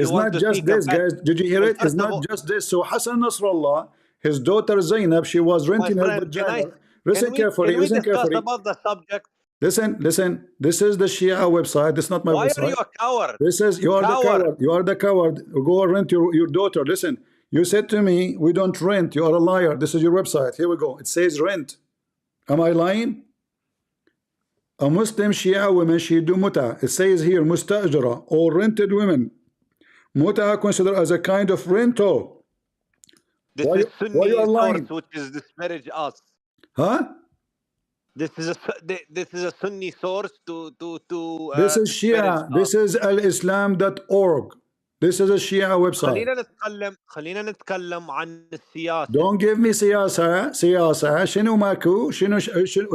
It's not just this, guys. Did you hear it? It's not just this. So Hassan Nasrallah, his daughter Zainab, she was renting her vagina. Listen carefully. Can we Listen discuss carefully. about the subject? Listen, listen. This is the Shia website. This is not my Why website. are you a coward? This is you are the coward. You are the coward. Go rent your daughter. Listen, you said to me, we don't rent. You are a liar. This is your website. Here we go. It says rent. Am I lying? A Muslim Shia women, she do muta. It says here mustajara or rented women. Muta considered as a kind of rental. This Why is you are Sunni lying? source, which is disparage us. Huh? This is a Sunni source to This is disparage Shia. us. This is alislam.org. This is a Shia website. خلينا نتكلم عن السياسة. Don't give me سياسة. سياسة شنو ماكو شنو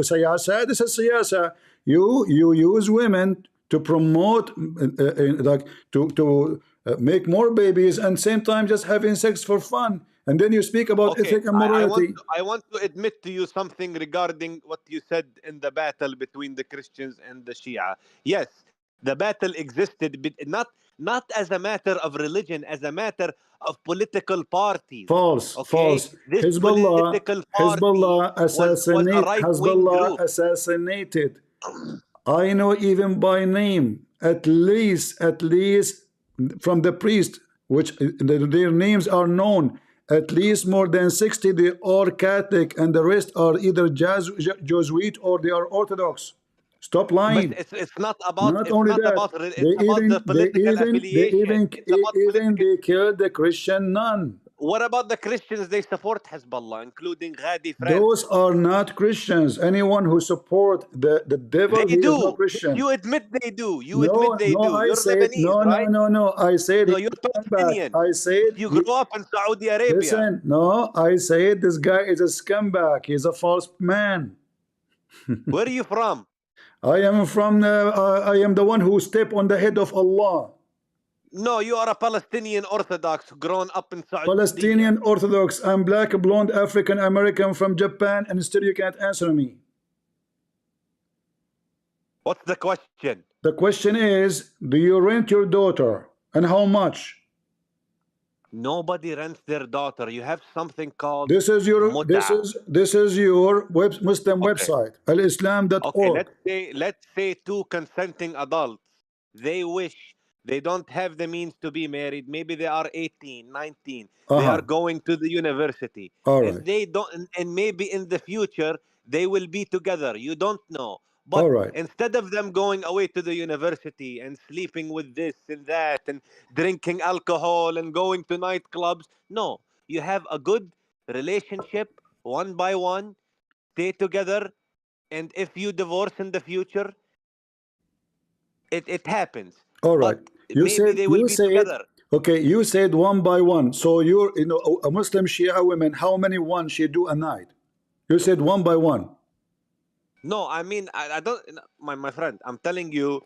سياسة. This is سياسة. You use women to promote like to make more babies and same time just having sex for fun, and then you speak about ethic and morality. I want to admit to you something regarding what you said in the battle between the Christians and the Shia. Yes, the battle existed, but not as a matter of religion, as a matter of political parties. False, okay? false. This Hezbollah assassinated. I know even by name, at least from the priest, which their names are known, at least more than 60 they are Catholic, and the rest are either Jesuit or they are Orthodox. Stop lying. But it's not about. Not only that, they killed the Christian nun. What about the Christians? They support Hezbollah, including Ghadi friends. Those are not Christians. Anyone who support the devil, he is not Christian. You admit they do. You admit they do. I You're said, Lebanese, right? No. I said no, you're Palestinian. I said you grew up in Saudi Arabia. Listen, no, I said this guy is a scumbag. He's a false man. Where are you from? I am from. I am the one who stepped on the head of Allah. No, you are a Palestinian Orthodox grown up in Saudi Palestinian Orthodox. I'm black, blonde, African American from Japan, and still you can't answer me. What's the question? The question is, do you rent your daughter, and how much? Nobody rents their daughter. You have something called this is your Muslim website, alislam.org. Okay, let's say two consenting adults. They wish. They don't have the means to be married. Maybe they are 18, 19. They are going to the university. And they don't, and maybe in the future they will be together. You don't know. But instead of them going away to the university and sleeping with this and that and drinking alcohol and going to nightclubs, no. You have a good relationship, one by one, stay together, and if you divorce in the future, it happens. All right. You said okay. You said one by one. So you're a Muslim Shia women. How many one she do a night? You said one by one. No, I mean I don't. My friend, I'm telling you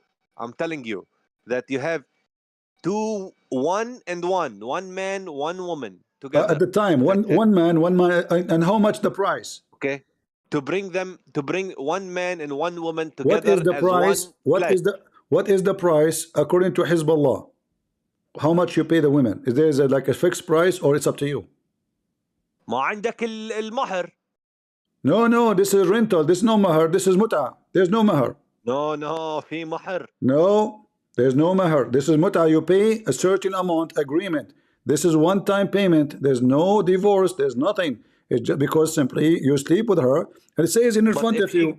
that you have one man, one woman together at the time. One man, and how much the price? Okay, to bring one man and one woman together. What is the price? What is the price according to Hezbollah? How much you pay the women? Is there like a fixed price or it's up to you? ما عندك المهر. No, this is rental. This is no mahar. This is muta. There's no mahar. No, في mahar. No, there's no mahar. This is muta. You pay a certain amount agreement. This is one-time payment. There's no divorce. There's nothing. It's just because simply you sleep with her, and it says in But front if of you.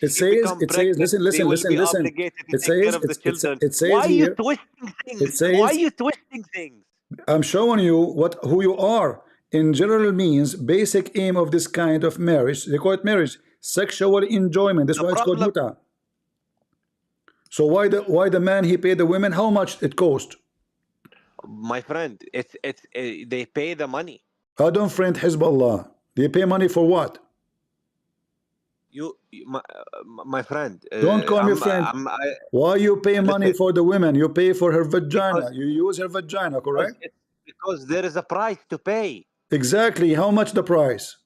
It says, pregnant, listen, they will be listen. obligated to It take says, care of the children. it says Why are you here. twisting things? It Why says, are you twisting things? I'm showing you who you are. In general means basic aim of this kind of marriage. They call it marriage, sexual enjoyment. That's why it's called muta. So why the man he paid the women? How much it cost? My friend, it's they pay the money. I don't friend Hezbollah. They pay money for what? My friend. Don't call me friend. Why you pay money for the women? You pay for her vagina. You use her vagina, correct? Because there is a price to pay. Exactly. How much the price?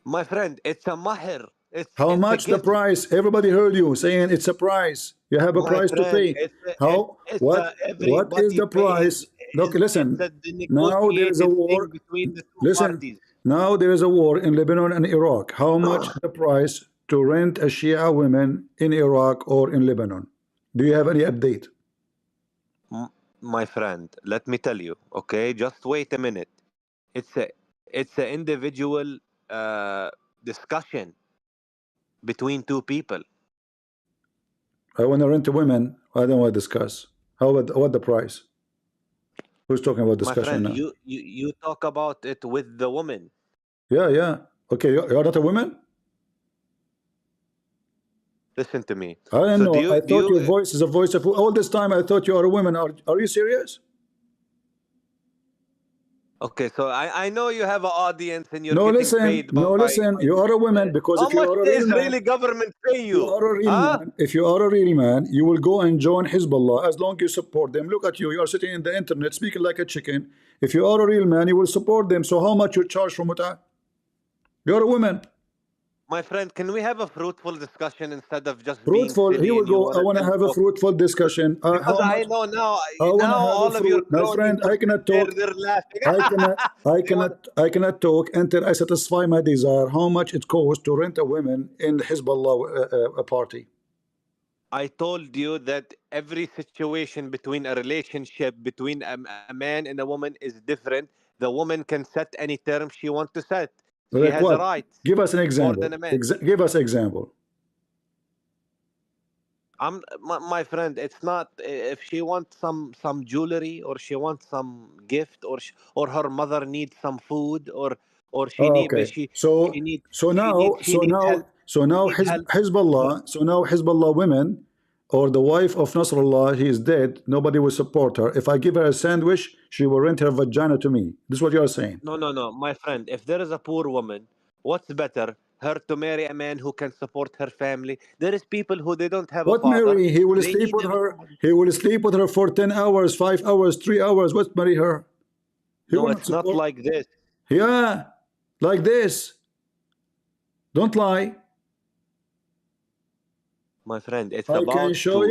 My friend, it's a mahr. How much the price? Everybody heard you saying it's a price. You have a price to pay. What is the price? Look, listen. Now there is a war between the two listen. parties. Now there is a war in Lebanon and Iraq. How much the price to rent a Shia women in Iraq or in Lebanon? Do you have any update? My friend, let me tell you. Okay, just wait a minute. It's an individual discussion between two people. I want to rent a women. I don't want to discuss. What the price? Who's talking about discussion? My friend, now? you talk about it with the woman. Yeah. Okay, you're not a woman? Listen to me. I don't know. I thought your voice is a voice of... All this time I thought you are a woman. Are you serious? Okay, so I know you have an audience and you're getting paid. Listen. You are a woman because how if you much are a the real Israeli man, government pay you? If you are a real man, you will go and join Hezbollah as long as you support them. Look at you. You are sitting in the internet speaking like a chicken. If you are a real man, you will support them. So how much you charge for muta? You're a woman. My friend, can we have a fruitful discussion instead of just fruitful? being silly? Here we go. I want to have a fruitful discussion. Because I know now all of your my friend, I cannot talk. They're laughing. I cannot talk until I satisfy my desire. How much it costs to rent a woman in Hezbollah a party? I told you that every situation between a relationship between a man and a woman is different. The woman can set any terms she wants to set. She has a right. Give us an example. Give us an example. My friend, it's not if she wants some jewelry or she wants some gift or her mother needs some food or she Hezbollah women or the wife of Nasrallah, he is dead, nobody will support her. If I give her a sandwich, she will rent her vagina to me. This is what you are saying. No, my friend. If there is a poor woman, what's better? Her to marry a man who can support her family. There is people who they don't have a father. Marry? He will sleep with her. He will sleep with her for 10 hours, 5 hours, 3 hours. What marry her? No, it's not like this. Yeah, like this. Don't lie. My friend, it's I can show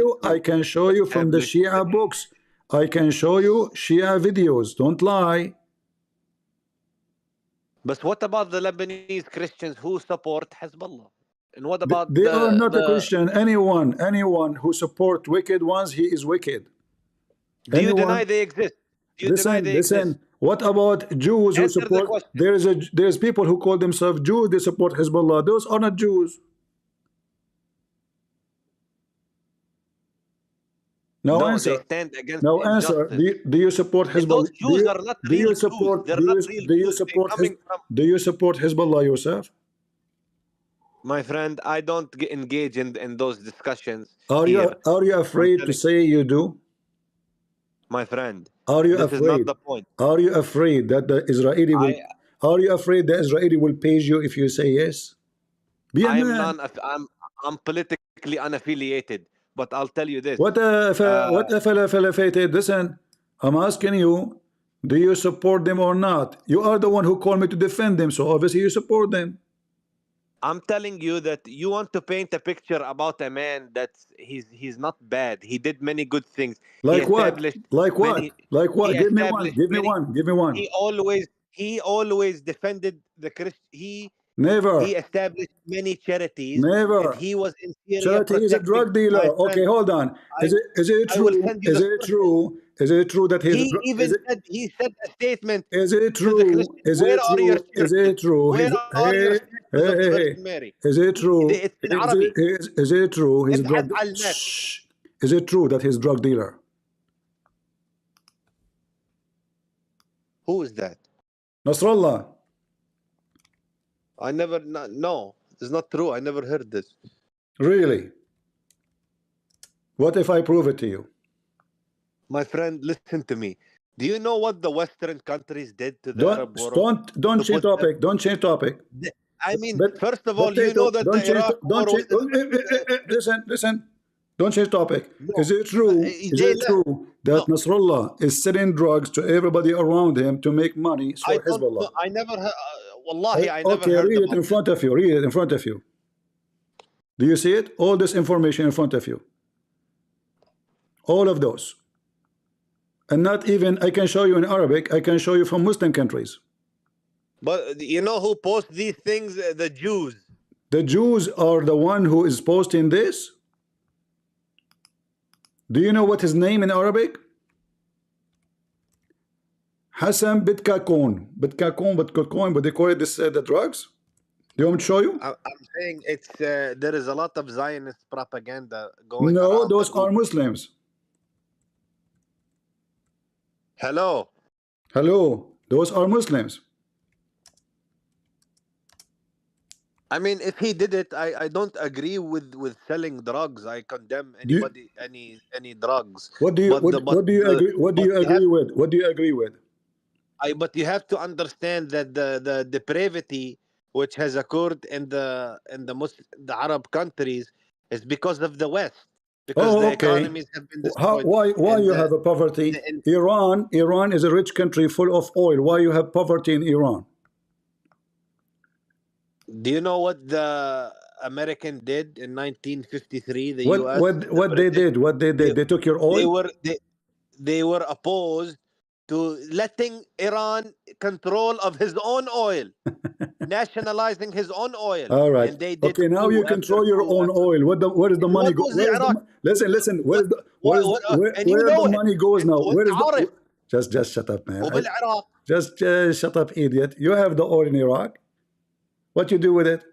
you from the Shia books. I can show you Shia videos. Don't lie. But what about the Lebanese Christians who support Hezbollah? And what about they are not a Christian. Anyone who support wicked ones, he is wicked. Do you deny they exist? Listen. What about Jews who support? There's people who call themselves Jews. They support Hezbollah. Those are not Jews. Now answer. They stand against now answer. Do you support Hezbollah? Those Jews are not real Jews. They're not real Jews. Do you support Hezbollah yourself? My friend, I don't engage in those discussions. Are you afraid to say you do? My friend, are you this afraid? Is not the point. Are you afraid that the Israeli will? Are you afraid the Israeli will page you if you say yes? Be a man. I'm politically unaffiliated. But I'll tell you this. What affiliated? Listen, I'm asking you, do you support them or not? You are the one who called me to defend them, so obviously you support them. I'm telling you that you want to paint a picture about a man that he's not bad. He did many good things. Like what? Like what? Like what? Give me one. Give me one. Give me one. He always defended the Christian. Never. He established many charities. Never. He was in Syria. Charity is a drug dealer. Okay, hold on. Is it true? Is it true that he's? He even said, he said a statement Is it to the true? Christians. Is Where it are your true? Is churches? it true? Where are your statues of the Virgin Mary? Is it true? It's in Arabic. Is it true? He's ابحث drug. على النت. Shh. Is it true that he's drug dealer? Who is that? Nasrallah. I never, no, it's not true. I never heard this. Really? What if I prove it to you? My friend, listen to me. Do you know what the Western countries did to the Arab world? Don't change topic. Don't change topic. I mean, But- first of all, you know that don't the change. Iraq Don't war change. Listen. Don't change topic. No. Is it true? Is they it true that Nasrallah is selling drugs to everybody around him to make money for Hezbollah? I never heard. Wallahi, I never Okay, heard read it about in front of you. Read it in front of you. Do you see it? All this information in front of you. All of those. And not even, I can show you in Arabic, I can show you from Muslim countries. But you know who posts these things? The Jews. The Jews are the one who is posting this. Do you know what his name in Arabic? Hassan Bitkakon. Bitkakon, but they call it this the drugs. Do you want me to show you? I'm saying it's there is a lot of Zionist propaganda going. No, around those the are Muslims. Hello. Those are Muslims. I mean, if he did it, I don't agree with selling drugs. I condemn anybody, any drugs. What do you agree? What do you agree with? What do you agree with? But you have to understand that the depravity which has occurred in the Arab countries is because of the West. Because the economies have been destroyed. Why you have a poverty? Iran is a rich country full of oil. Why you have poverty in Iran? Do you know what the American did in 1953? The US. What they did? What they did? They took your oil. They were opposed to letting Iran control of his own oil, nationalizing his own oil. All right. And they did okay, now you control your own oil. Where is the money go? Listen. Where the money goes now? Where is the? Just shut up, man. Just shut up, idiot. You have the oil in Iraq. What you do with it?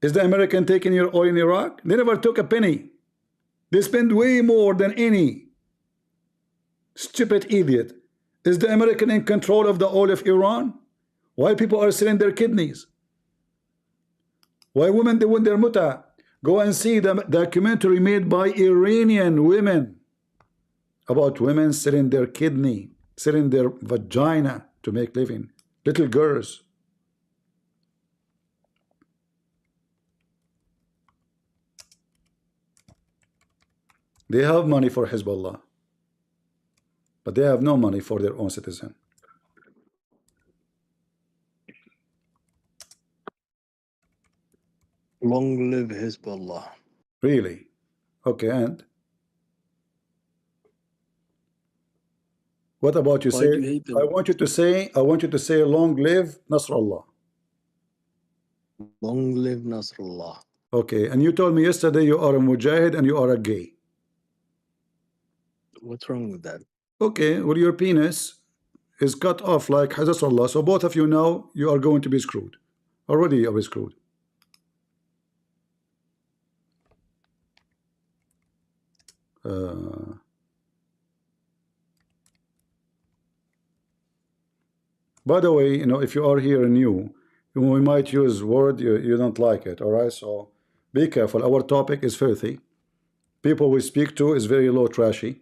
Is the American taking your oil in Iraq? They never took a penny. They spend way more than any. Stupid idiot. Is the American in control of the oil of Iran? Why people are selling their kidneys? Why women they win their muta? Go and see the documentary made by Iranian women about women selling their kidney, selling their vagina to make living. Little girls. They have money for Hezbollah, but they have no money for their own citizen. Long live Hezbollah. Really? Okay, and what about you? Say, I want you to say, long live Nasrallah. Long live Nasrallah. Okay, and you told me yesterday you are a mujahid and you are a gay. What's wrong with that? Okay, well, your penis is cut off like Nasrallah, so both of you now you are going to be screwed. Already you are screwed. By the way, you know, if you are here new, we might use word you don't like it. All right, so be careful. Our topic is filthy. People we speak to is very low trashy,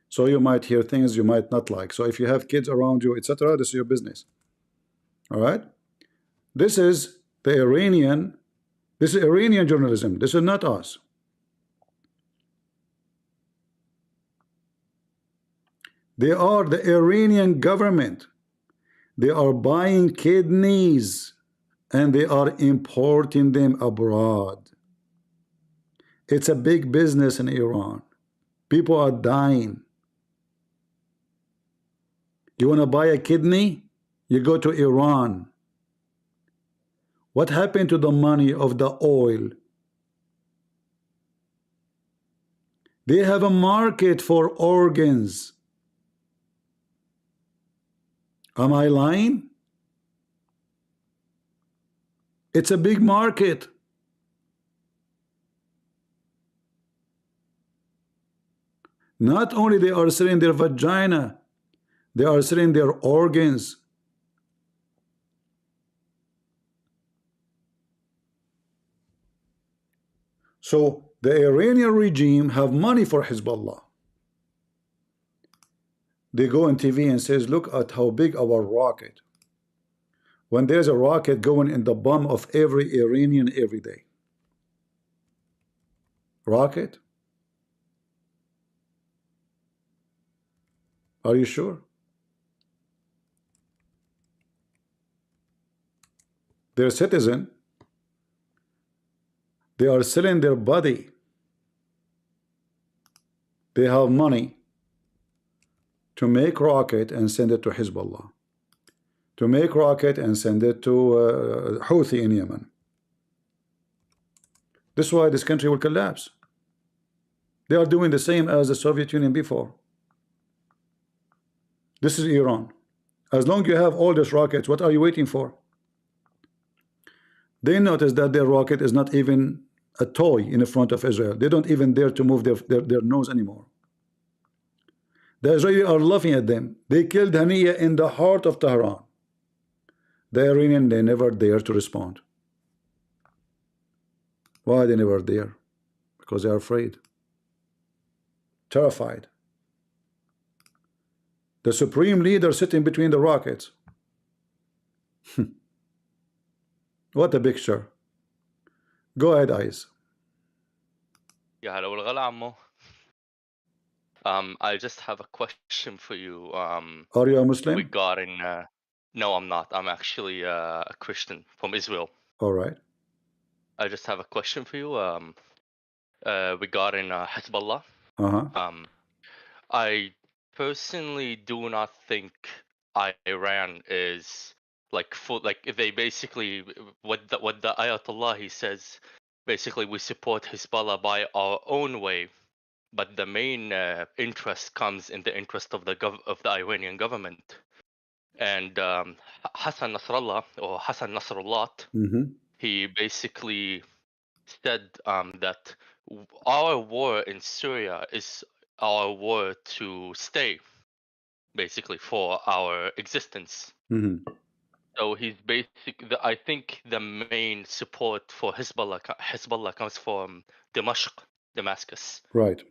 so you might hear things you might not like. So if you have kids around you, etc., this is your business. All right, this is the Iranian. This is Iranian journalism. This is not us. They are the Iranian government. They are buying kidneys and they are importing them abroad. It's a big business in Iran. People are dying. You want to buy a kidney? You go to Iran. What happened to the money of the oil? They have a market for organs. Am I lying? It's a big market. Not only they are selling their vagina, they are selling their organs. So the Iranian regime have money for Hezbollah. They go on TV and says, look at how big our rocket. When there's a rocket going in the bum of every Iranian every day. Rocket? Are you sure? They're citizen. They are selling their body. They have money to make rocket and send it to Hezbollah. To make rocket and send it to Houthi in Yemen. This is why this country will collapse. They are doing the same as the Soviet Union before. This is Iran. As long as you have all these rockets, what are you waiting for? They notice that their rocket is not even a toy in the front of Israel. They don't even dare to move their nose anymore. The Israelis are laughing at them. They killed Haniya in the heart of Tehran. The Iranian, they never dare to respond. Why they never dare? Because they are afraid. Terrified. The supreme leader sitting between the rockets. What a picture. Go ahead, Eyes. يا هلا والغلا عمو. I just have a question for you. Are you a Muslim? Regarding, no, I'm not. I'm actually a Christian from Israel. All right. I just have a question for you regarding Hezbollah. I personally do not think Iran is like if they basically what the Ayatollah he says basically we support Hezbollah by our own way. But the main interest comes in the interest of the Iranian government, and Hassan Nasrallah or Hassan Nasrallah, he basically said that our war in Syria is our war to stay, basically for our existence. So he's I think the main support for Hezbollah comes from Damascus. Right.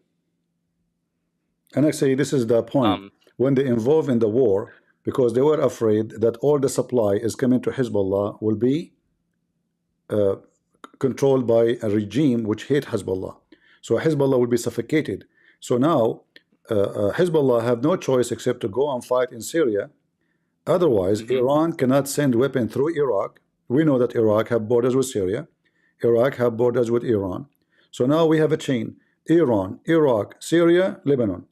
And actually, this is the point. When they involve in the war, because they were afraid that all the supply is coming to Hezbollah will be controlled by a regime which hate Hezbollah. So Hezbollah will be suffocated. So now Hezbollah have no choice except to go and fight in Syria. Otherwise, Iran cannot send weapons through Iraq. We know that Iraq have borders with Syria. Iraq have borders with Iran. So now we have a chain. Iran, Iraq, Syria, Lebanon.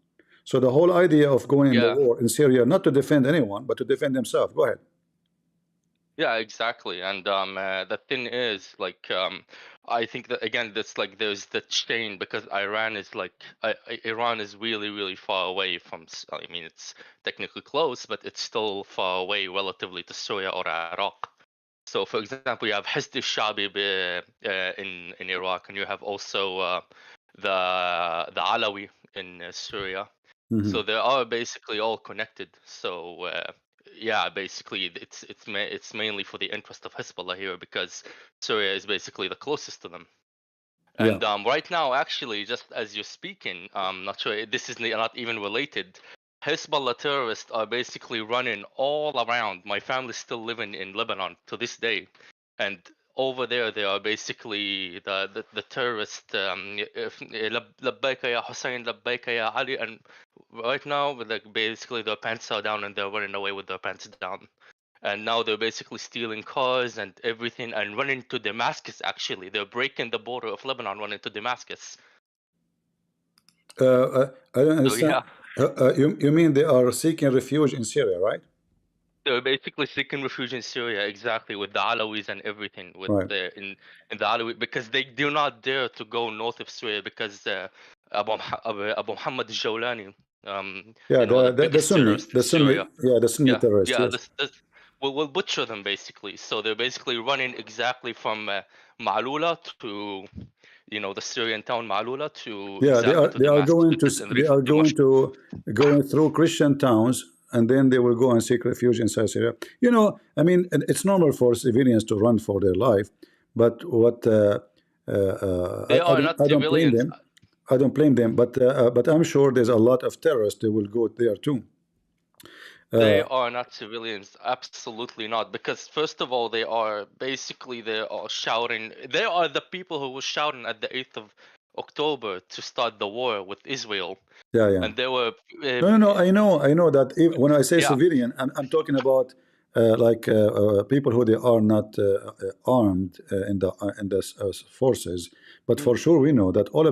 So the whole idea of going in the war in Syria, not to defend anyone, but to defend themselves. Go ahead. Yeah, exactly. And the thing is, like, I think that again, that's like there's the chain because Iran is Iran is really, really far away from. I mean, it's technically close, but it's still far away relatively to Syria or Iraq. So, for example, you have Hizb al-Shabi in Iraq, and you have also the Alawi in Syria. So they are basically all connected. So yeah, basically it's mainly for the interest of Hezbollah here because Syria is basically the closest to them. And right now, actually, just as you're speaking, I'm not sure this is not even related. Hezbollah terrorists are basically running all around. My family's still living in Lebanon to this day, and over there they are basically the terrorists. Labbaika ya Hussein, Labbaika ya Ali, and right now, like basically their pants are down and they're running away with their pants down. And now they're basically stealing cars and everything and running to Damascus. Actually, they're breaking the border of Lebanon, running to Damascus. I don't understand. You mean they are seeking refuge in Syria, right? They're basically seeking refuge in Syria, exactly, with the Alawis and everything, with in the Alawi, because they do not dare to go north of Syria because Abu Muhammad al-Jawlani, Yeah, you know, the the biggest Sunni, terrorist in Syria. the Sunni terrorist. Yeah, Yes. this will butcher them basically. So they're basically running exactly from Ma'lula to, you know, the Syrian town Ma'lula to Yeah, exactly to they are Damascus, going which to is in they are going Dimashq. to going through Christian towns, and then they will go and seek refuge inside Syria. You know, I mean, it's normal for civilians to run for their life, but what They are not I don't blame civilians. them. I don't blame them, but I'm sure there's a lot of terrorists that will go there too. They are not civilians, absolutely not. Because first of all, they are shouting. They are the people who were shouting at the 8th of October to start the war with Israel. Yeah, yeah. And they were. No. I know that when I say Yeah. civilian, I'm talking about people who they are not armed in the forces. But for sure, we know that all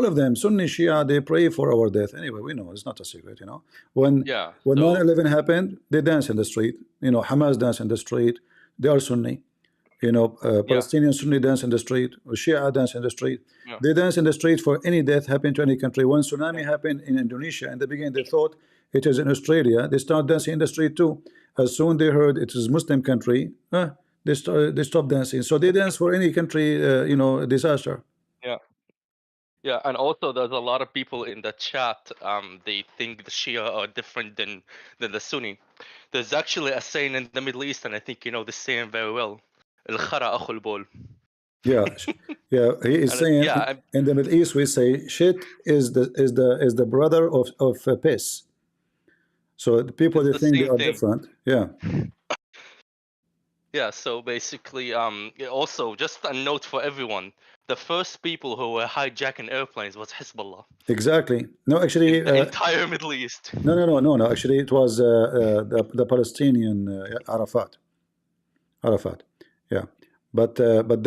of them, Sunni, Shia, they pray for our death. Anyway, we know it's not a secret. You know, when Yeah. when So 9/11 happened, they dance in the street. You know, Hamas dance in the street. They are Sunni. You know, Palestinian Sunni dance in the street, Shia dance in the street. Yeah. They dance in the street for any death happened to any country. When tsunami happened in Indonesia, in the beginning they thought it is in Australia. They start dancing in the street too. As soon they heard it is Muslim country, they stop dancing. So they dance for any country, you know, disaster. yeah. Yeah, and also there's a lot of people in the chat. They think the Shia are different than the Sunni. There's actually a saying in the Middle East, and I think you know this saying very well. "Al-khara akhul bol." Yeah, yeah. He is saying in the Middle East we say shit is the brother of piss. So the people they the think they same are thing. different. Yeah. Yeah, so basically, also just a note for everyone: the first people who were hijacking airplanes was Hezbollah. Exactly. No, actually, The entire Middle East. No. Actually, it was the Palestinian Arafat. Yeah. But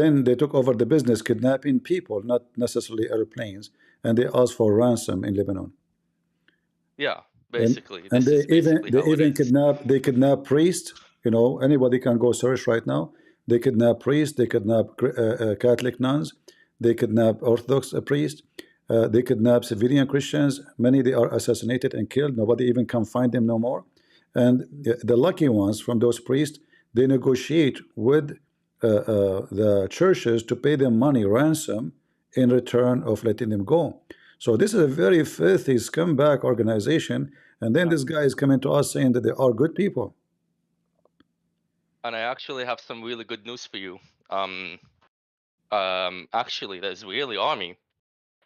then they took over the business, kidnapping people, not necessarily airplanes, and they asked for ransom in Lebanon. Yeah, basically. And This is basically how it is. kidnap priests. You know, anybody can go search right now. They kidnap priests. They kidnap Catholic nuns. They kidnap Orthodox priests. They kidnap civilian Christians. Many they are assassinated and killed. Nobody even can find them no more. And the lucky ones from those priests, they negotiate with the churches to pay them money ransom in return of letting them go. So this is a very filthy scumbag organization. And then this guy is coming to us saying that they are good people. And I actually have some really good news for you. Actually, the Israeli army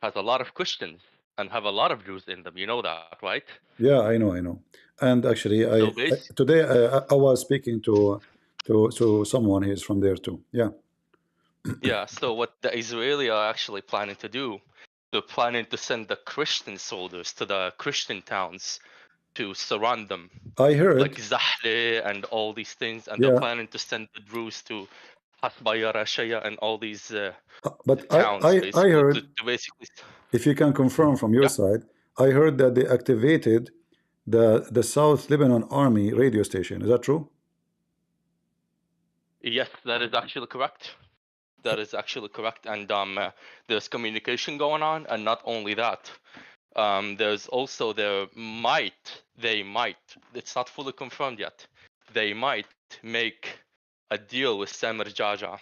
has a lot of Christians and have a lot of Jews in them. You know that, right? Yeah, I know. And actually, today I was speaking to someone who's from there too. Yeah. Yeah. So what the Israeli are actually planning to do, they're planning to send the Christian soldiers to the Christian towns to surround them. I heard. Like Zahle and all these things, and they're planning to send the Druze to Hasbaya, Rashaya, and all these but towns. I heard, to basically. If you can confirm from your side, I heard that they activated the South Lebanon Army radio station. Is that true? Yes, that is actually correct. That is actually correct, and there's communication going on, and not only that, there's also they might, it's not fully confirmed yet, they might make a deal with Samir Jaja.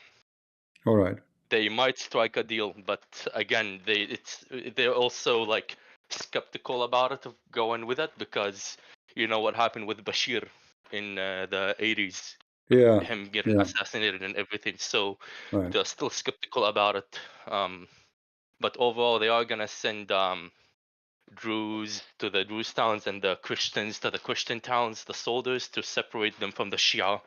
All right. They might strike a deal, but again, they're also like skeptical about it of going with it, because you know what happened with Bashir in the 80s. Yeah. Him getting assassinated and everything. So they're still skeptical about it. But overall, they are gonna send Druze to the Druze towns and the Christians to the Christian towns, the soldiers, to separate them from the Shia.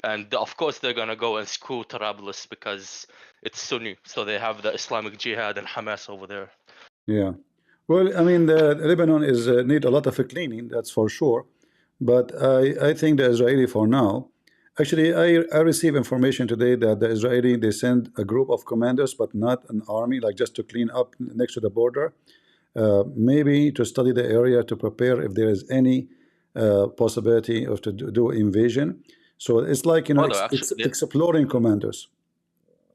And of course, they're gonna go and screw Tarablis because it's Sunni, so they have the Islamic Jihad and Hamas over there. Yeah. Well, I mean, Lebanon is need a lot of cleaning, that's for sure. But I think the Israeli for now. Actually, I received information today that the Israeli, they send a group of commanders, but not an army, like just to clean up next to the border. Maybe to study the area, to prepare if there is any possibility of to do invasion. So it's like, you know, exploring commanders.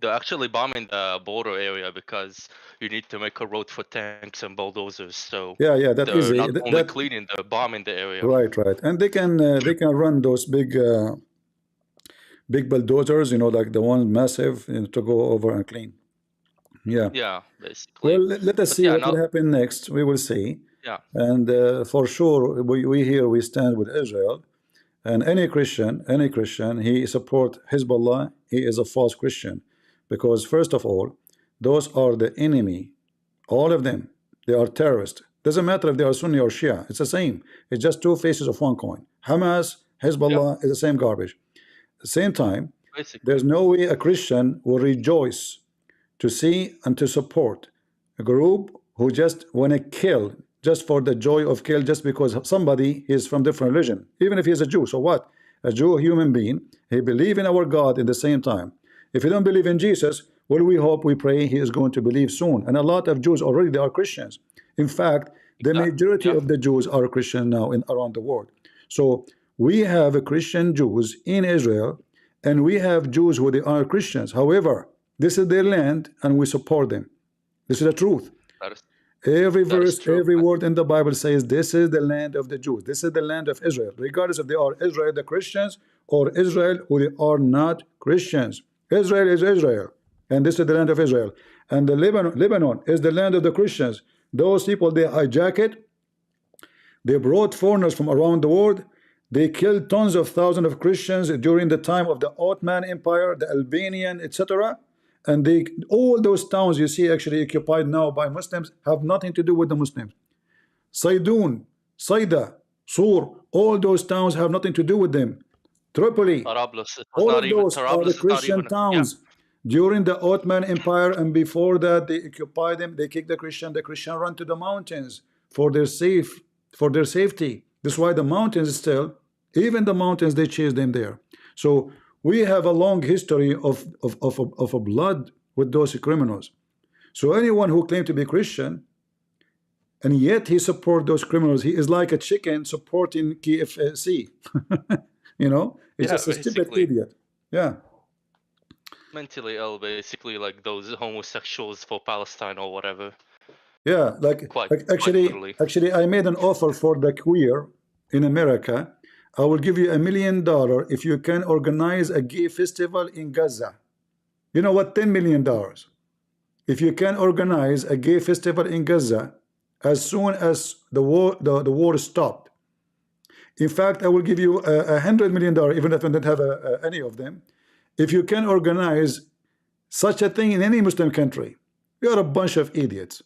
They're actually bombing the border area because you need to make a road for tanks and bulldozers. So Yeah, that they're easy. not only cleaning, they're bombing the area. Right, and they can run those big bulldozers, like the one massive, to go over and clean. Yeah. Yeah, basically. Well, let us But see yeah, what will now, happen next. We will see. yeah, And for sure, we stand with Israel. And any Christian, he support Hezbollah, he is a false Christian. Because first of all, those are the enemy. All of them, they are terrorists. Doesn't matter if they are Sunni or Shia. It's the same. It's just two faces of one coin. Hamas, Hezbollah is the same garbage. At the same time, there's no way a Christian will rejoice to see and to support a group who just want to kill just for the joy of kill, just because somebody is from different religion, even if he's a Jew. So what? A Jew, a human being, he believe in our God at the same time. If you don't believe in Jesus, well, we hope, we pray he is going to believe soon. And a lot of Jews already, they are Christians. In fact, the majority of the Jews are Christian now around the world. So we have Christian Jews in Israel, and we have Jews who they are Christians. However, this is their land, and we support them. This is the truth. Every verse, every word in the Bible says this is the land of the Jews. This is the land of Israel, regardless if they are Israel, the Christians, or Israel, who they are not Christians. Israel is Israel, and this is the land of Israel. And the Lebanon is the land of the Christians. Those people, they hijack it. They brought foreigners from around the world. They killed tons of thousands of Christians during the time of the Ottoman Empire, the Albanian, etc. And all those towns you see actually occupied now by Muslims have nothing to do with the Muslims. Saidun, Saida, Sur, all those towns have nothing to do with them. Tripoli, all of those are the Christian towns. During the Ottoman Empire and before that, they occupied them. They kicked the Christian. The Christian run to the mountains for their safety. That's why the mountains still, even the mountains, they chase them there. So we have a long history of a blood with those criminals. So anyone who claims to be Christian and yet he support those criminals, he is like a chicken supporting KFC. It's just a stupid idiot. Yeah. Mentally ill, basically, like those homosexuals for Palestine or whatever. Yeah, actually, I made an offer for the queer in America. I will give you $1 million if you can organize a gay festival in Gaza. You know what? $10 million. If you can organize a gay festival in Gaza as soon as the war stopped. In fact, I will give you $100 million, even if I don't have any of them. If you can organize such a thing in any Muslim country. You're a bunch of idiots.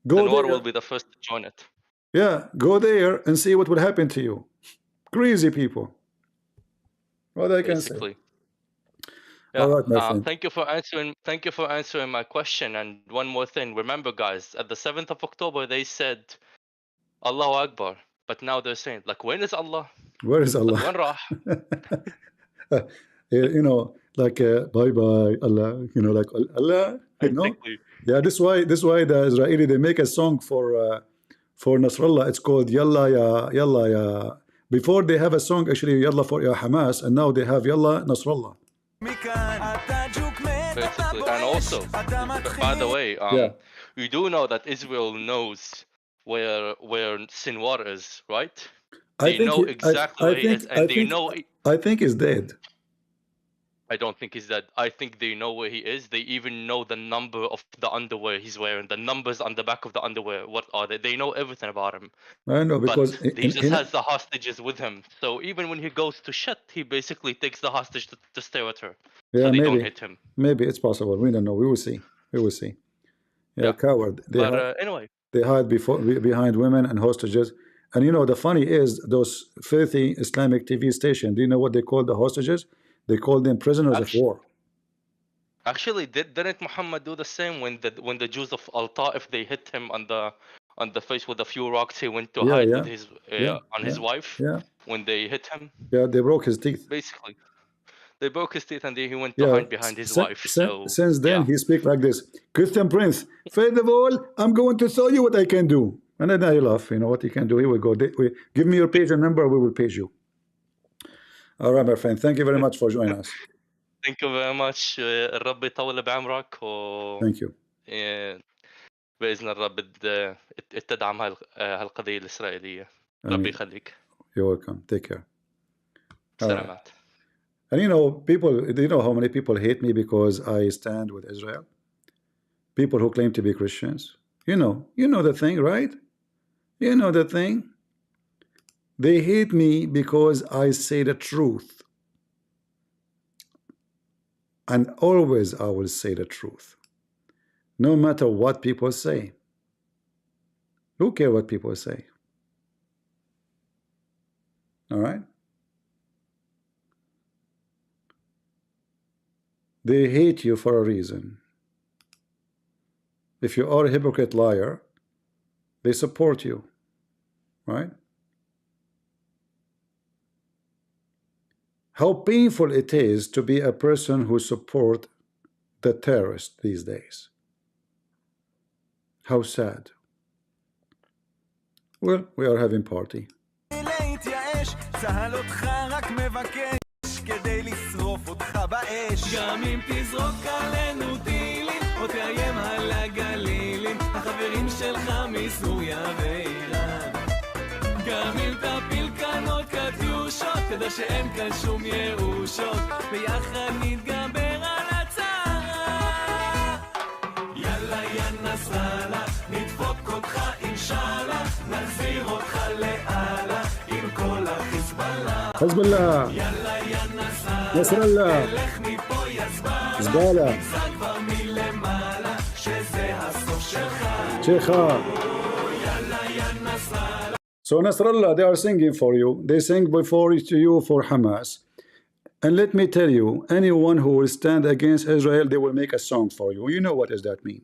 Go there. Will be the first to join it. Yeah, go there and see what will happen to you. Crazy people. What I can say. Yeah. All right, my friend. Thank you for answering my question. And one more thing. Remember, guys, at the 7th of October, they said Allahu Akbar. But now they're saying, like, when is Allah? Where is Allah? Like bye-bye, Allah. Like Allah. Yeah, this is why the Israeli, they make a song for Nasrallah. It's called Yalla Ya. Before they have a song actually Yalla for Ya Hamas, and now they have Yalla Nasrallah. Basically, and also, by the way, you do know that Israel knows where Sinwar is, right? They know exactly where he is, and they know. I think he's dead. I don't think he's dead. I think they know where he is. They even know the number of the underwear he's wearing, the numbers on the back of the underwear. What are they? They know everything about him. I know, because he just has the hostages with him. So even when he goes to shit, he basically takes the hostage to stay with her. Yeah, so they maybe don't hit him. Maybe it's possible. We don't know. We will see. Yeah, coward. Anyway, they hide behind women and hostages. And the funny is, those filthy Islamic TV stations, do you know what they call the hostages? They call them prisoners of war. Actually, didn't Muhammad do the same when the Jews of Al-Ta'if, they hit him on the face with a few rocks? He went to hide with his his wife. Yeah. When they hit him. Yeah, they broke his teeth. Basically, they broke his teeth and he went to hide behind his wife. Since then, he speaks like this: Christian Prince, first of all, I'm going to show you what I can do. And then I laugh. What he can do. Here we go. Give me your page and number. We will page you. All right, my friend. Thank you very much for joining us. Thank you very much. الرب يطول بعمرك Thank you. بإذن الرب تدعم هالقضية الإسرائيلية. I ربي mean, يخليك. you're welcome. Take care. All right. سلامات. And you know, people, do you know how many people hate me because I stand with Israel? People who claim to be Christians. You know the thing, right? You know the thing. They hate me because I say the truth. And always I will say the truth. No matter what people say. Who cares what people say? All right? They hate you for a reason. If you are a hypocrite liar, they support you. Right? How painful it is to be a person who support the terrorists these days. How sad. Well, we are having party. כדי לשרוף אותך באש. גם אם תזרוק עלינו טילים או תאיים על הגלילים, החברים שלך מסוריה ואיראן. גם אם תפיל כאן עוד קטיושות, תדע שאין כאן שום ייאושות, ביחד נתגבר על הצרה. יאללה יא נסראללה, נדפוק אותך אינשאללה, נחזיר אותך לאללה עם כל החיזבאללה. חיזבאללה. יאללה יא נסראללה. תלך מפה יא זבאללה. נגזר כבר מלמעלה שזה הסוף שלך. יאללה יא נסראללה. So Nasrallah, they are singing for you. They sing before to you for Hamas. And let me tell you, anyone who will stand against Israel, they will make a song for you. You know what does that mean?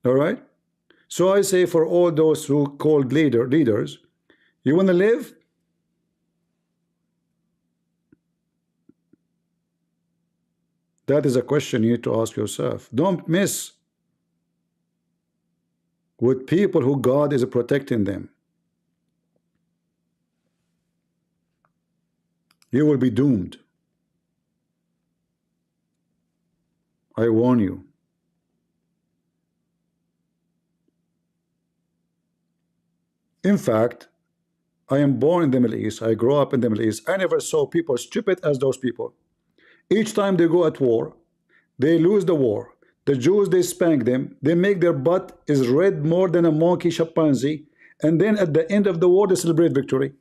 All right? So I say for all those who called leaders, you want to live? That is a question you need to ask yourself. Don't miss with people who God is protecting them. You will be doomed. I warn you. In fact, I am born in the Middle East. I grew up in the Middle East. I never saw people stupid as those people. Each time they go at war, they lose the war. The Jews, they spank them. They make their butt is red more than a monkey chimpanzee. And then at the end of the war, they celebrate victory.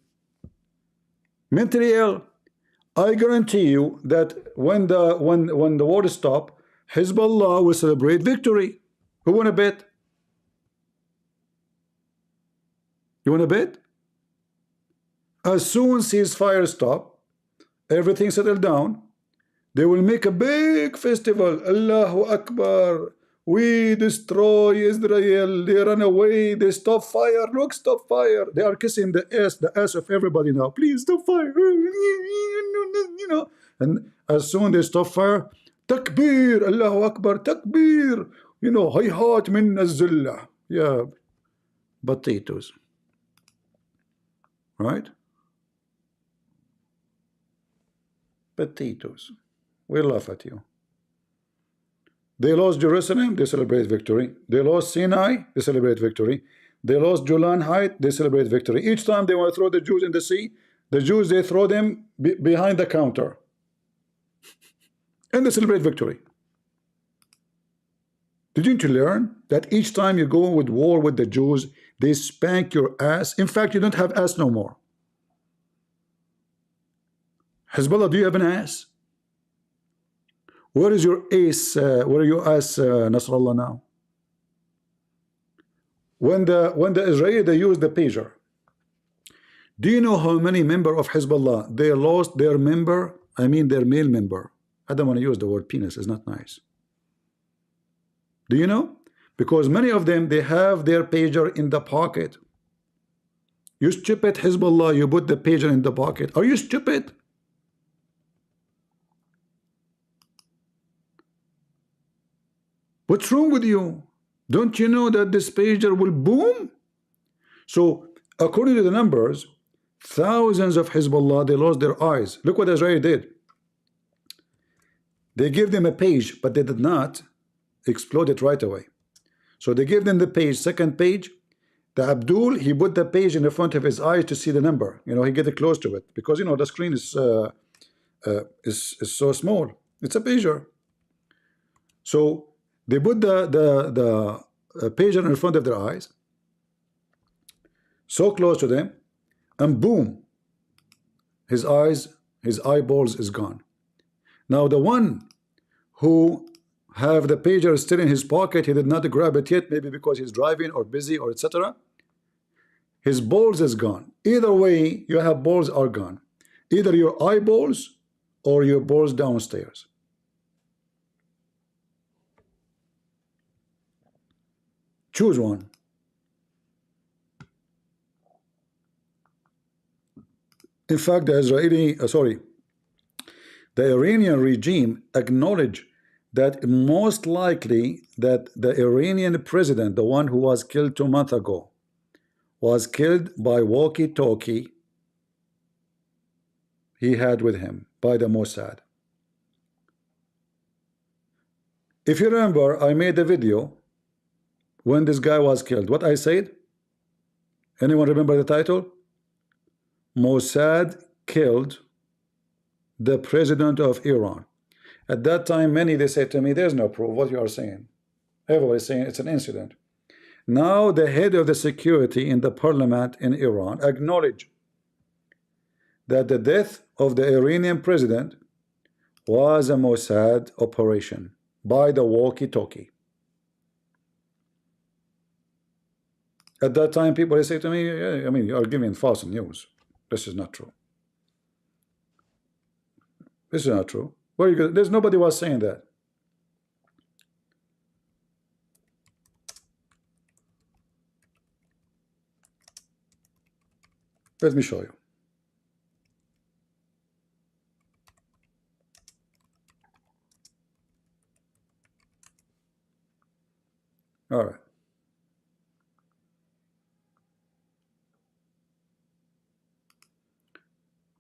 Mentally ill. I guarantee you that when the war stops, Hezbollah will celebrate victory. Who want to bet? You want to bet? As soon as ceasefire stop, everything settled down, they will make a big festival. Allahu Akbar. We destroy Israel. They run away. They stop fire. Look, stop fire. They are kissing the ass of everybody now. Please stop fire. You know. And as soon as they stop fire, Takbir. Allahu Akbar. Takbir. You know, hayhat min az-zillah. Yeah. Potatoes. Right? Potatoes. We laugh at you. They lost Jerusalem, they celebrate victory. They lost Sinai, they celebrate victory. They lost Golan Heights, they celebrate victory. Each time they want to throw the Jews in the sea, the Jews, they throw them behind the counter. And they celebrate victory. Didn't you learn that each time you go with war with the Jews, they spank your ass? In fact, you don't have ass no more. Hezbollah, do you have an ass? Where is your ace? Where are your ass, Nasrallah, now? When the Israeli, they used the pager. Do you know how many members of Hezbollah, they lost their member? I mean their male member. I don't want to use the word penis. It's not nice. Do you know? Because many of them, they have their pager in the pocket. You stupid Hezbollah, you put the pager in the pocket. Are you stupid? What's wrong with you? Don't you know that this pager will boom? So according to the numbers, Thousands of Hezbollah, they lost their eyes. Look what Israel did. They gave them a page, but they did not explode it right away. So they gave them the page, second page. The Abdul, he put the page in the front of his eyes to see the number. You know, he get close to it because, you know, the screen is so small. It's a pager. So they put the pager in front of their eyes, so close to them, and boom, his eyeballs is gone. Now the one who have the pager still in his pocket, he did not grab it yet, maybe because he's driving or busy or etc. His balls is gone. Either way, you have balls are gone. Either your eyeballs or your balls downstairs. Choose one. In fact, the Iranian regime acknowledged that most likely that the Iranian president, the one who was killed 2 months ago, was killed by walkie-talkie he had with him by the Mossad. If you remember, I made a video when this guy was killed. What I said? Anyone remember the title? Mossad killed the president of Iran. At that time, many, they said to me, there's no proof what you are saying. Everybody's saying it's an incident. Now the head of the security in the parliament in Iran acknowledged that the death of the Iranian president was a Mossad operation by the walkie-talkie. At that time, people, they say to me, yeah, I mean, you are giving false news. This is not true. This is not true. Where you go? There's nobody was saying that. Let me show you. All right.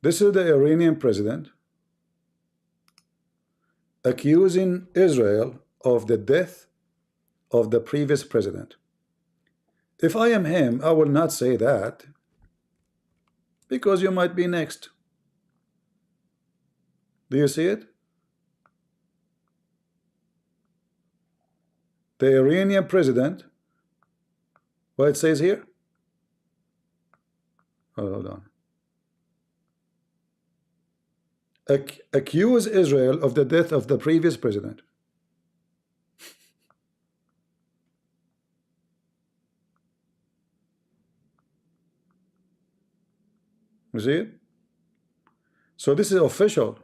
This is the Iranian president accusing Israel of the death of the previous president. If I am him, I will not say that, because you might be next. Do you see it? The Iranian president, what it says here? Oh, hold on. Accuse Israel of the death of the previous president. You see it? So this is official.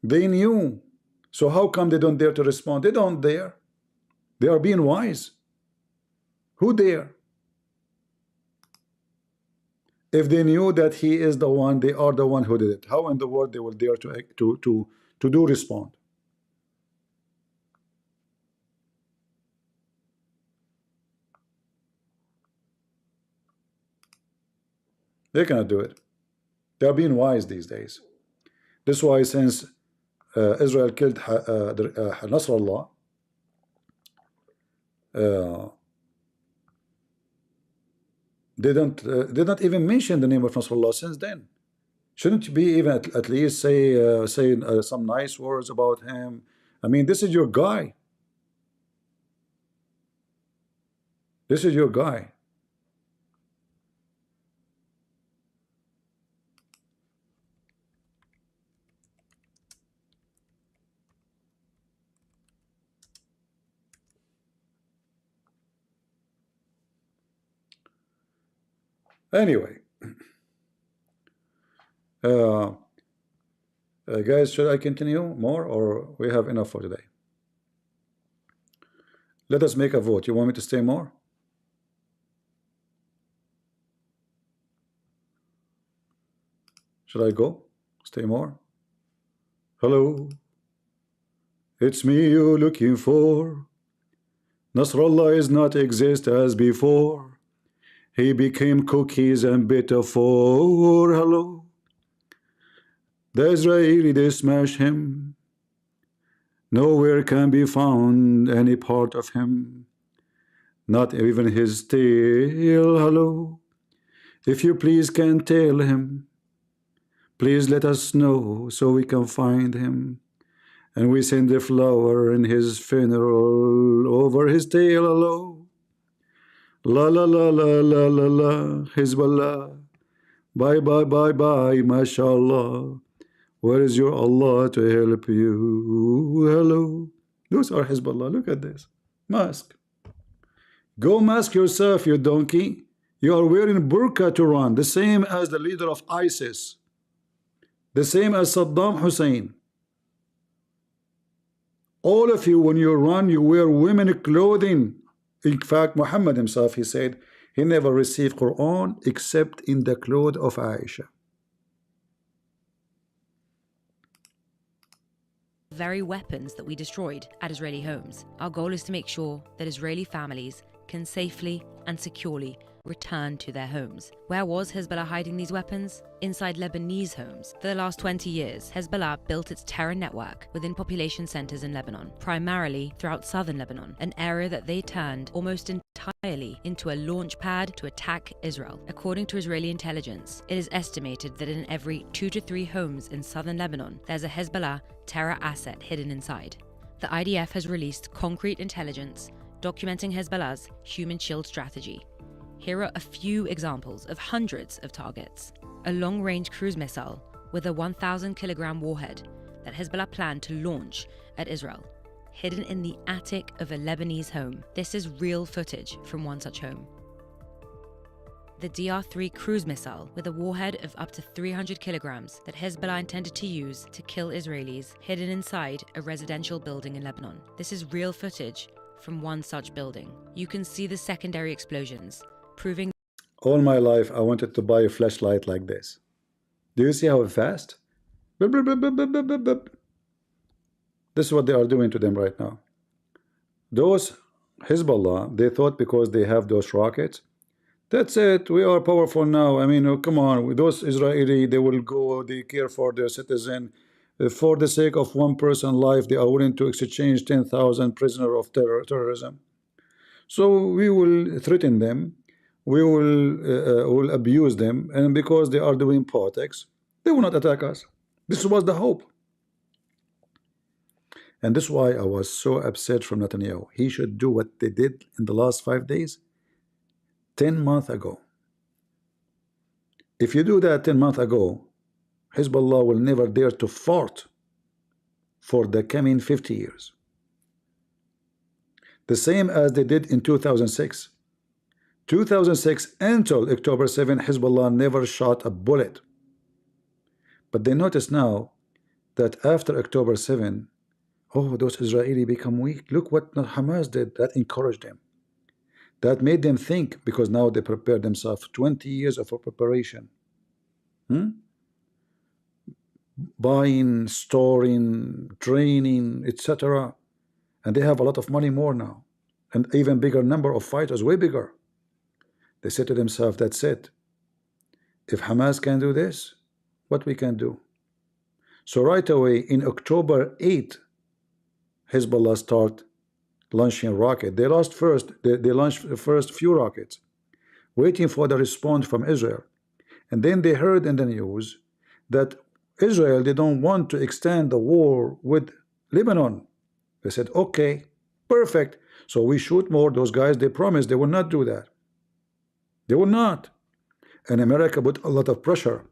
They knew. So how come they don't dare to respond? They don't dare. They are being wise. Who dare? If they knew that he is the one, they are the one who did it. How in the world they will dare to do respond? They cannot do it. They are being wise these days. This is why since Israel killed Nasrallah, they don't even mention the name of Nasrallah since then. Shouldn't you be even at least say some nice words about him? I mean, this is your guy. This is your guy. Anyway, guys, should I continue more or we have enough for today? Let us make a vote. You want me to stay more? Should I go? Stay more? Hello? It's me you're looking for. Nasrallah is not exist as before. He became cookies and bitter for. Hello. The Israeli, they smash him. Nowhere can be found any part of him. Not even his tail. Hello. If you please can tell him, please let us know so we can find him. And we send a flower in his funeral over his tail. Hello. La la la la la la la. Hezbollah. Bye bye bye bye. MashaAllah. Where is your Allah to help you? Hello. Those are Hezbollah. Look at this. Mask. Go mask yourself, you donkey. You are wearing burqa to run. The same as the leader of ISIS. The same as Saddam Hussein. All of you, when you run, you wear women clothing. In fact, Muhammad himself, he said, he never received Quran except in the clothes of Aisha. Very weapons that we destroyed at Israeli homes. Our goal is to make sure that Israeli families can safely and securely return to their homes. Where was Hezbollah hiding these weapons? Inside Lebanese homes. For the last 20 years, Hezbollah built its terror network within population centers in Lebanon, primarily throughout southern Lebanon, an area that they turned almost entirely into a launch pad to attack Israel. According to Israeli intelligence, it is estimated that in every 2 to 3 homes in southern Lebanon, there's a Hezbollah terror asset hidden inside. The IDF has released concrete intelligence documenting Hezbollah's human shield strategy. Here are a few examples of hundreds of targets. A long-range cruise missile with a 1,000-kilogram warhead that Hezbollah planned to launch at Israel, hidden in the attic of a Lebanese home. This is real footage from one such home. The DR-3 cruise missile with a warhead of up to 300 kilograms that Hezbollah intended to use to kill Israelis, hidden inside a residential building in Lebanon. This is real footage from one such building. You can see the secondary explosions, proving. All my life I wanted to buy a flashlight like this. Do you see how fast? This is what they are doing to them right now. Those Hezbollah, they thought because they have those rockets, that's it, we are powerful now. I mean, come on, those Israeli, they will go, they care for their citizen. For the sake of one person's life, they are willing to exchange 10,000 prisoners of terrorism. So we will threaten them, we will abuse them, and because they are doing politics, they will not attack us. This was the hope. And this is why I was so upset from Netanyahu. He should do what they did in the last 5 days 10 months ago. If you do that 10 months ago, Hezbollah will never dare to fart for the coming 50 years. The same as they did in 2006. 2006 until October 7, Hezbollah never shot a bullet. But they notice now that after October 7, oh, those Israeli become weak. Look what Hamas did. That encouraged them. That made them think, because now they prepared themselves 20 years of preparation. Buying, storing, training, etc. And they have a lot of money more now. And even bigger number of fighters, way bigger. They said to themselves, that's it. If Hamas can do this, what we can do? So right away, in October 8, Hezbollah start launching rocket. They launched the first few rockets, waiting for the response from Israel. And then they heard in the news that Israel, they don't want to extend the war with Lebanon. They said, okay, perfect. So we shoot more. Those guys, they promised they will not do that. They will not. And America put a lot of pressure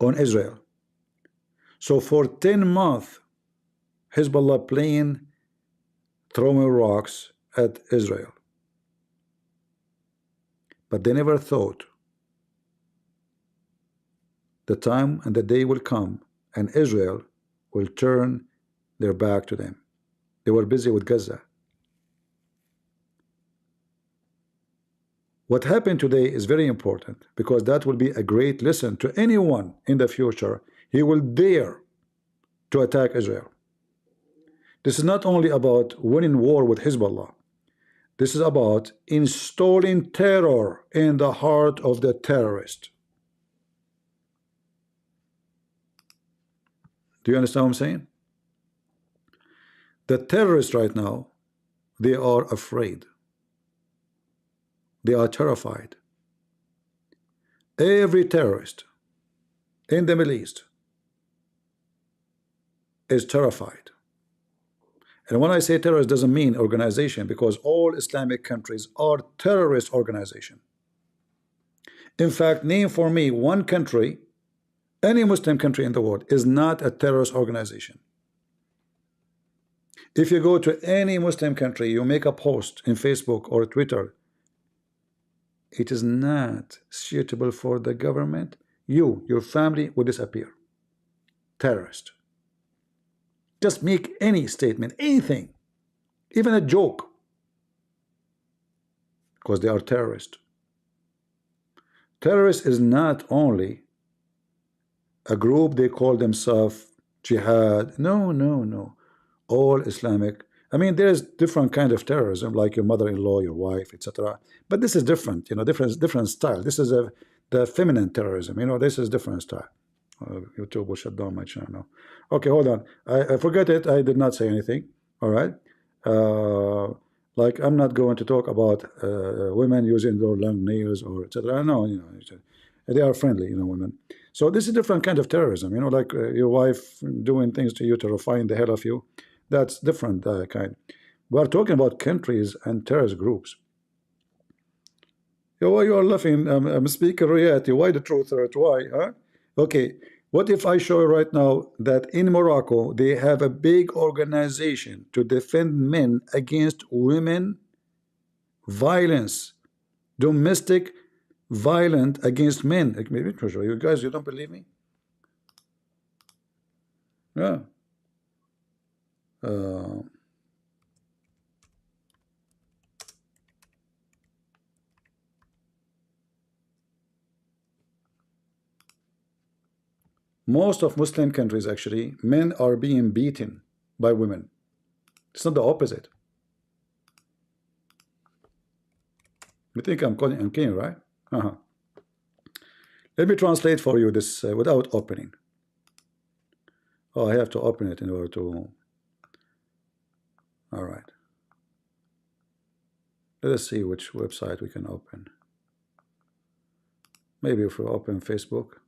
on Israel. So for 10 months, Hezbollah playing, throwing rocks at Israel. But they never thought the time and the day will come and Israel will turn their back to them. They were busy with Gaza. What happened today is very important, because that will be a great lesson to anyone in the future. He will dare to attack Israel. This is not only about winning war with Hezbollah. This is about installing terror in the heart of the terrorist. Do you understand what I'm saying? The terrorists right now, they are afraid. They are terrified. Every terrorist in the Middle East is terrified. And when I say terrorist, doesn't mean organization, because all Islamic countries are terrorist organization. In fact, name for me one country, any Muslim country in the world, is not a terrorist organization. If you go to any Muslim country, you make a post in Facebook or Twitter, it is not suitable for the government, your family will disappear. Terrorist. Just make any statement, anything, even a joke, because they are terrorists. Terrorist is not only a group they call themselves jihad. No. All Islamic. I mean, there's different kind of terrorism, like your mother-in-law, your wife, etc. But this is different, different style. This is the feminine terrorism. This is different style. YouTube will shut down my channel now. Okay, hold on. I forget it. I did not say anything. All right. Like, I'm not going to talk about women using their long nails or etc. No, they are friendly, women. So this is a different kind of terrorism. Like your wife doing things to you to refine the hell of you. That's different kind. We are talking about countries and terrorist groups. Why you are laughing? I'm speaking reality. Why the truth? Why? Huh? Okay. What if I show you right now that in Morocco they have a big organization to defend men against women violence, domestic violence against men? Maybe you guys, you don't believe me? Yeah. Most of Muslim countries, actually, men are being beaten by women. It's not the opposite. You think I'm kidding, right? Let me translate for you this without opening. Oh, I have to open it in order to. All right. Let us see which website we can open. Maybe if we open Facebook.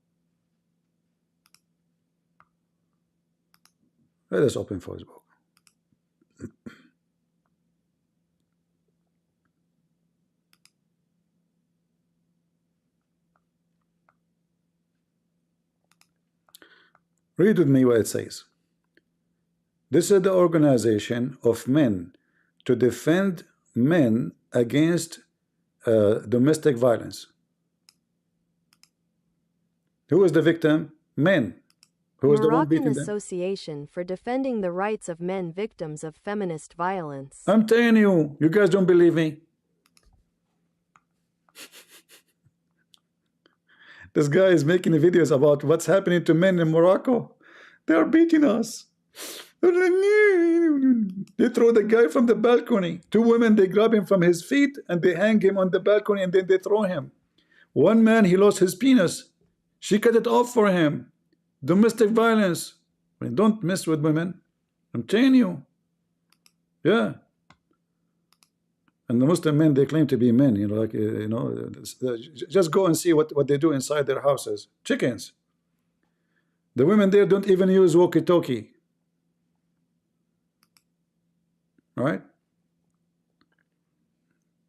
Let us open Facebook. Read with me what it says. This is the organization of men to defend men against domestic violence. Who is the victim? Men. Who is the one beating them? Moroccan Association for Defending the Rights of Men Victims of Feminist Violence. I'm telling you, you guys don't believe me. This guy is making videos about what's happening to men in Morocco. They are beating us. They throw the guy from the balcony. Two women, they grab him from his feet and they hang him on the balcony and then they throw him. One man, he lost his penis. She cut it off for him. Domestic violence. I mean, don't mess with women. I'm telling you. Yeah. And the Muslim men, they claim to be men, just go and see what they do inside their houses. Chickens. The women there don't even use walkie-talkie. Right?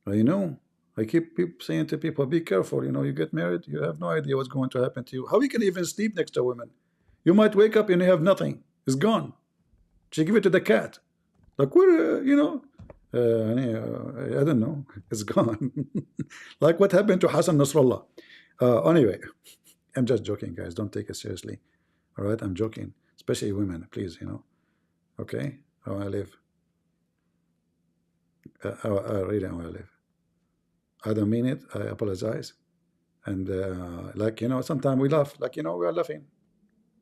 Well, I keep saying to people, be careful. You get married, you have no idea what's going to happen to you. How you can even sleep next to a woman? You might wake up and you have nothing. It's gone. She give it to the cat. Like, where, I don't know. It's gone. Like what happened to Hassan Nasrallah. Anyway, I'm just joking, guys. Don't take it seriously. All right, I'm joking. Especially women, please, Okay? How I live. Really how I live. I don't mean it. I apologize. And sometimes we laugh. We are laughing.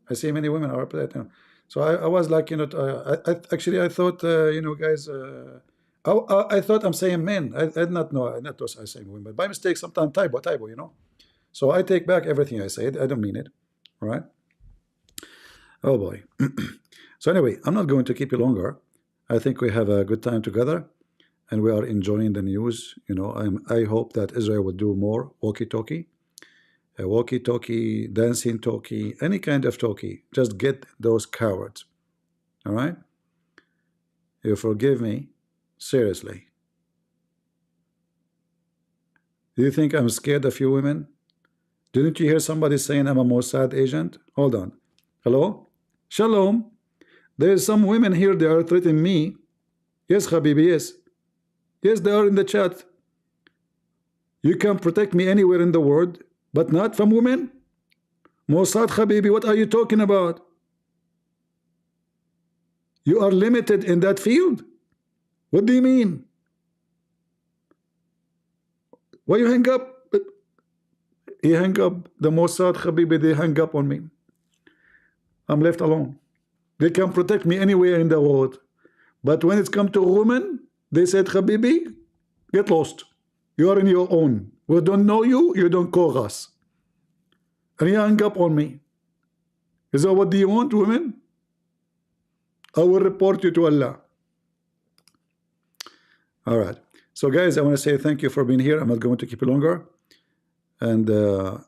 I see many women are upset. So I was like, I thought, guys, I thought I'm saying men. I did not know. I not was I saying women. By mistake, sometimes typo, you know. So I take back everything I said. I don't mean it. All right. Oh boy. So anyway, I'm not going to keep you longer. I think we have a good time together, and we are enjoying the news. You know, I hope that Israel will do more walkie-talkie, dancing talkie, any kind of talkie. Just get those cowards. All right. You forgive me. Seriously. Do you think I'm scared of you women? Didn't you hear somebody saying I'm a Mossad agent? Hold on. Hello? Shalom. There's some women here, they are threatening me. Yes, Habibi, yes. Yes, they are in the chat. You can protect me anywhere in the world, but not from women? Mossad, Habibi, what are you talking about? You are limited in that field? What do you mean? Why you hang up? He hang up. The Mossad, Habibi, they hang up on me. I'm left alone. They can protect me anywhere in the world. But when it's come to women, they said, Habibi, get lost. You are in your own. We don't know you, you don't call us. And he hung up on me. Is that what do you want, women? I will report you to Allah. All right. So guys, I want to say thank you for being here. I'm not going to keep you longer. And in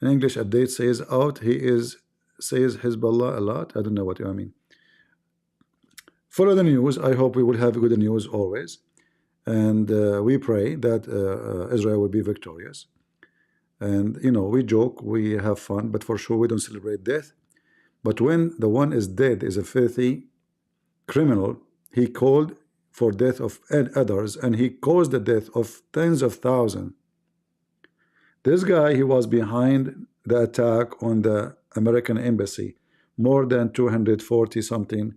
English update says out, says Hezbollah a lot. I don't know what you mean. Follow the news. I hope we will have good news always. And we pray that Israel will be victorious. And you know, we joke, we have fun, but for sure we don't celebrate death. But when the one is dead, is a filthy criminal, he called for death of others, and he caused the death of tens of thousands. This guy, he was behind the attack on the American embassy. More than 240 something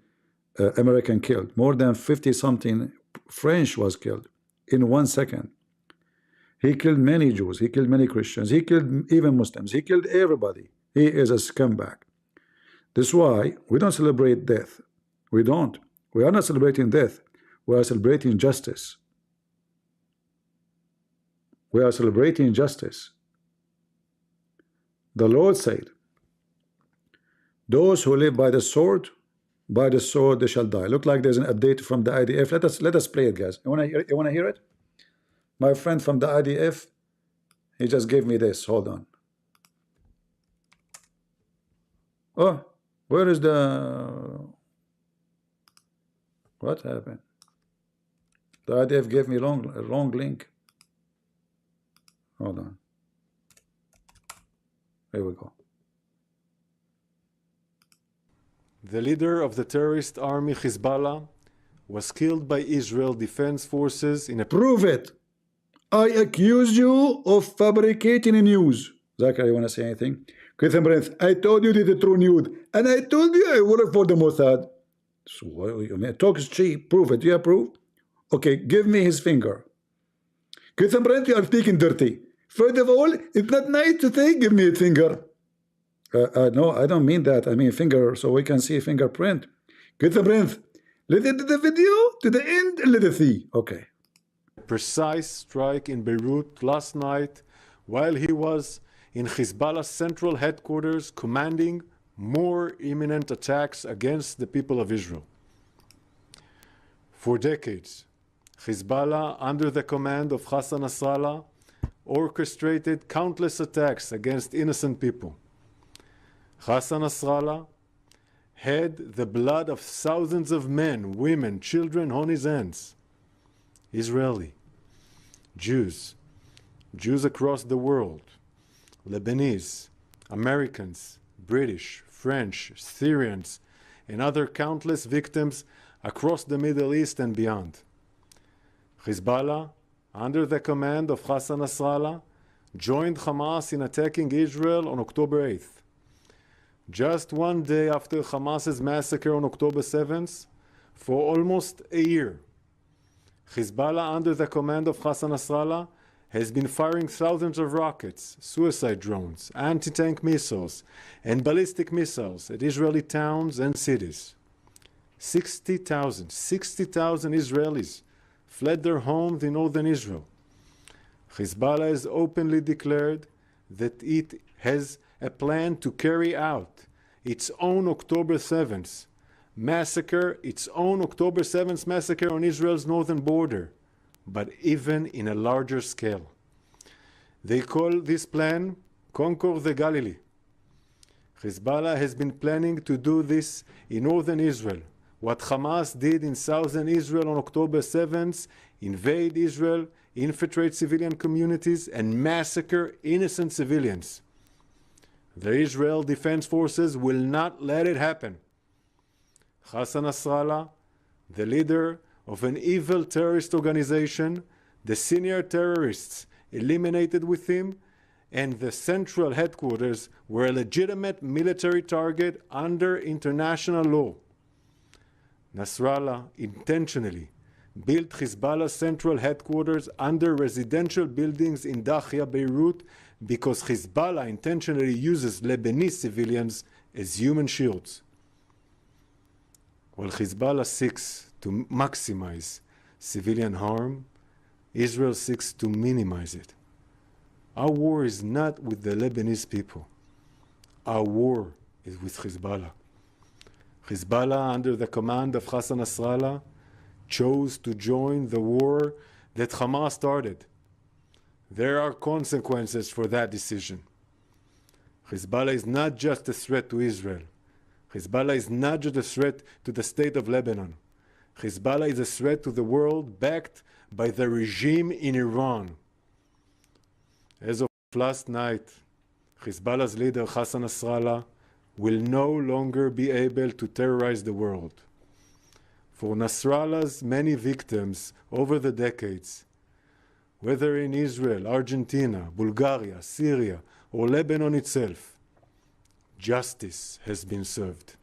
American killed. More than 50 something French was killed in 1 second. He killed many Jews. He killed many Christians. He killed even Muslims. He killed everybody. He is a scumbag. This is why we don't celebrate death. We don't. We are not celebrating death. We are celebrating justice. We are celebrating justice. The Lord said, those who live by the sword they shall die. Look like there's an update from the IDF. Let us play it, guys. You wanna hear it? My friend from the IDF, he just gave me this. Hold on. Oh, where is the... What happened? The IDF gave me a wrong link. Hold on. Here we go. The leader of the terrorist army Hezbollah was killed by Israel Defense Forces in a... Prove it! I accuse you of fabricating news. Zachary, you want to say anything? Christian Prince, I told you the true news, and I told you I work for the Mossad. So what you mean? Talk is cheap. Prove it. Do you approve? Okay, give me his finger. Christian Prince, you are speaking dirty. First of all, it's not nice to say, give me a finger. No, I don't mean that. I mean finger, so we can see fingerprint. Christian Prince, listen to the video to the end and let us see. Okay. Precise strike in Beirut last night while he was in Hezbollah's central headquarters commanding more imminent attacks against the people of Israel. For decades, Hezbollah, under the command of Hassan Nasrallah, orchestrated countless attacks against innocent people. Hassan Nasrallah had the blood of thousands of men, women, children on his hands. Israeli, Jews across the world, Lebanese, Americans, British, French, Syrians, and other countless victims across the Middle East and beyond. Hezbollah, under the command of Hassan Nasrallah, joined Hamas in attacking Israel on October 8th. Just one day after Hamas's massacre on October 7th, for almost a year, Hezbollah, under the command of Hassan Nasrallah, has been firing thousands of rockets, suicide drones, anti-tank missiles, and ballistic missiles at Israeli towns and cities. 60,000 Israelis fled their homes in northern Israel. Hezbollah has openly declared that it has a plan to carry out its own October 7th massacre, its own October 7th massacre on Israel's northern border, but even in a larger scale. They call this plan Conquer the Galilee. Hezbollah has been planning to do this in northern Israel. What Hamas did in southern Israel on October 7th, invade Israel, infiltrate civilian communities, and massacre innocent civilians. The Israel Defense Forces will not let it happen. Hassan Nasrallah, the leader of an evil terrorist organization, the senior terrorists eliminated with him, and the central headquarters were a legitimate military target under international law. Nasrallah intentionally built Hezbollah's central headquarters under residential buildings in Dahia, Beirut, because Hezbollah intentionally uses Lebanese civilians as human shields. While Hezbollah seeks to maximize civilian harm, Israel seeks to minimize it. Our war is not with the Lebanese people. Our war is with Hezbollah. Hezbollah, under the command of Hassan Nasrallah, chose to join the war that Hamas started. There are consequences for that decision. Hezbollah is not just a threat to Israel. Hezbollah is not just a threat to the state of Lebanon. Hezbollah is a threat to the world backed by the regime in Iran. As of last night, Hezbollah's leader Hassan Nasrallah will no longer be able to terrorize the world. For Nasrallah's many victims over the decades, whether in Israel, Argentina, Bulgaria, Syria, or Lebanon itself, justice has been served.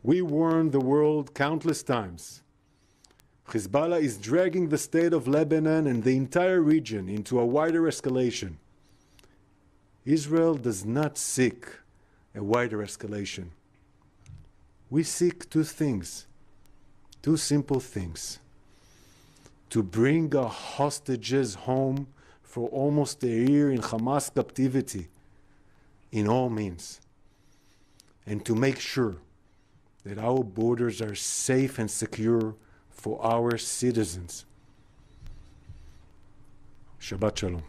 We warned the world countless times. Hezbollah is dragging the state of Lebanon and the entire region into a wider escalation. Israel does not seek a wider escalation. We seek two things, two simple things: to bring our hostages home for almost a year in Hamas captivity in all means, and to make sure that our borders are safe and secure for our citizens. Shabbat Shalom.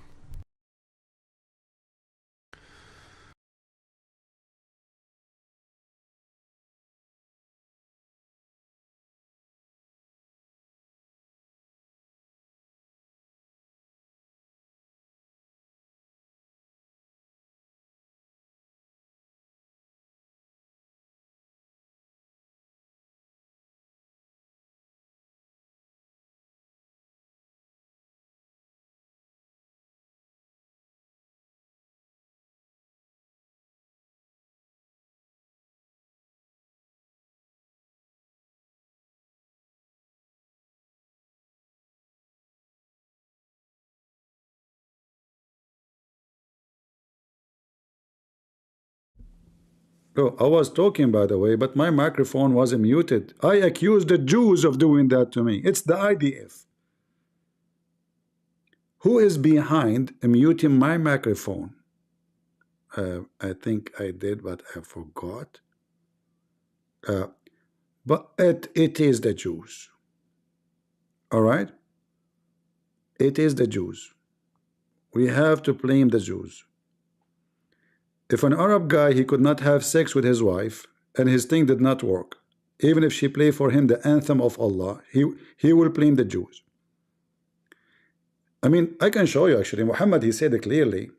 Oh, I was talking, by the way, but my microphone was muted. I accused the Jews of doing that to me. It's the IDF. Who is behind muting my microphone? I think I did, but I forgot. But it is the Jews. All right? It is the Jews. We have to blame the Jews. If an Arab guy, he could not have sex with his wife and his thing did not work, even if she played for him the anthem of Allah, he will blame the Jews. I mean, I can show you actually. Muhammad, he said it clearly.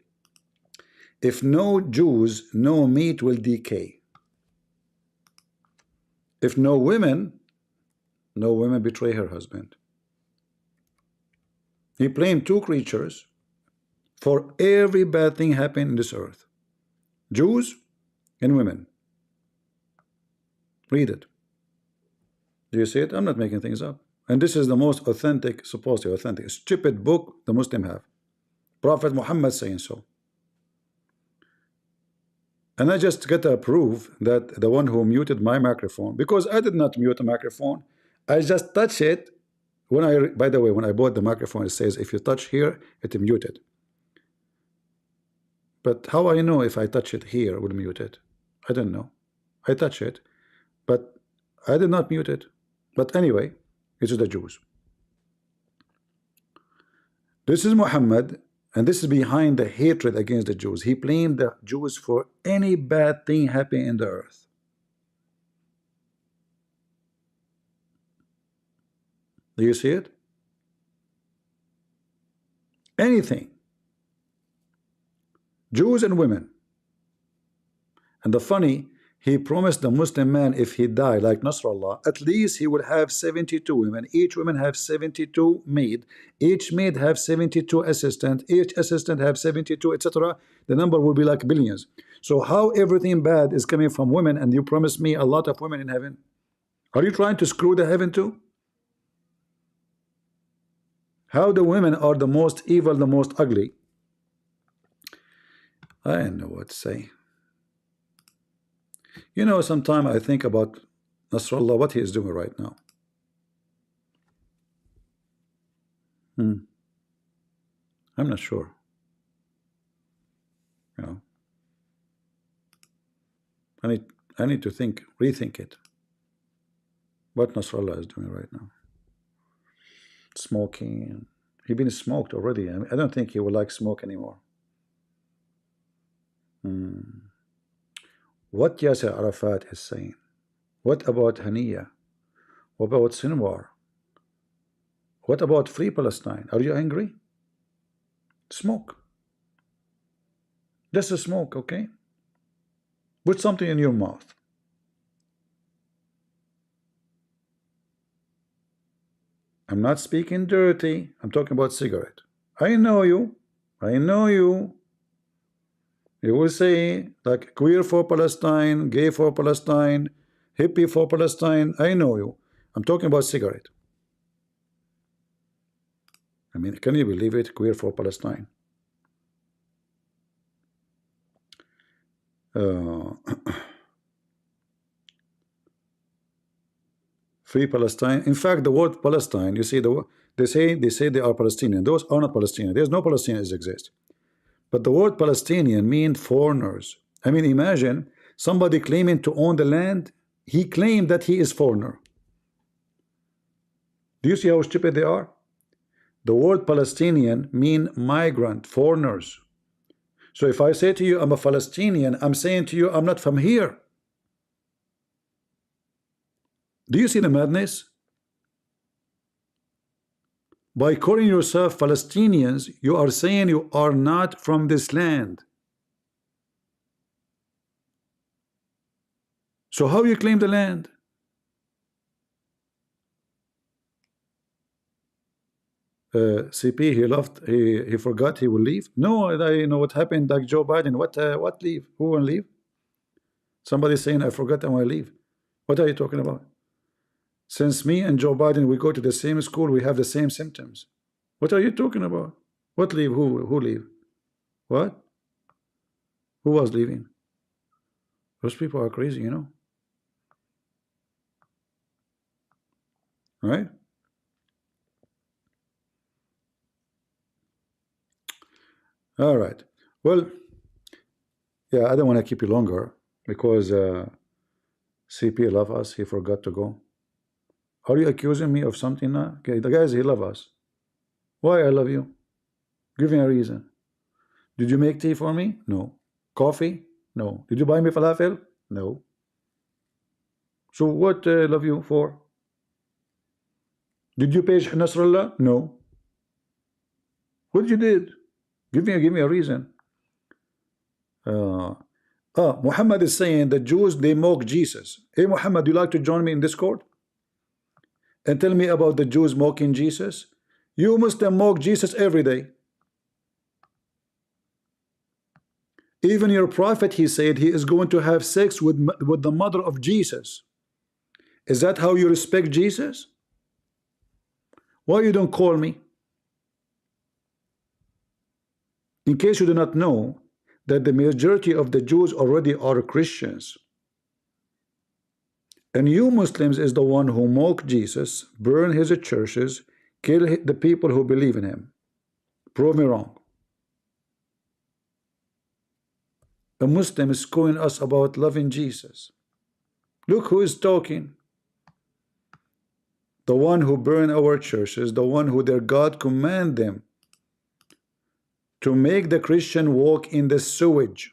If no Jews, no meat will decay. If no women betray her husband. He blamed two creatures for every bad thing happening in this earth: Jews and women. Read it. Do you see it? I'm not making things up. And this is the most authentic, supposedly authentic, stupid book the Muslim have. Prophet Muhammad saying so. And I just got to prove that the one who muted my microphone, because I did not mute the microphone, I just touch it. When I, by the way, when I bought the microphone, it says if you touch here, it muted. But how I know if I touch it here it will mute it? I don't know. I touch it, but I did not mute it. But anyway, it is the Jews. This is Muhammad, and this is behind the hatred against the Jews. He blamed the Jews for any bad thing happening in the earth. Do you see it? Anything. Jews and women. And the funny, he promised the Muslim man if he died like Nasrallah, at least he would have 72 women. Each woman have 72 maid. Each maid have 72 assistant. Each assistant have 72, etc. The number will be like billions. So how everything bad is coming from women, and you promise me a lot of women in heaven? Are you trying to screw the heaven too? How the women are the most evil, the most ugly? I don't know what to say. You know, sometimes I think about Nasrallah, what he is doing right now. I'm not sure. You know, I need to rethink it. What Nasrallah is doing right now. Smoking. He's been smoked already. I don't think he will like smoke anymore. What Yasser Arafat is saying? What about Haniya? What about Sinwar? What about Free Palestine? Are you angry? Smoke. Just a smoke, okay? Put something in your mouth. I'm not speaking dirty. I'm talking about cigarette. I know you. I know you. You will say like queer for Palestine, gay for Palestine, hippie for Palestine. I know you. I'm talking about cigarette. I mean, can you believe it? Queer for Palestine. Free Palestine. In fact, the word Palestine, you see, they say they are Palestinian. Those are not Palestinian. There's no Palestinians exist. But the word Palestinian means foreigners. I mean, imagine somebody claiming to own the land. He claimed that he is foreigner. Do you see how stupid they are? The word Palestinian mean migrant, foreigners. So if I say to you, I'm a Palestinian, I'm saying to you, I'm not from here. Do you see the madness? By calling yourself Palestinians, you are saying you are not from this land. So how you claim the land? CP, he left. He forgot he will leave. No, I know what happened. Like Joe Biden, what leave? Who will leave? Somebody saying I forgot I want to leave. What are you talking about? Since me and Joe Biden, we go to the same school, we have the same symptoms. What are you talking about? What leave? Who leave? What? Who was leaving? Those people are crazy, you know. Right? All right. Well, yeah, I don't want to keep you longer because CP love us. He forgot to go. Are you accusing me of something now? Okay, the guys, he love us. Why I love you? Give me a reason. Did you make tea for me? No. Coffee? No. Did you buy me falafel? No. So what love you for? Did you pay Nasrallah? No. What you did? Give me a reason. Muhammad is saying the Jews, they mock Jesus. Hey Muhammad, do you like to join me in Discord? And tell me about the Jews mocking Jesus. You Muslim mock Jesus every day. Even your prophet, he said he is going to have sex with the mother of Jesus. Is that how you respect Jesus? Why you don't call me? In case you do not know, that the majority of the Jews already are Christians. And you Muslims is the one who mock Jesus, burn his churches, kill the people who believe in him. Prove me wrong. A Muslim is calling us about loving Jesus. Look who is talking. The one who burn our churches, the one who their God command them to make the Christian walk in the sewage.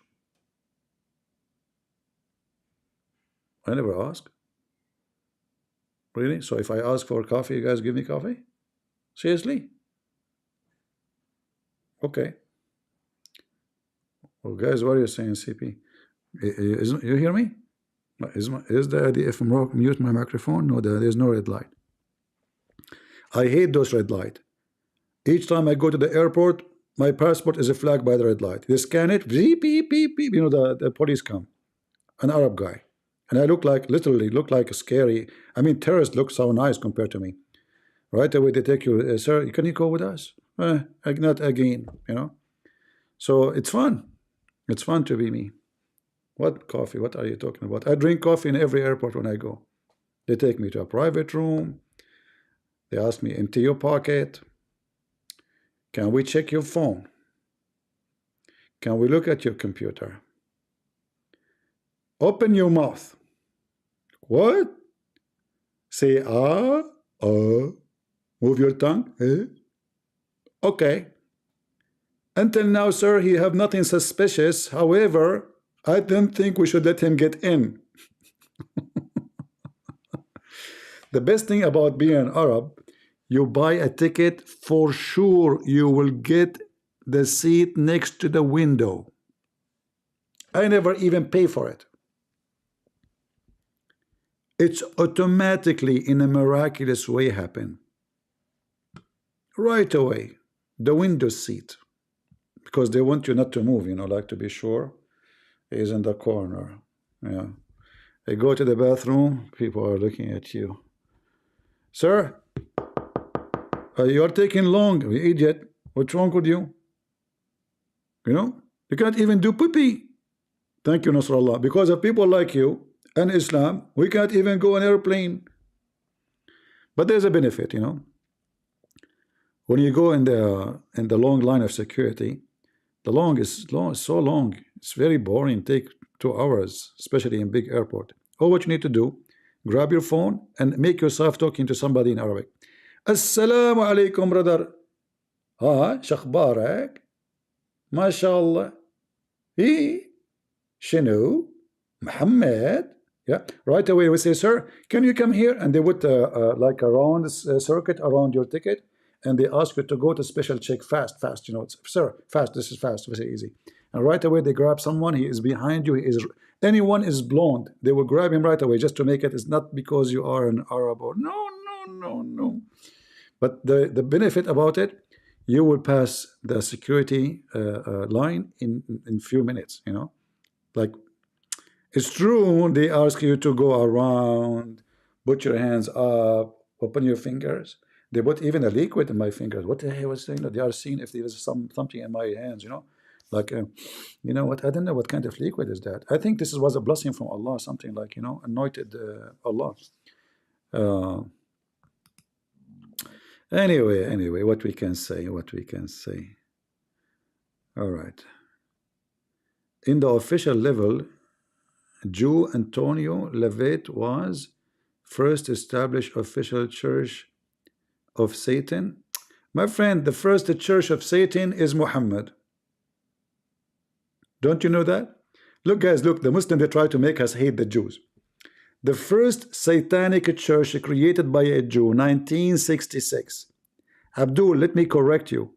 I never ask. Really? So if I ask for coffee, you guys give me coffee? Seriously? Okay. Well, guys, what are you saying, CP? You hear me? Is the idea if I mute my microphone? No, there's no red light. I hate those red light. Each time I go to the airport, my passport is flagged by the red light. They scan it, beep, beep, beep, beep. You know, the police come. An Arab guy. And I look like, literally look like a scary. I mean, terrorists look so nice compared to me. Right away they take you, sir, can you go with us? Not again, you know. So it's fun. It's fun to be me. What coffee? What are you talking about? I drink coffee in every airport when I go. They take me to a private room. They ask me, empty your pocket. Can we check your phone? Can we look at your computer? Open your mouth. What? Say move your tongue. Okay. Until now, sir, he have nothing suspicious. However, I don't think we should let him get in. The best thing about being an Arab, you buy a ticket, for sure you will get the seat next to the window. I never even pay for it. It's automatically, in a miraculous way, happen. Right away, the window seat. Because they want you not to move, you know, like to be sure. He's in the corner. Yeah. They go to the bathroom, people are looking at you. Sir, you're taking long, you idiot. What's wrong with you? You know, you can't even do pee-pee. Thank you, Nasrallah. Because of people like you and Islam, we can't even go on an airplane. But there's a benefit, you know. When you go in the long line of security, the long is so long. It's very boring. Take 2 hours, especially in big airport. All what you need to do, grab your phone and make yourself talking to somebody in Arabic. Assalamu alaikum, brother. Shakhbarak? MashaAllah. Shinu? Muhammad? Yeah. Right away we say, sir, can you come here? And they would like a round circuit around your ticket. And they ask you to go to special check fast, you know, sir, fast, this is fast, very easy. And right away they grab someone, he is behind you, anyone is blonde, they will grab him right away just to make it's not because you are an Arab or no. But the benefit about it, you will pass the security line in few minutes, you know. Like, it's true, they ask you to go around, put your hands up, open your fingers. They put even a liquid in my fingers. What the hell was saying? They are seeing if there is something in my hands, you know, like, you know what? I don't know what kind of liquid is that. I think this was a blessing from Allah, something like, you know, anointed Allah. Anyway, what we can say. All right. In the official level, Jew Antonio Levitt was first established official church of Satan. My friend, the first church of Satan is Muhammad. Don't you know that? Look, guys, look, the Muslims, they try to make us hate the Jews. The first satanic church created by a Jew, 1966. Abdul, let me correct you.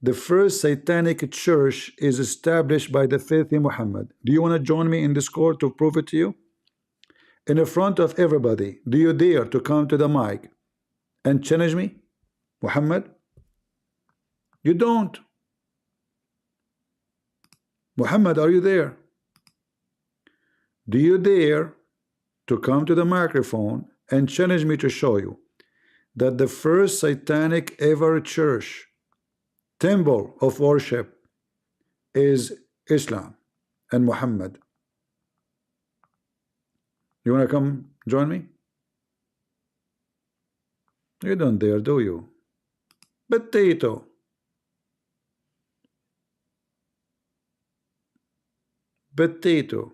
The first satanic church is established by the filthy Muhammad. Do you want to join me in this court to prove it to you? In the front of everybody, do you dare to come to the mic and challenge me? Muhammad? You don't. Muhammad, are you there? Do you dare to come to the microphone and challenge me to show you that the first satanic ever church, temple of worship, is Islam? and Muhammad. You want to come join me? You don't dare, do you? Potato. Potato.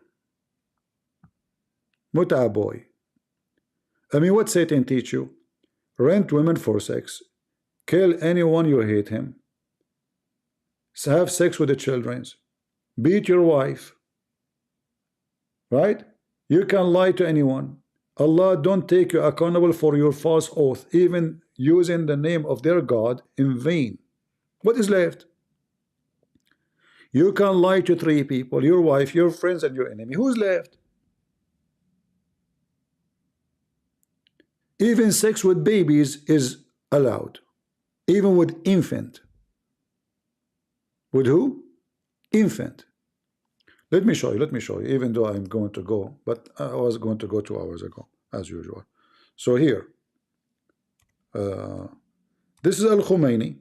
Muta boy. I mean, what Satan teach you? Rent women for sex. Kill anyone you hate him. Have sex with the children. Beat your wife. Right? You can lie to anyone. Allah don't take you accountable for your false oath, even using the name of their God in vain. What is left? You can lie to 3 people, your wife, your friends, and your enemy. Who's left? Even sex with babies is allowed. Even with infant. With who? Infant. Let me show you, even though I'm going to go, but I was going to go 2 hours ago, as usual. So here, this is Al-Khomeini,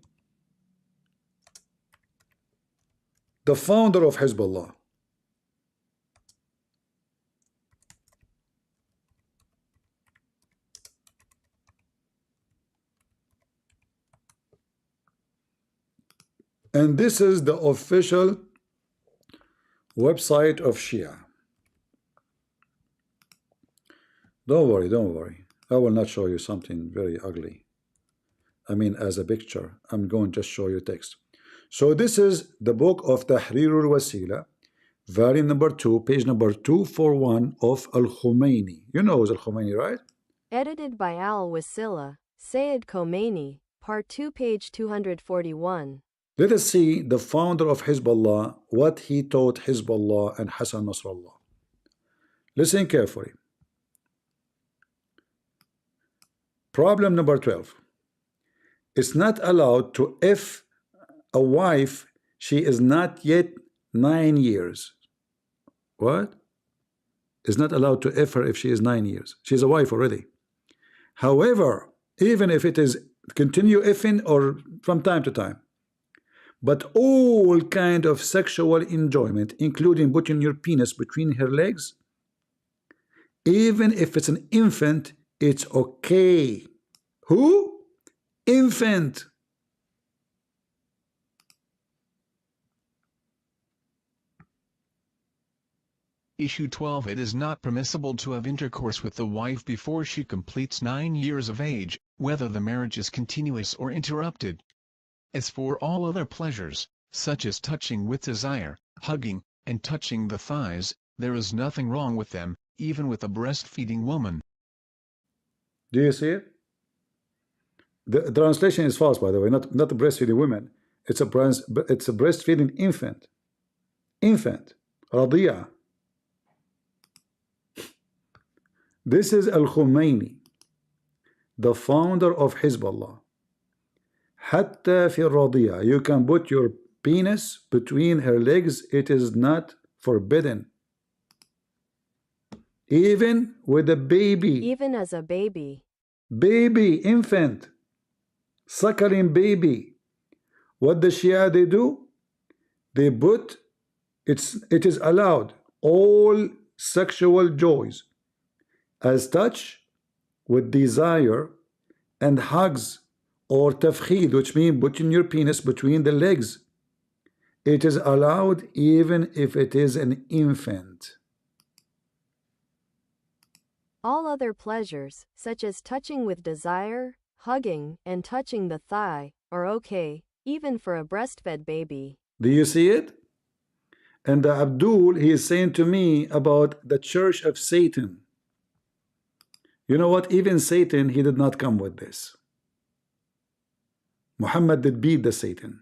the founder of Hezbollah. And this is the official website of Shia. Don't worry. I will not show you something very ugly. I mean, as a picture. I'm going to just show you text. So this is the book of Tahrirul Wasila, volume number 2, page number 241 of Al-Khomeini. You know Al-Khomeini, right? Edited by Al-Wasila, Sayyid Khomeini, part 2, page 241. Let us see the founder of Hezbollah, what he taught Hezbollah and Hassan Nasrallah. Listen carefully. Problem number 12. It's not allowed to F a wife, she is not yet 9 years. What? It's not allowed to F her if she is 9 years. She's a wife already. However, even if it is continue effing or from time to time, but all kind of sexual enjoyment, including putting your penis between her legs, even if it's an infant, it's okay. Who? Infant. Issue 12. It is not permissible to have intercourse with the wife before she completes 9 years of age, whether the marriage is continuous or interrupted. As for all other pleasures, such as touching with desire, hugging, and touching the thighs, there is nothing wrong with them, even with a breastfeeding woman. Do you see it? The translation is false, by the way, not a breastfeeding woman. It's a breastfeeding infant. Infant. Radiya. This is Al-Khomeini, the founder of Hezbollah. Hatta fi radiya, you can put your penis between her legs, it is not forbidden. Even with a baby. Even as a baby. Baby, infant, suckling baby. What the Shia they do? They put, it is allowed, all sexual joys, as touch with desire and hugs, or tafkhid, which means putting your penis between the legs. It is allowed even if it is an infant. All other pleasures, such as touching with desire, hugging, and touching the thigh, are okay, even for a breastfed baby. Do you see it? And Abdul, he is saying to me about the church of Satan. You know what? Even Satan, he did not come with this. Muhammad did beat the Satan.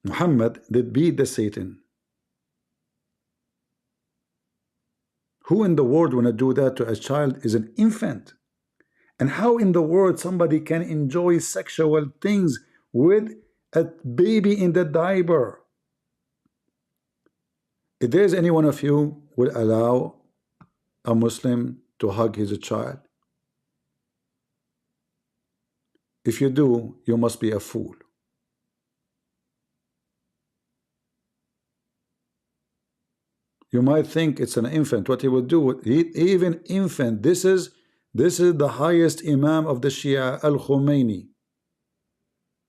Muhammad did beat the Satan. Who in the world want to do that to a child is an infant? And how in the world somebody can enjoy sexual things with a baby in the diaper? If there's any one of you will allow a Muslim to hug his child, if you do, you must be a fool. You might think it's an infant. What he would do, even infant, this is the highest Imam of the Shia, Al-Khomeini.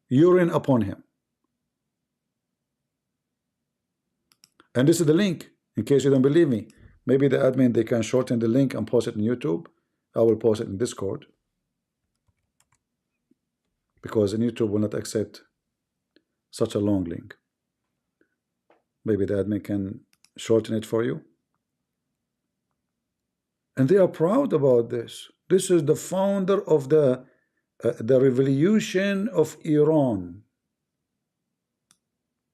Urine upon him. And this is the link, in case you don't believe me. Maybe the admin, they can shorten the link and post it on YouTube. I will post it in Discord. Because in YouTube will not accept such a long link. Maybe the admin can shorten it for you. And they are proud about this. This is the founder of the revolution of Iran.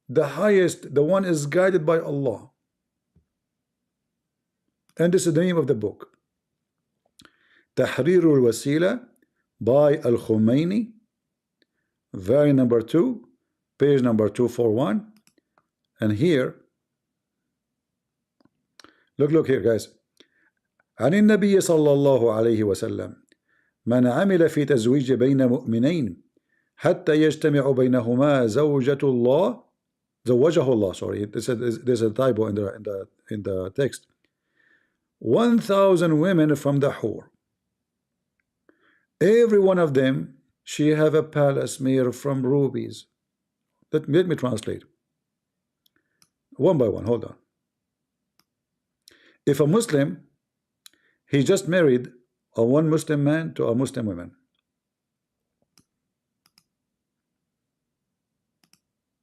The highest, the one is guided by Allah. And this is the name of the book. Tahrir al-Wasila by Al-Khomeini. Volume number 2, page number 241. And here, look here, guys. عن النبي صلى الله عليه وسلم من عمل في تزويج بين مؤمنين حتى يجتمع بينهما زوجة الله زوجه الله, sorry, there's a typo in the text. 1,000 women from the Hur. Every one of them, she have a palace made from rubies. Let me translate. One by one, hold on. If a Muslim, he just married a one Muslim man to a Muslim woman.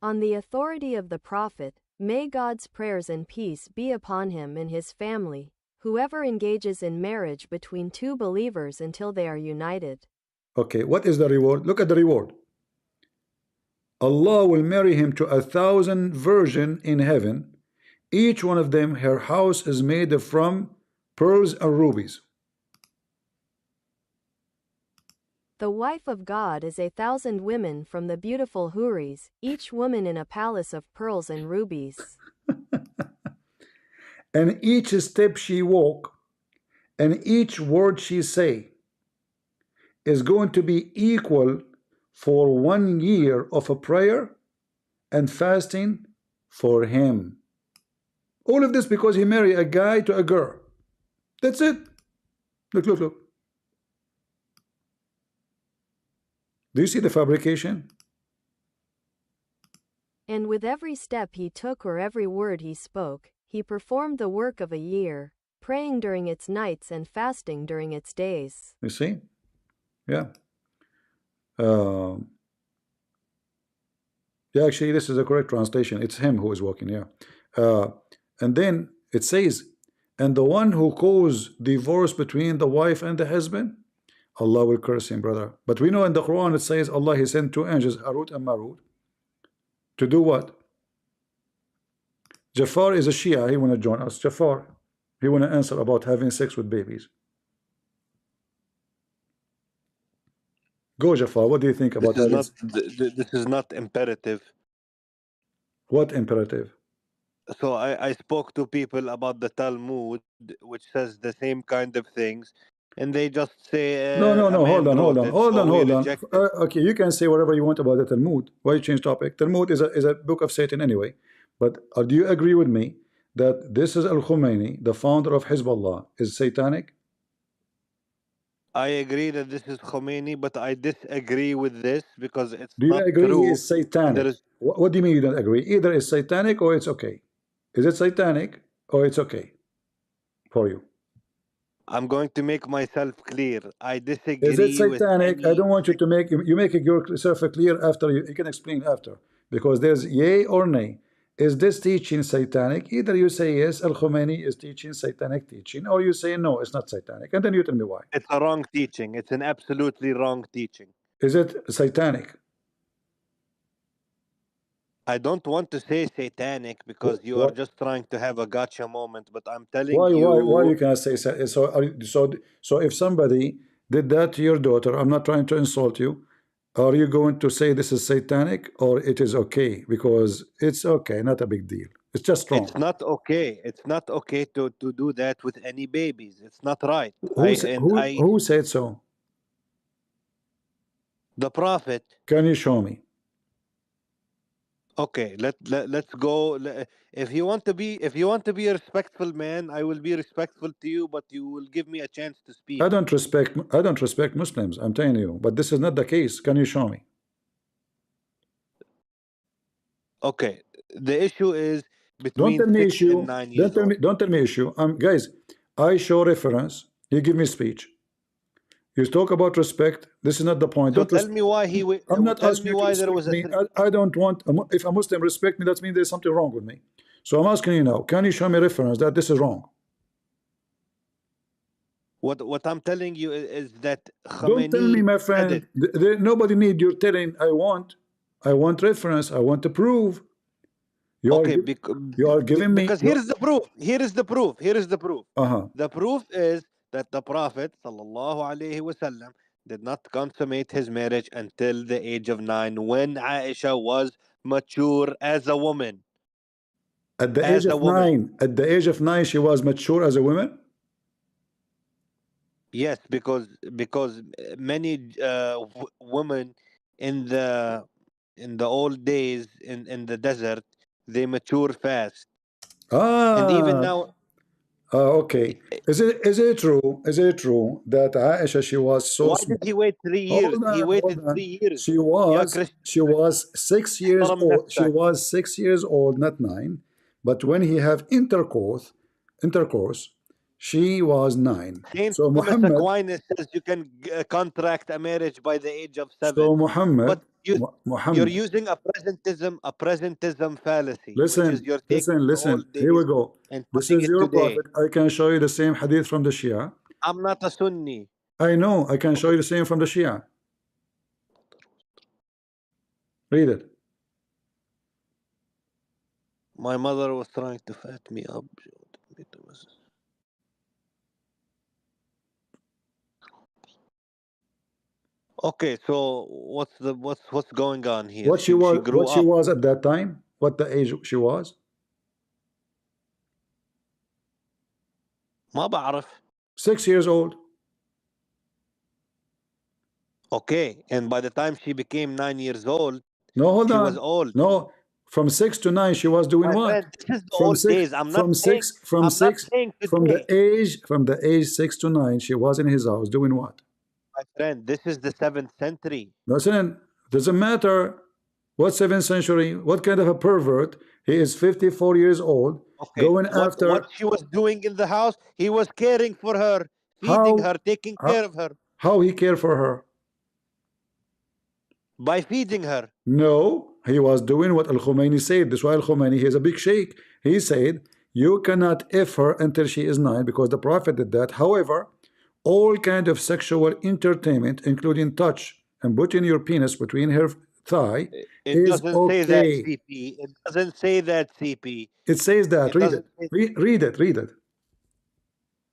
On the authority of the Prophet, may God's prayers and peace be upon him and his family, whoever engages in marriage between two believers until they are united. Okay, what is the reward? Look at the reward. Allah will marry him to 1,000 virgins in heaven. Each one of them, her house is made from pearls and rubies. The wife of God is 1,000 women from the beautiful Huris, each woman in a palace of pearls and rubies. And each step she walk, and each word she say, is going to be equal for 1 year of a prayer and fasting for him. All of this because he married a guy to a girl. That's it. Look. Do you see the fabrication? And with every step he took or every word he spoke, he performed the work of a year, praying during its nights and fasting during its days. You see? Yeah. Yeah, actually, this is a correct translation. It's him who is walking, yeah. And then it says, and the one who caused divorce between the wife and the husband, Allah will curse him, brother. But we know in the Quran it says Allah, he sent 2 angels, Harut and Marut, to do what? Jafar is a Shia, he want to join us. Jafar, he want to answer about having sex with babies. Go, Jafar, what do you think about that? This is not imperative. What imperative? So I spoke to people about the Talmud, which says the same kind of things, and they just say no, hold on. Okay, Okay, you can say whatever you want about the Talmud. Why you change topic? Talmud is a book of Satan anyway. But do you agree with me that this is Al-Khomeini, the founder of Hezbollah, is satanic? I agree that this is Khomeini, but I disagree with this because it's do you not agree true. He is satanic? What do you mean you don't agree? Either it's satanic or it's okay. Is it satanic or it's okay for you? I'm going to make myself clear. I disagree. Is it satanic? With any... I don't want you to make yourself clear after you can explain after, because there's yay or nay. Is this teaching satanic? Either you say yes, Al-Khomeini is teaching satanic teaching, or you say no, it's not satanic, and then you tell me why. It's a wrong teaching. It's an absolutely wrong teaching. Is it satanic? I don't want to say satanic because you are just trying to have a gotcha moment, but I'm telling why you cannot say so if somebody did that to your daughter, I'm not trying to insult you, are you going to say this is satanic or it is okay? Because it's okay, not a big deal. It's just wrong. It's not okay. It's not okay to do that with any babies. It's not right. Who said so? The Prophet. Can you show me? Okay, let's go. If you want to be a respectful man, I will be respectful to you, but you will give me a chance to speak. I don't respect Muslims, I'm telling you, but this is not the case. Can you show me? Okay, the issue is Don't between tell me 6 and issue. 9 years old. Don't tell me issue. Guys, I show reference. You give me speech. You talk about respect. This is not the point. So Don't tell me why I'm not tell asking me you to why there respect was a me. I don't want. If a Muslim respect me, that means there's something wrong with me. So I'm asking you now. Can you show me reference that this is wrong? what I'm telling you is that Don't tell me, Khomeini my said friend. it. Nobody need your telling. I want reference. I want to prove. Okay, You are giving me. because here is the proof. Here is the proof. Here is the proof. Uh-huh. The proof is that the Prophet sallallahu alaihi wasallam did not consummate his marriage until the age of 9, when Aisha was mature as a woman. At the As age a of woman. 9, she was mature as a woman. Yes, because many women in the old days in the desert, they mature fast. And even Ah. now. Okay. Is it true? Is it true that Aisha, she was so Why did small? he wait 3 years? Hold He on, waited hold on. 3 years. She Ya was Christian. 6 years احترم old. She نفسك. was 6 years old, not 9. But when he have intercourse, she was 9. Saint So Thomas Muhammad, Aquinas says you can contract a marriage by the age of 7. so Muhammad, But you're Muhammad. using a presentism fallacy, which is you're taking the Listen. old Here we days go. and This putting is it your today. prophet. I can show you the same hadith from the Shia. I'm not a Sunni. I know. I can show you the same from the Shia. Read it. My mother was trying to fat me up. Okay, so what's going on here? What she grew up. was at that time? What the age she was? ما بعرف. 6 years old. Okay, and by the time she became 9 years old, No, hold she on. was old. No, from 6 to 9, she was doing My what? friend, this is the old days. I'm not saying today. From the age 6 to 9, she was in his house doing what? My friend, this is the 7th century. Listen, doesn't matter what 7th century, what kind of a pervert. He is 54 years old, Okay, going after. what she was doing in the house, he was caring for her, feeding her, taking care of her. How he cared for her? By feeding her. No, he was doing what Al-Khomeini said. That's why Al-Khomeini, he is a big sheikh. He said, you cannot F her until she is 9, because the Prophet did that. However, all kind of sexual entertainment, including touch and putting your penis between her thigh, It is doesn't okay. say that, CP. It doesn't say that, CP. It says that. Read it. Read it.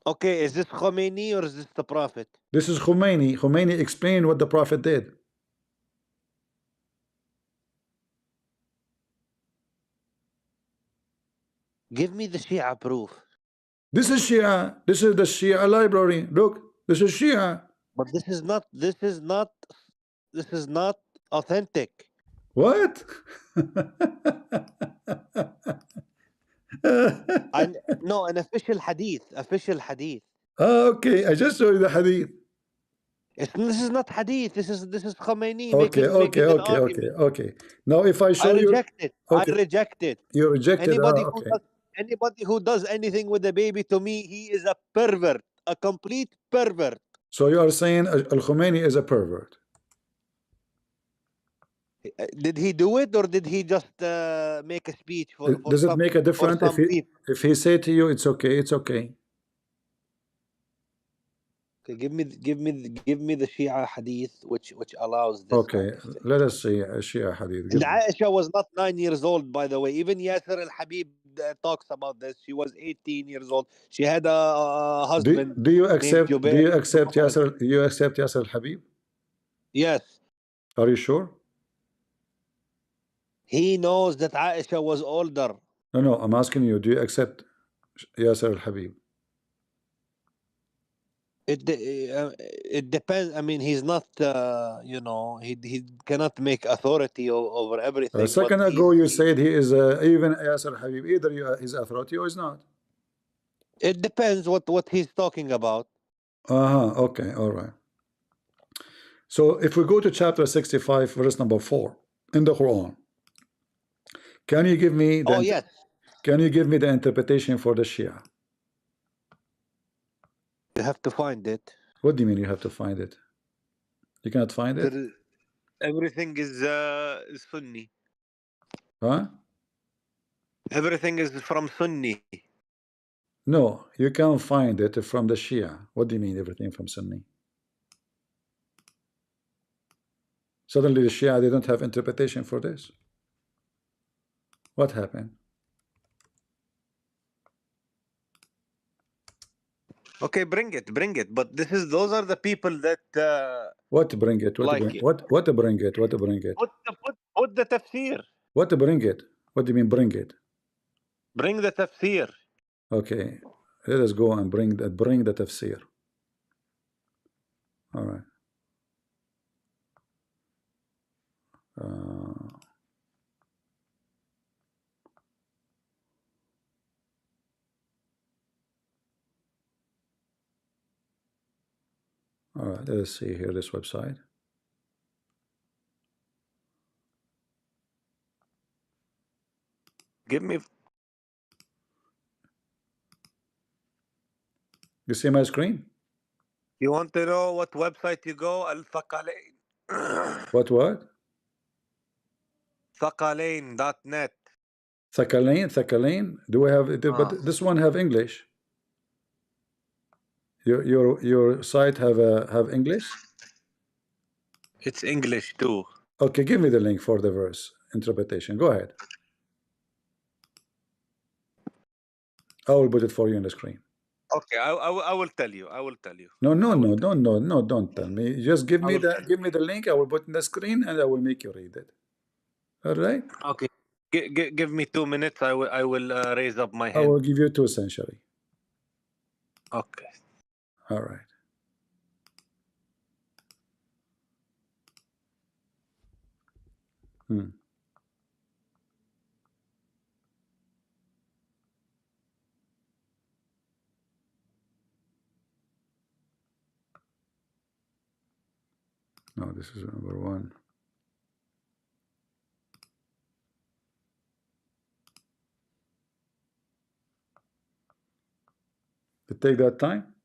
Okay, is this Khomeini or is this the Prophet? This is Khomeini. Khomeini explained what the Prophet did. Give me the Shia proof. This is Shia. This is the Shia library. Look, this is Shia. But this is not authentic. What? No, an official hadith. Okay, I just showed you the hadith. This is not hadith. This is Khomeini Okay, making an argument. okay. Now, if I show you, I reject it. You rejected. Anybody who does anything with a baby, to me, he is a pervert, a complete pervert. So you are saying Al-Khomeini is a pervert? Did he do it, or did he just make a speech for Does it make a difference if he say to you, it's okay, it's okay? Okay, give me the Shia hadith which allows this. Okay, let us see a Shia hadith. And Aisha was not 9 years old, by the way. Even Yasser al-Habib talks about this. She was 18 years old. She had a husband. Do you accept Yasser al-Habib? Yes. Are you sure? He knows that Aisha was older. No, I'm asking you, do you accept Yasser al-Habib? It depends. I mean, he's not, you know, he cannot make authority over A everything. But second ago, you said he is even Yasser Habib. Either his authority or is not. it depends what he's talking about. Okay, all right. So if we go to chapter 65, verse number 4 in the Quran, can you give me the yes. Can you give me the interpretation for the Shia? You have to find it. What do you mean you have to find it? You cannot find it? Everything is Sunni. Huh? Everything is from Sunni. No, you can't find it from the Shia. What do you mean everything from Sunni? Suddenly the Shia, they don't have interpretation for this. What happened? Okay, bring it. But those are the people that what bring it? What like bring it. What bring it? What bring it? Put the tafsir. What bring it? What do you mean bring it? Bring the tafsir. Okay, let us go and bring the tafsir. All right. All right, let us see here this website. Give me. You see my screen? You want to know what website you go? Al-Thaqalain. What? Thaqalain.net. Thaqalain. Do we have it? But this one have English. Your site have English? It's English too. Okay, give me the link for the verse interpretation. Go ahead. I will put it for you on the screen. Okay, I will tell you. No, don't tell me. Just give me the link. I will put in the screen and I will make you read it. All right? Okay. Give me 2 minutes. I will raise up my hand. I will give you 2 century. Okay. All right. No, this is number 1. To take that time?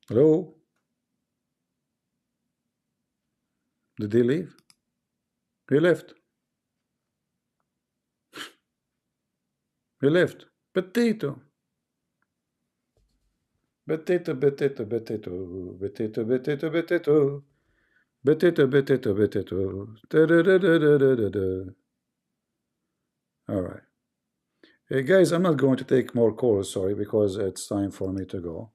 Hello? Did he leave? He left. He left. Potato. Potato. All right. Hey guys, I'm not going to take more calls, sorry, because it's time for me to go.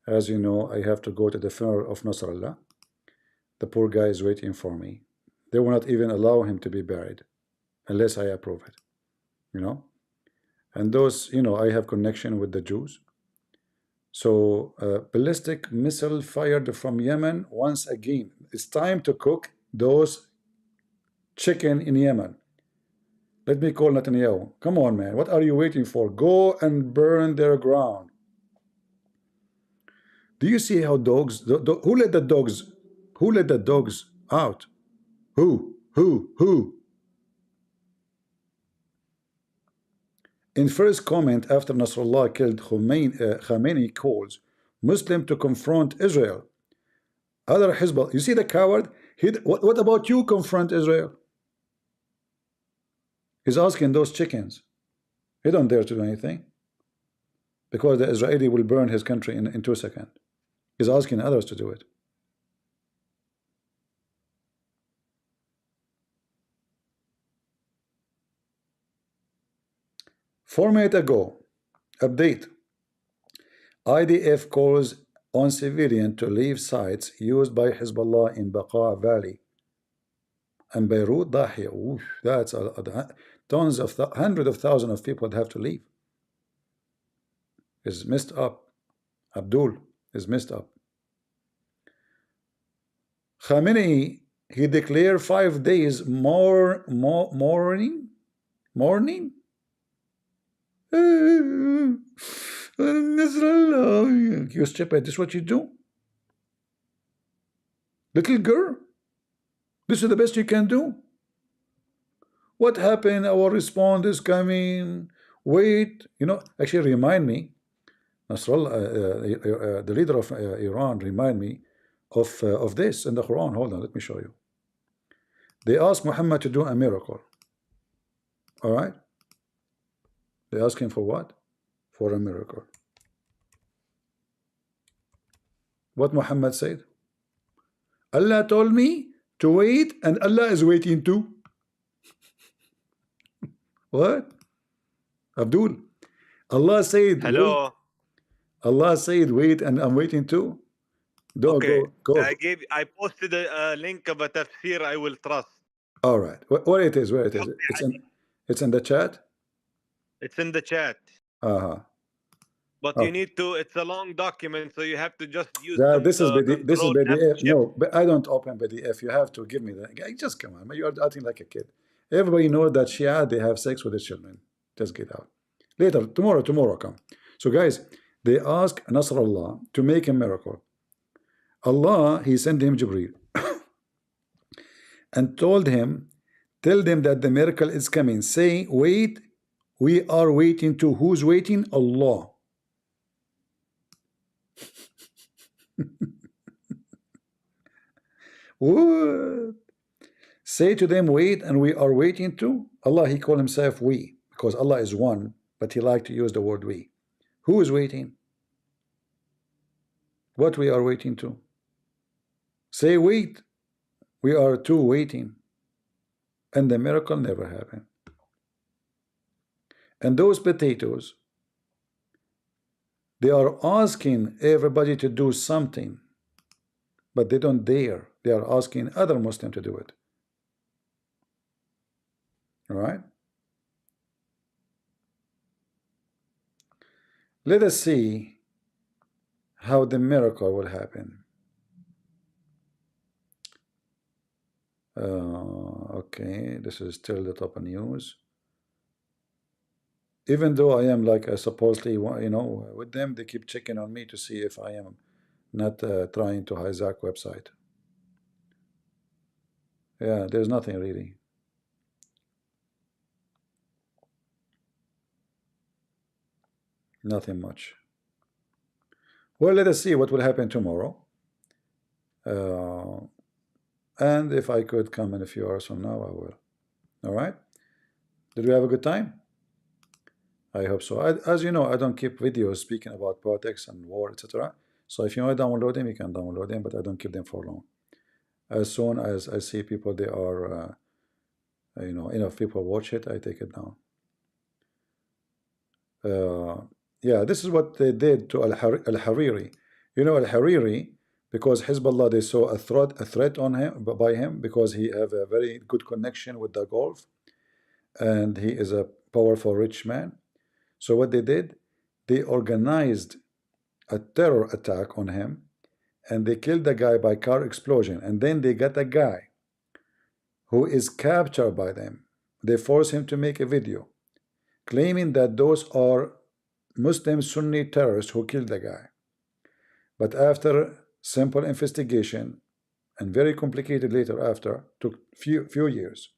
As you know, I have to go to the funeral of Nasrallah. The poor guy is waiting for me. They will not even allow him to be buried unless I approve it, you know. And those, you know, I have connection with the Jews. So ballistic missile fired from Yemen once again. It's time to cook those chicken in Yemen. Let me call Netanyahu. Come on, man. What are you waiting for? Go and burn their ground. Do you see how dogs? Who let the dogs? Who let the dogs out? Who? In first comment after Nasrallah killed Khamenei calls Muslim to confront Israel. Other Hezbollah. You see the coward? What about you confront Israel? He's asking those chickens. He don't dare to do anything because the Israeli will burn his country in 2 seconds. He's asking others to do it. 4 minutes ago, update. IDF calls on civilian to leave sites used by Hezbollah in Baqa Valley and Beirut Dahia. Oof, that's tons of hundreds of thousands of people that have to leave. Is messed up. Abdul is messed up. Khamenei, he declared 5 days mourning. Nasrallah, you stupid, this is what you do? Little girl, this is the best you can do? What happened? Our response is coming. Wait, actually remind me, Nasrallah, the leader of Iran, remind me of this in the Quran. Hold on, let me show you. They asked Muhammad to do a miracle. All right? They asked him for what? For a miracle. What Muhammad said? Allah told me to wait, and Allah is waiting too. What? Abdul, Allah said, hello. Wait. Allah said, wait, and I'm waiting too. Okay. Go. I posted a link of a tafsir I will trust. All right. Where it is? It's in the chat? It's in the chat. Uh-huh. But you need to, it's a long document, so you have to just use this is PDF. No, but I don't open PDF. You have to give me that. Just come on, you are acting like a kid. Everybody knows that Shia, they have sex with their children. Just get out. Later, tomorrow come. So guys, they ask Nasrallah to make a miracle. Allah, he sent him Jibreel and told him, tell them that the miracle is coming. Say, wait, we are waiting to. Who's waiting? Allah. What? Say to them, wait, and we are waiting to. Allah, he called himself we, because Allah is one, but he liked to use the word we. Who is waiting? What we are waiting to? Say, wait, we are too waiting. And the miracle never happened. And those potatoes, they are asking everybody to do something, but they don't dare. They are asking other Muslims to do it. All right? Let us see how the miracle will happen. Okay, this is still the top of news. Even though I am like supposedly, with them, they keep checking on me to see if I am not trying to hijack website. Yeah, there's nothing really. Nothing much. Well, let us see what will happen tomorrow. And if I could come in a few hours from now, I will. All right? Did we have a good time? I hope so. As you know, I don't keep videos speaking about politics and war, etc. So if you want to download them, you can download them, but I don't keep them for long. As soon as I see people, they are, enough people watch it, I take it down. Yeah, this is what they did to Al-Hariri. Al-Hariri, because Hezbollah, they saw a threat on him, by him, because he have a very good connection with the Gulf, and he is a powerful rich man. So what they did, they organized a terror attack on him, and they killed the guy by car explosion. And then they got a guy who is captured by them. They force him to make a video claiming that those are Muslim Sunni terrorists who killed the guy. But after simple investigation, and very complicated later after, took few years,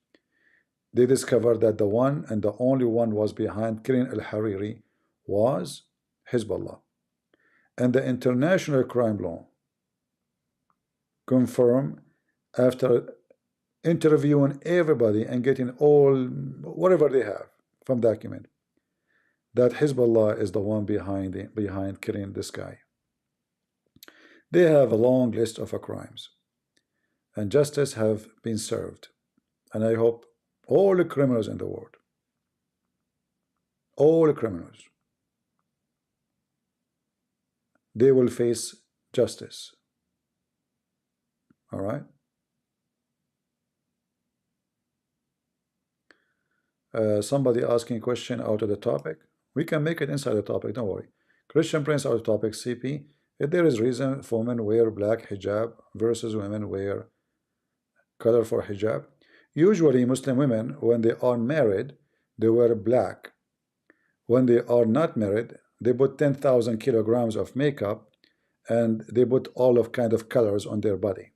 they discovered that the one and the only one was behind killing Al-Hariri was Hezbollah. And the international crime law confirmed, after interviewing everybody and getting all whatever they have from document, that Hezbollah is the one behind killing this guy. They have a long list of crimes, and justice have been served. And I hope all the criminals in the world all criminals, they will face justice. All right. Somebody asking question out of the topic. We can make it inside the topic, don't worry. Christian Prince out of topic. CP. If there is reason for women wear black hijab versus women wear color for hijab. Usually Muslim women, when they are married, they wear black. When they are not married, they put 10,000 kilograms of makeup and they put all of kind of colors on their body.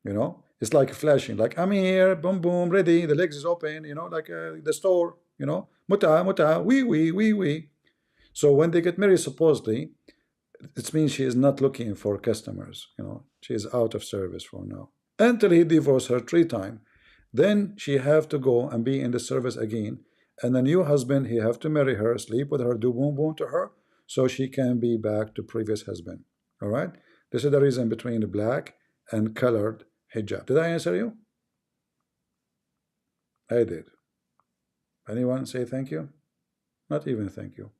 You know, it's like flashing, like I'm here, boom, boom, ready, the legs is open, you know, like the store, you know, muta, muta, wee. So when they get married, supposedly, it means she is not looking for customers, you know, she is out of service for now. Until he divorced her 3 times. Then she have to go and be in the service again. And the new husband, he have to marry her, sleep with her, do boom boom to her, so she can be back to previous husband. All right? This is the reason between the black and colored hijab. Did I answer you? I did. Anyone say thank you? Not even thank you.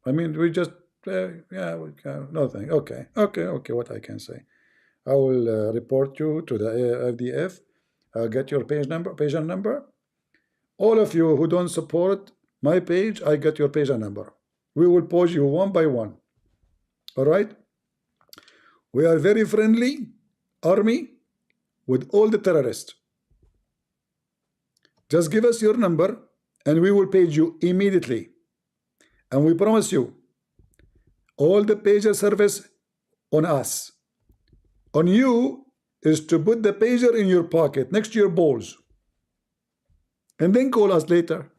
I mean, we just, yeah, no thank. Okay, what I can say. I will report you to the FDF. I'll get your page number. All of you who don't support my page, I get your page number. We will pose you one by one. All right? We are very friendly army with all the terrorists. Just give us your number and we will page you immediately. And we promise you, all the pager service on us. On you is to put the pager in your pocket next to your balls. And then call us later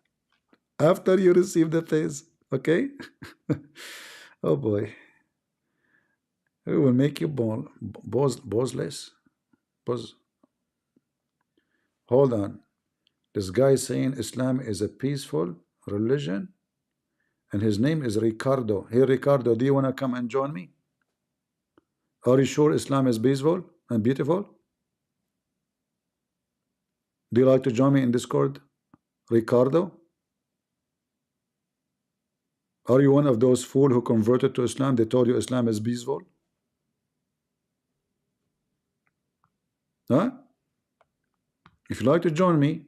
after you receive the phase. Okay? Oh boy. We will make you bossless. Hold on. This guy is saying Islam is a peaceful religion. And his name is Ricardo. Hey Ricardo, do you want to come and join me? Are you sure Islam is peaceful and beautiful? Do you like to join me in Discord, Ricardo? Are you one of those fools who converted to Islam? They told you Islam is peaceful? Huh? If you like to join me,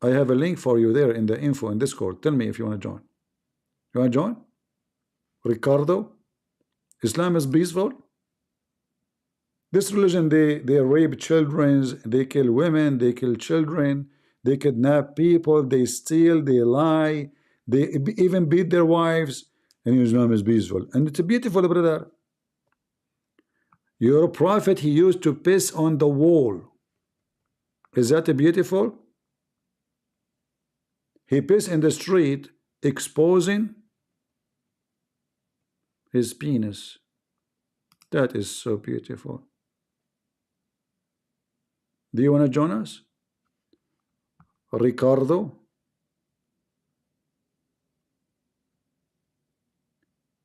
I have a link for you there in the info in Discord. Tell me if you want to join. You want to join? Ricardo? Islam is peaceful? This religion, they rape children, they kill women, they kill children, they kidnap people, they steal, they lie, they even beat their wives, and Islam is peaceful. And it's beautiful, brother. Your prophet, he used to piss on the wall. Is that beautiful? He pissed in the street, exposing his penis. That is so beautiful. Do you want to join us? Ricardo?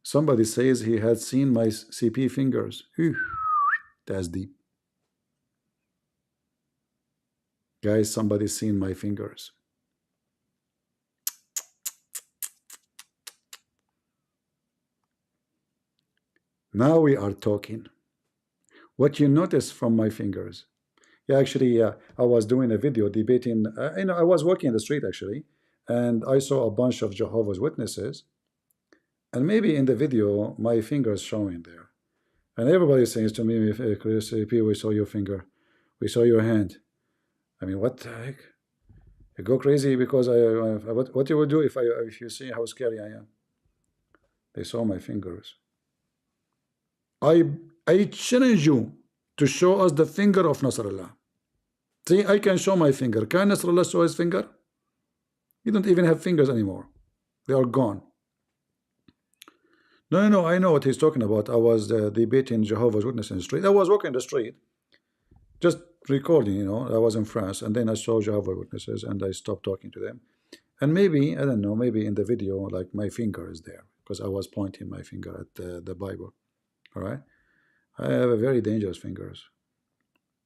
Somebody says he had seen my CP fingers. Whew, that's deep. Guys, somebody's seen my fingers. Now we are talking. What you notice from my fingers? Yeah, actually, I was doing a video debating. I was walking in the street actually, and I saw a bunch of Jehovah's Witnesses, and maybe in the video my fingers showing there, and everybody says to me, "Chris, we saw your finger, we saw your hand." I mean, what the heck? I go crazy because what you would do if you see how scary I am? They saw my fingers. I challenge you to show us the finger of Nasrallah. See, I can show my finger. Can Nasrallah show his finger? You don't even have fingers anymore. They are gone. No, I know what he's talking about. I was debating Jehovah's Witnesses in the street. I was walking the street, just recording, I was in France, and then I saw Jehovah's Witnesses, and I stopped talking to them. And maybe, I don't know, maybe in the video, like my finger is there, because I was pointing my finger at the Bible. All right? I have a very dangerous fingers.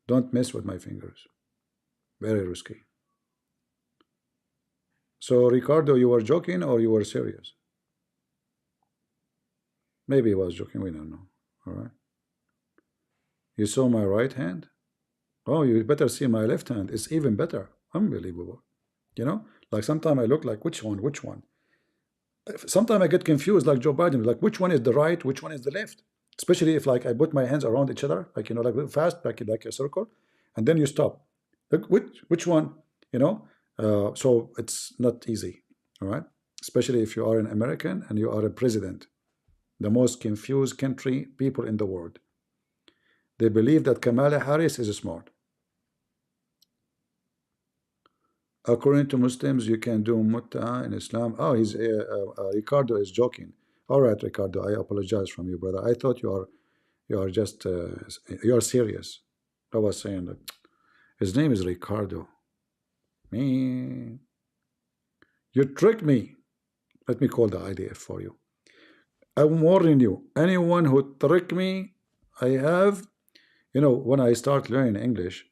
Don't mess with my fingers. Very risky. So Ricardo, you were joking or you were serious? Maybe he was joking, we don't know. All right. You saw my right hand? Oh, you better see my left hand. It's even better. Unbelievable. You know, like sometimes I look like which one? Sometimes I get confused, like Joe Biden, like which one is the right, which one is the left? Especially if like I put my hands around each other, like, you know, like fast, like a circle, and then you stop. Like which one? You know, so it's not easy. All right, especially if you are an American and you are a president, the most confused country people in the world. They believe that Kamala Harris is smart. According to Muslims, you can do mutta in Islam. Oh, he's Ricardo is joking. All right, Ricardo, I apologize from you, brother. I thought you are just you are serious. I was saying that his name is Ricardo. Me, you tricked me. Let me call the IDF for you. I'm warning you. Anyone who trick me, I have. You know, when I start learning English,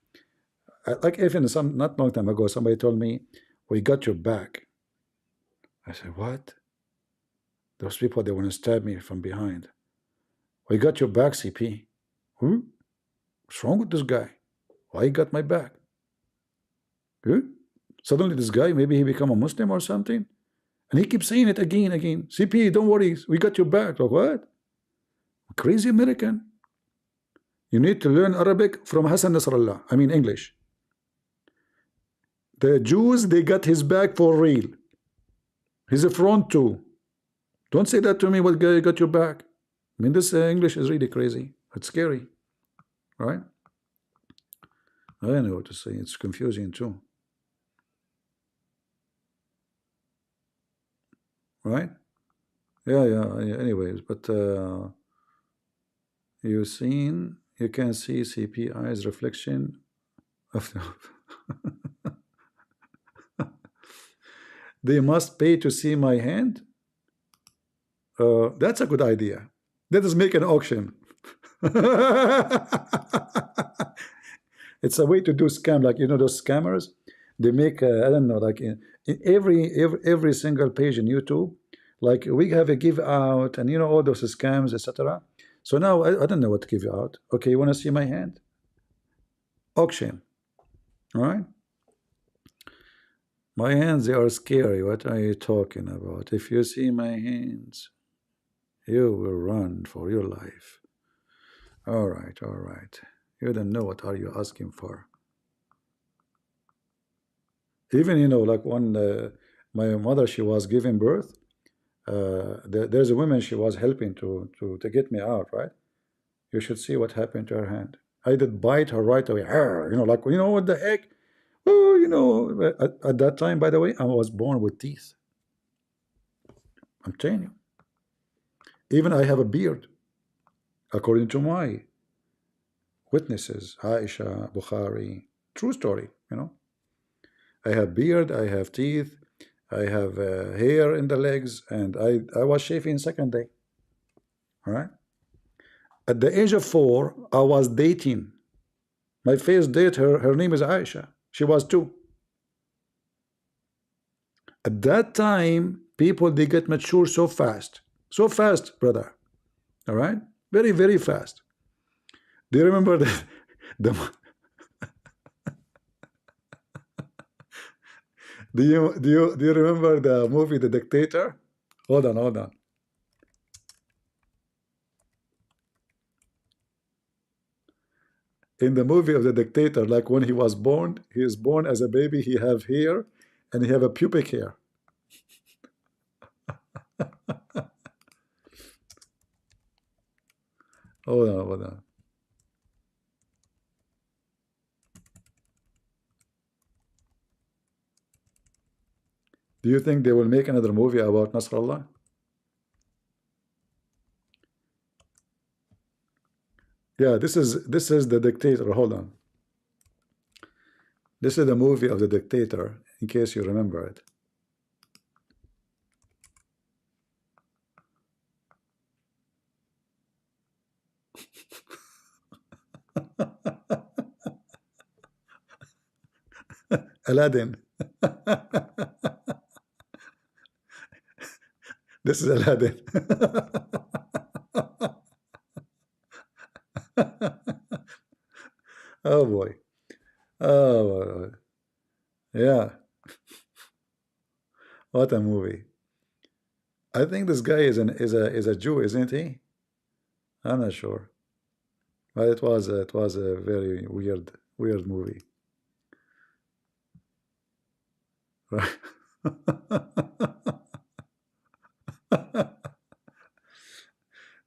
like even not long time ago, somebody told me, "We got your back." I said, "What?" Those people, they want to stab me from behind. "We got your back, CP." Who? What's wrong with this guy? Why he got my back? Who? Suddenly this guy, maybe he become a Muslim or something, and he keeps saying it again. CP, don't worry, we got your back. Like what? Crazy American. You need to learn Arabic from Hassan Nasrallah. I mean English. The Jews, they got his back for real. He's a front too. Don't say that to me, what guy got your back? I mean, this English is really crazy. It's scary. Right? I don't know what to say. It's confusing too. Right? Yeah. Anyways, but you can see CPI's reflection of the they must pay to see my hand. That's a good idea. Let us make an auction. It's a way to do scam, like, you know, those scammers, they make I don't know, like in every single page in YouTube, like we have a give out, and you know, all those scams, etc. So now I don't know what to give you out. Okay, you want to see my hand? Auction. All right. My hands, they are scary. What are you talking about? If you see my hands, you will run for your life. All right. You don't know what are you asking for. Even, you know, like when my mother, she was giving birth, there's a woman she was helping to get me out, right? You should see what happened to her hand. I did bite her right away. You know, like, you know, what the heck? Oh, you know, at that time, by the way, I was born with teeth. I'm telling you. Even I have a beard, according to my witnesses, Aisha, Bukhari, true story, you know. I have beard, I have teeth, I have hair in the legs, and I was shaving second day. All right. At the age of 4, I was dating. My first date, her name is Aisha. She was 2. At that time, people, they get mature so fast. So fast, brother. All right? Very, very fast. Do you remember the do you remember the movie The Dictator? Hold on. In the movie of The Dictator, like when he was born, he is born as a baby, he have hair, and he have a pubic hair. Hold on. Do you think they will make another movie about Nasrallah? Yeah, this is The Dictator. Hold on. This is the movie of The Dictator, in case you remember it. Aladdin. This is Aladdin. Oh boy. Oh yeah. What a movie. I think this guy is a Jew, isn't he? I'm not sure. But it was a very weird movie. Right.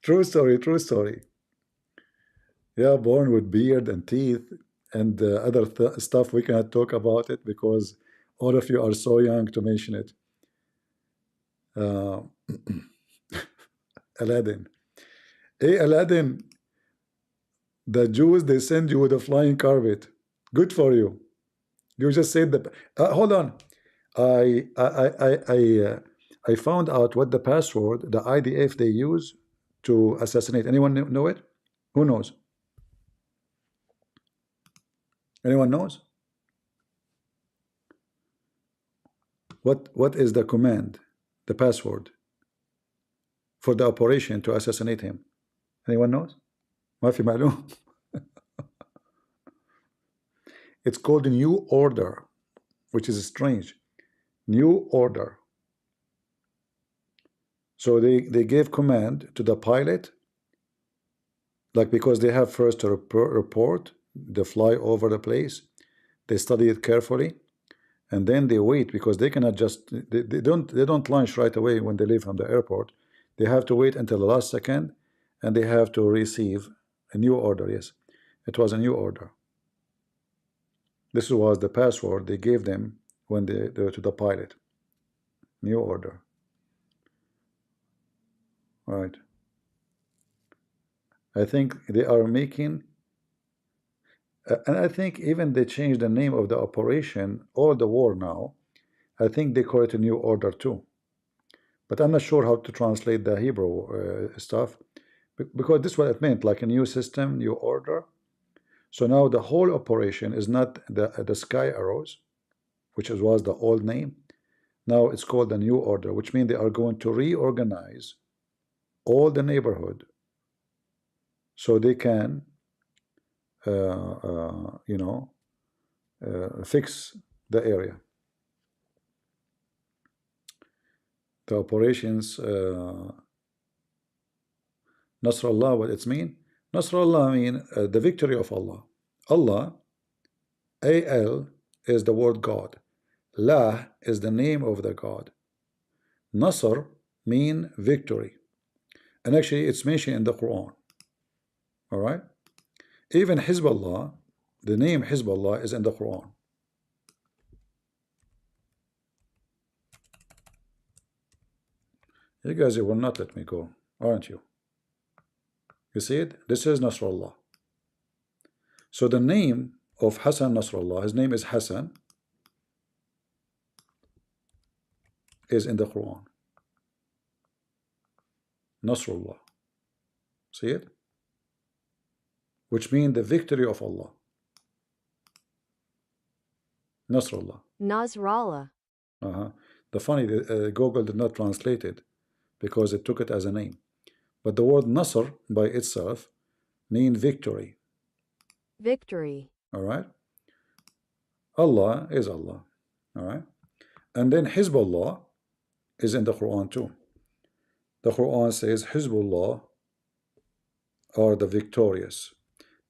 True story, true story. Yeah, born with beard and teeth and other stuff. We cannot talk about it because all of you are so young to mention it. Aladdin. Hey, Aladdin, the Jews, they send you with a flying carpet. Good for you. You just said the. Hold on. I found out what the password, the IDF they use to assassinate. Anyone know it? Who knows? Anyone knows? What is the command, the password for the operation to assassinate him? Anyone knows? ما في معلوم. It's called New Order, which is strange. New Order. So they gave command to the pilot, like because they have first to report, they fly over the place, they study it carefully, and then they wait because they cannot just they don't launch right away when they leave from the airport. They have to wait until the last second, and they have to receive a new order. Yes, it was a new order. This was the password they gave them when they to the pilot. New order. Right. I think they are making, and I think even they changed the name of the operation or the war now. I think they call it a new order too. But I'm not sure how to translate the Hebrew stuff, because this is what it meant, like a new system, new order. So now the whole operation is not the Sky Arrows, which was the old name. Now it's called the new order, which means they are going to reorganize all the neighborhood so they can fix the area. The operations Nasrallah, what it's mean? Nasrallah mean the victory of Allah. Allah, A-L, is the word God. La is the name of the God. Nasr mean victory. And actually it's mentioned in the Quran. Alright? Even Hizballah, the name Hizballah is in the Quran. You guys will not let me go, aren't you? You see it? This is Nasrallah. So the name of Hassan Nasrallah, his name is Hassan, is in the Quran. Nasrallah. See it? Which means the victory of Allah. Nasrallah. Nasrallah. The funny, Google did not translate it because it took it as a name. But the word Nasr by itself means victory. Victory. All right? Allah is Allah. All right? And then Hizbullah is in the Quran too. The Quran says Hizbullah are the victorious.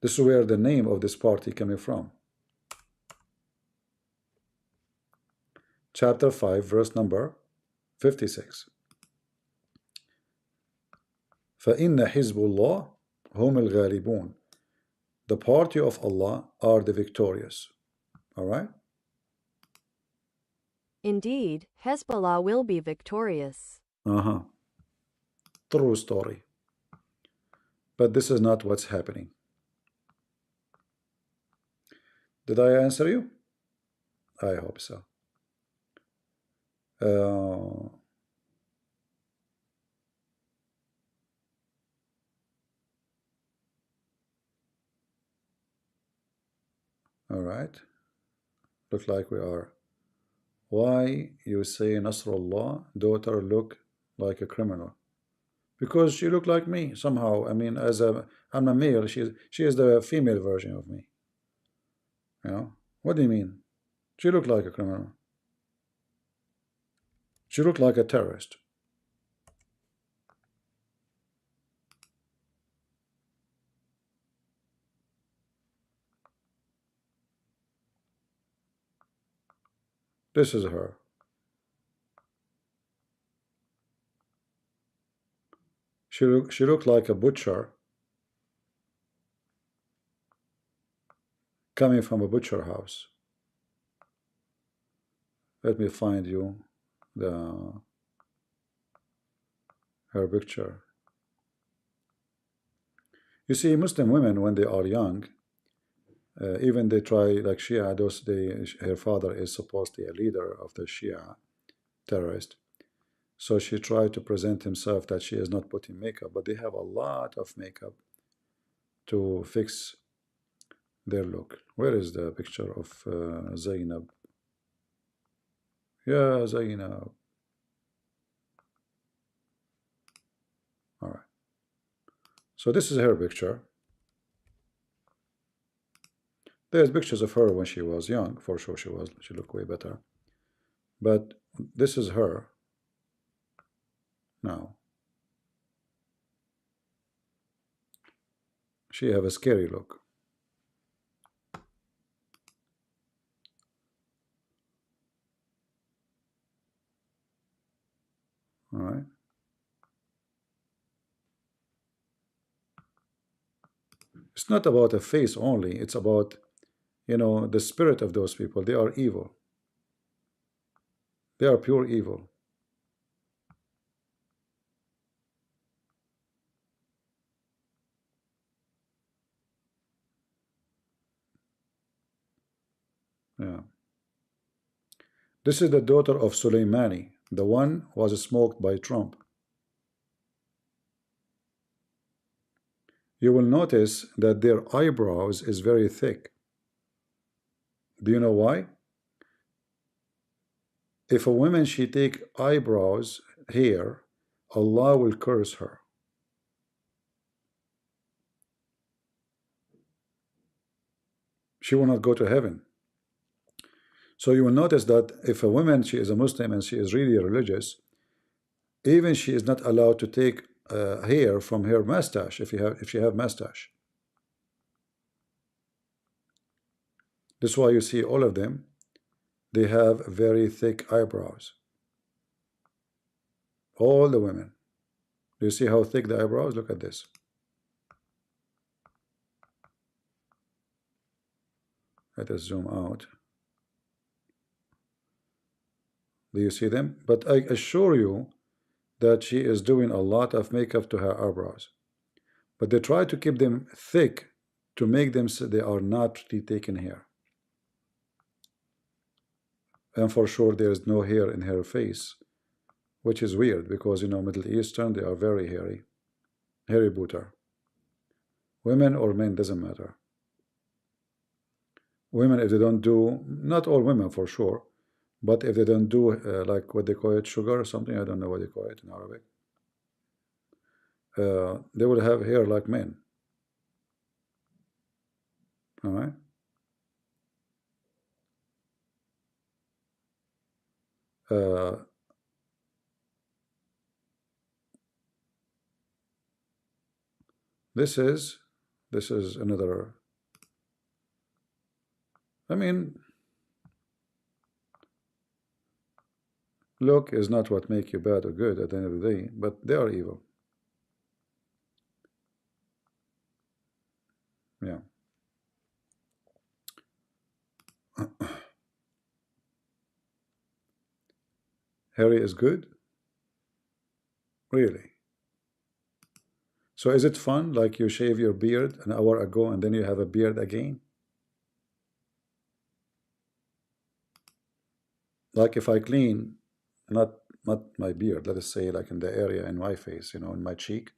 This is where the name of this party coming from. Chapter 5, verse number 56. فَإِنَّ حِزْبُ اللَّهِ هُمُ الْغَالِبُونَ. The party of Allah are the victorious. All right? Indeed, Hezbollah will be victorious. True story. But this is not what's happening. Did I answer you? I hope so. All right. Look like we are. Why you say Nasrallah, daughter look like a criminal? Because she looked like me somehow. I mean, I'm a male. She is the female version of me. You know? What do you mean? She looked like a criminal. She looked like a terrorist. This is her. She looked like a butcher coming from a butcher house. Let me find you her picture. You see, Muslim women, when they are young, even they try, like Shia, her father is supposedly a leader of the Shia terrorist. So she tried to present himself that she is not putting makeup, but they have a lot of makeup to fix their look. Where is the picture of Zainab? Yeah, Zainab. All right. So this is her picture. There's pictures of her when she was young. For sure she looked way better. But this is her now. She have a scary look. All right. It's not about a face only. It's about, you know, the spirit of those people. They are evil. They are pure evil. Yeah. This is the daughter of Soleimani. The one was smoked by Trump. You will notice that their eyebrows is very thick. Do you know why? If a woman she take eyebrows hair, Allah will curse her. She will not go to heaven. So you will notice that if a woman she is a Muslim and she is really religious, even she is not allowed to take hair from her mustache if she have mustache. That's why you see all of them, they have very thick eyebrows. All the women. Do you see how thick the eyebrows? Look at this. Let us zoom out. Do you see them? But I assure you that she is doing a lot of makeup to her eyebrows. But they try to keep them thick to make them so they are not really taken hair. And for sure there is no hair in her face, which is weird because, you know, Middle Eastern, they are very hairy. Hairy booter. Women or men, doesn't matter. Women, if they don't do, not all women for sure, but if they don't do like what they call it, sugar or something, I don't know what they call it in Arabic, they will have hair like men. All right. This is another. I mean, look is not what make you bad or good at the end of the day, but they are evil. Yeah. Harry is good? Really? So is it fun, like you shave your beard an hour ago and then you have a beard again? Like if I clean, not my beard, let us say like in the area in my face, you know, in my cheek.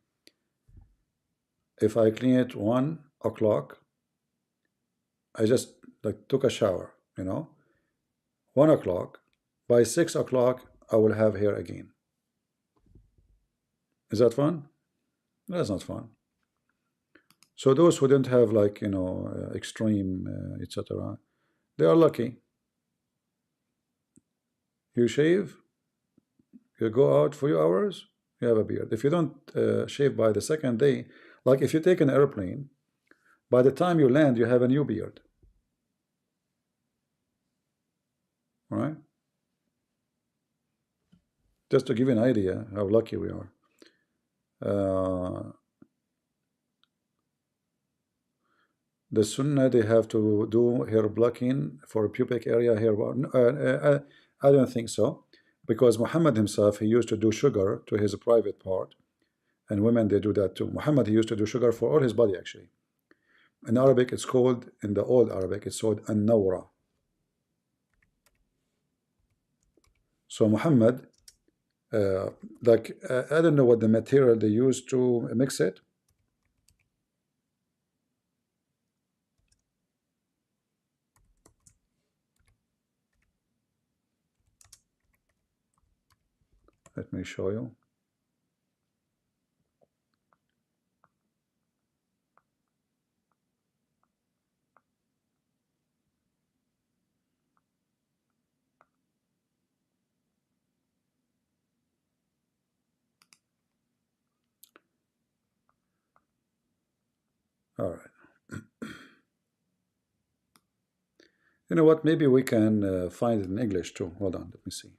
If I clean it 1 o'clock, I just like took a shower, you know, 1 o'clock, by 6 o'clock, I will have hair again. Is that fun? That's not fun. So those who don't have, like, you know, extreme, etc., they are lucky. You shave, you go out for a few hours, you have a beard. If you don't shave by the second day, like if you take an airplane, by the time you land, you have a new beard. All right? Just to give you an idea how lucky we are. The Sunnah, they have to do hair blocking for pubic area hair. I don't think so, because Muhammad himself, he used to do sugar to his private part, and women, they do that too. Muhammad, he used to do sugar for all his body, actually. In Arabic, it's called, in the old Arabic, it's called an-nawra. So Muhammad, I don't know what the material they used to mix it. Let me show you. All right. You know what? Maybe we can find it in English too. Hold on, let me see.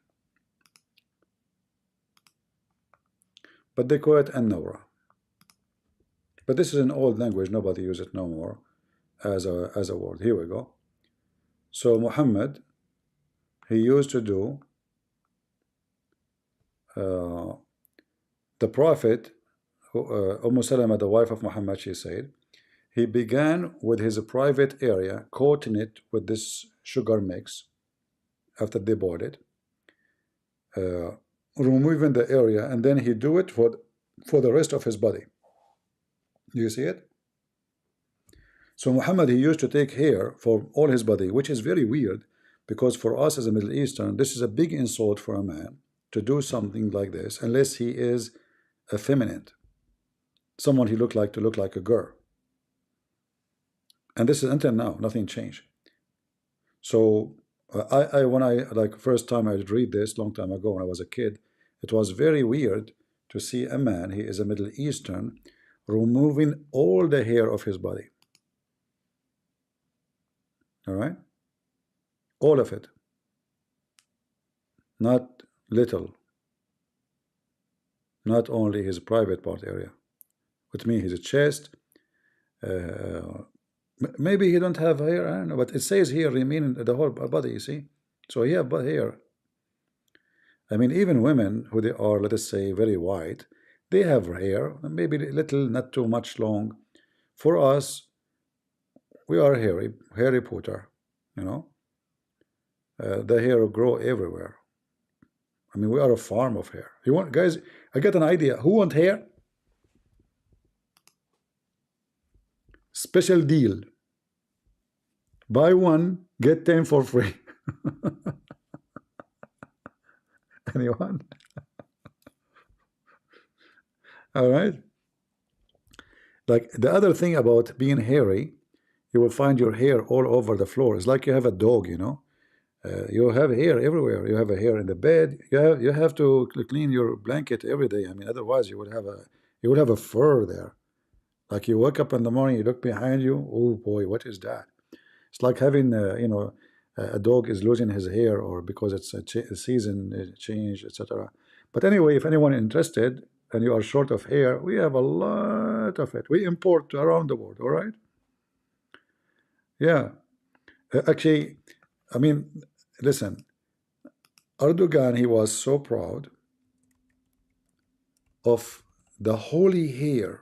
But they call it an-nawra. But this is an old language. Nobody uses it no more as a word. Here we go. So Muhammad, he used to do the Prophet, Salama, the wife of Muhammad, she said, he began with his private area, coating it with this sugar mix after they bought it, removing the area, and then he do it for the rest of his body. Do you see it? So Muhammad, he used to take hair for all his body, which is very weird, because for us as a Middle Eastern, this is a big insult for a man to do something like this, unless he is effeminate, someone he look like a girl. And this is until now, nothing changed. So when I like first time I read this long time ago when I was a kid, it was very weird to see a man, he is a Middle Eastern, removing all the hair of his body. All right, all of it, not little, not only his private part area, which means his chest. Maybe he don't have hair, I don't know, but it says here, meaning the whole body, you see. So he have hair. I mean, even women who they are, let us say, very white, they have hair, maybe little, not too much long. For us, we are hairy Potter, you know. The hair grow everywhere. I mean, we are a farm of hair. You want, guys, I got an idea. Who want hair? Special deal. Buy one, get 10 for free. Anyone? All right. Like the other thing about being hairy, you will find your hair all over the floor. It's like you have a dog, you know. You have hair everywhere. You have a hair in the bed. You have to clean your blanket every day. I mean, otherwise you would have a fur there. Like you wake up in the morning, you look behind you. Oh boy, what is that? It's like having you know, a dog is losing his hair, or because it's a season change, etc. But anyway, if anyone interested and you are short of hair, we have a lot of it. We import around the world. All right. Yeah. Actually, I mean, listen, Erdogan, he was so proud of the holy hair.